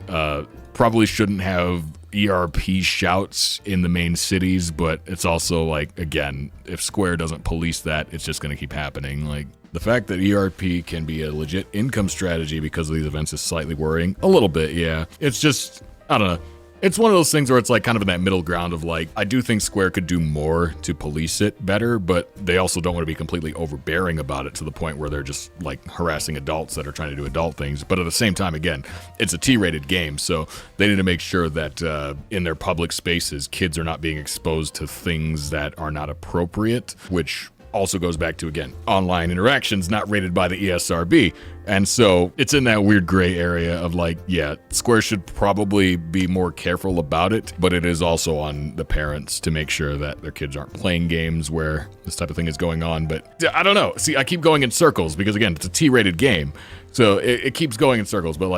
Speaker 1: Probably shouldn't have ERP shouts in the main cities, but it's also again, if Square doesn't police that, it's just going to keep happening. The fact that ERP can be a legit income strategy because of these events is slightly worrying. A little bit, yeah. It's just, I don't know. It's one of those things where it's kind of in that middle ground of I do think Square could do more to police it better, but they also don't want to be completely overbearing about it to the point where they're just harassing adults that are trying to do adult things. But at the same time, again, it's a T-rated game, so they need to make sure that in their public spaces, kids are not being exposed to things that are not appropriate, which also goes back to, again, online interactions not rated by the ESRB. And so it's in that weird gray area of Square should probably be more careful about it, but it is also on the parents to make sure that their kids aren't playing games where this type of thing is going on. But I don't know. See, I keep going in circles because, again, it's a T-rated game. So it keeps going in circles. But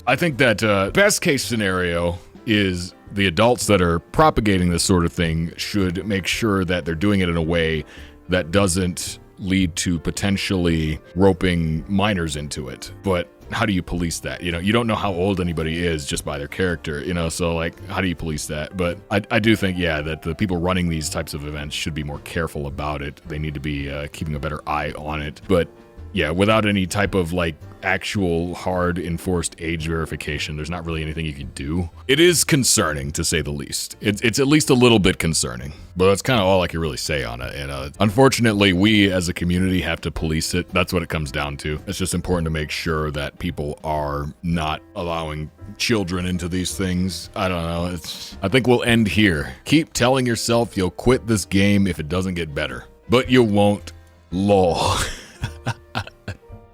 Speaker 1: I think that best case scenario is the adults that are propagating this sort of thing should make sure that they're doing it in a way that doesn't lead to potentially roping minors into it. But how do you police that? You don't know how old anybody is just by their character, so how do you police that? But I do think, that the people running these types of events should be more careful about it. They need to be keeping a better eye on it. But yeah, without any type of actual hard enforced age verification, there's not really anything you can do. It is concerning, to say the least. It's at least a little bit concerning, but that's kind of all I can really say on it. And unfortunately, we as a community have to police it. That's what it comes down to. It's just important to make sure that people are not allowing children into these things. I don't know. I think we'll end here. Keep telling yourself you'll quit this game if it doesn't get better, but you won't. Lol.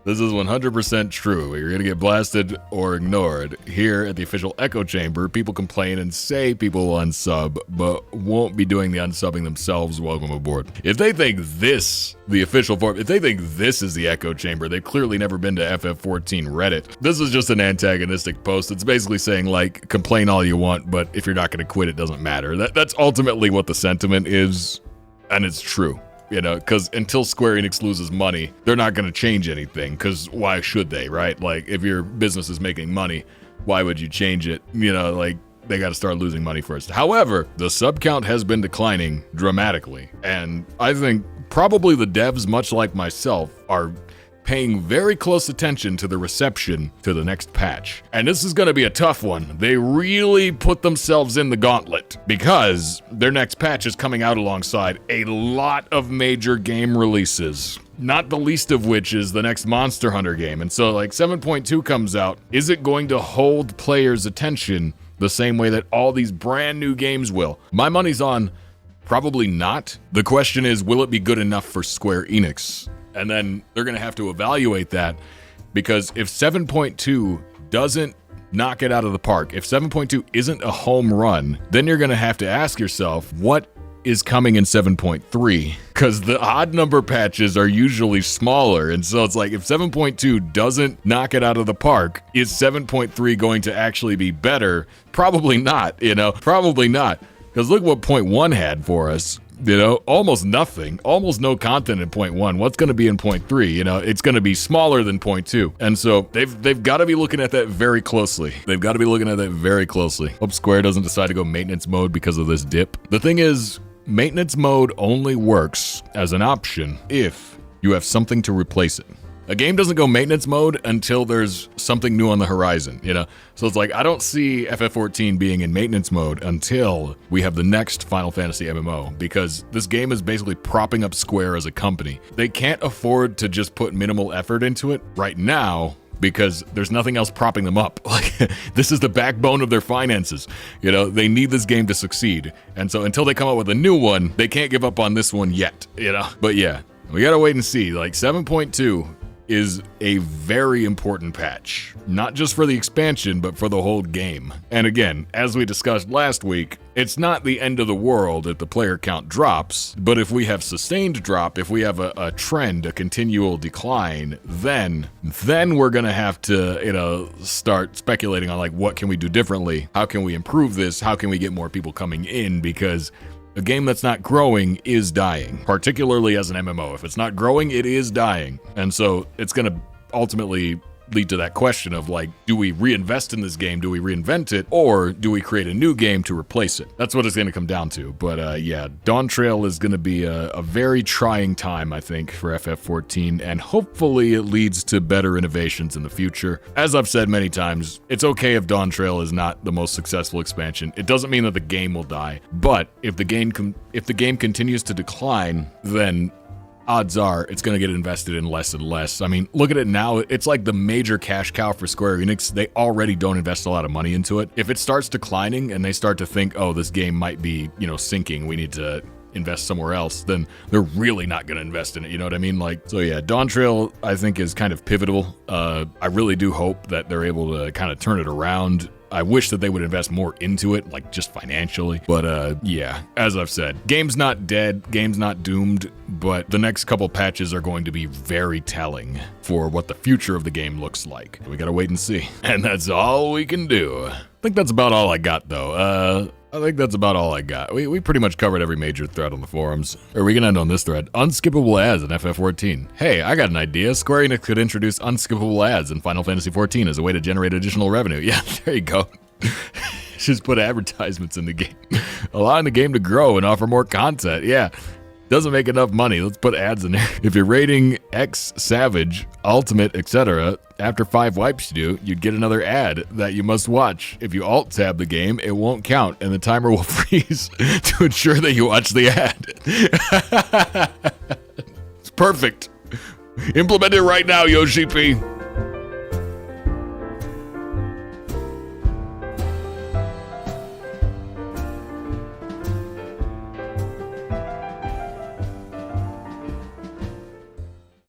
Speaker 1: This is 100% true. You're going to get blasted or ignored. Here at the official echo chamber, people complain and say people will unsub, but won't be doing the unsubbing themselves. Welcome aboard. If they think this, the official form, if they think this is the echo chamber, they've clearly never been to FF14 Reddit. This is just an antagonistic post. It's basically saying, like, complain all you want, but if you're not going to quit, it doesn't matter. That's ultimately what the sentiment is, and it's true. You know, because until Square Enix loses money, they're not going to change anything, because why should they, right? Like, if your business is making money, why would you change it? You know, like, they got to start losing money first. However, the sub count has been declining dramatically, and I think probably the devs, much like myself, are paying very close attention to the reception to the next patch. And this is going to be a tough one. They really put themselves in the gauntlet because their next patch is coming out alongside a lot of major game releases. Not the least of which is the next Monster Hunter game. And so, like, 7.2 comes out. Is it going to hold players' attention the same way that all these brand new games will? My money's on probably not. The question is, will it be good enough for Square Enix? And then they're going to have to evaluate that, because if 7.2 doesn't knock it out of the park, if 7.2 isn't a home run, then you're going to have to ask yourself, what is coming in 7.3? Because the odd number patches are usually smaller. And so it's like, if 7.2 doesn't knock it out of the park, is 7.3 going to actually be better? Probably not, probably not. Because look what point 1 had for us. Almost nothing, almost no content in point 1. What's going to be in point 3? It's going to be smaller than point 2. And so they've got to be looking at that very closely. Hope Square doesn't decide to go maintenance mode because of this dip. The thing is, maintenance mode only works as an option if you have something to replace it. A game doesn't go maintenance mode until there's something new on the horizon, So it's like, I don't see FF14 being in maintenance mode until we have the next Final Fantasy MMO, because this game is basically propping up Square as a company. They can't afford to just put minimal effort into it right now, because there's nothing else propping them up. Like, this is the backbone of their finances. They need this game to succeed. And so until they come out with a new one, they can't give up on this one yet, But yeah, we gotta wait and see. Like, 7.2 is a very important patch, not just for the expansion, but for the whole game. And again, as we discussed last week, it's not the end of the world if the player count drops, but if we have sustained drop, if we have a trend, a continual decline, then we're gonna have to, start speculating on, like, what can we do differently? How can we improve this? How can we get more people coming in? Because a game that's not growing is dying, particularly as an MMO. If it's not growing, it is dying. And so it's going to ultimately lead to that question of, like, do we reinvest in this game? Do we reinvent it? Or do we create a new game to replace it? That's what it's going to come down to. But yeah, Dawntrail is going to be a very trying time, I think, for FF14, and hopefully it leads to better innovations in the future. As I've said many times, it's okay if Dawntrail is not the most successful expansion. It doesn't mean that the game will die, but if the game continues to decline, then odds are it's going to get invested in less and less. I mean, look at it now. It's like the major cash cow for Square Enix. They already don't invest a lot of money into it. If it starts declining and they start to think, oh, this game might be, sinking, we need to invest somewhere else, then they're really not going to invest in it. You know what I mean? So yeah, Dawntrail, I think, is kind of pivotal. I really do hope that they're able to kind of turn it around. I wish that they would invest more into it, like, just financially. But yeah, as I've said, game's not dead, game's not doomed, but the next couple patches are going to be very telling for what the future of the game looks like. We gotta wait and see. And that's all we can do. I think that's about all I got, though. We pretty much covered every major thread on the forums. Or we can end on this thread. Unskippable ads in FF14. Hey, I got an idea. Square Enix could introduce unskippable ads in Final Fantasy XIV as a way to generate additional revenue. Yeah, there you go. Just put advertisements in the game. Allowing the game to grow and offer more content. Yeah. Doesn't make enough money. Let's put ads in there. If you're rating X Savage, Ultimate, etc., after 5 wipes you do, you'd get another ad that you must watch. If you alt tab the game, it won't count, and the timer will freeze to ensure that you watch the ad. It's perfect. Implement it right now, Yoshi P.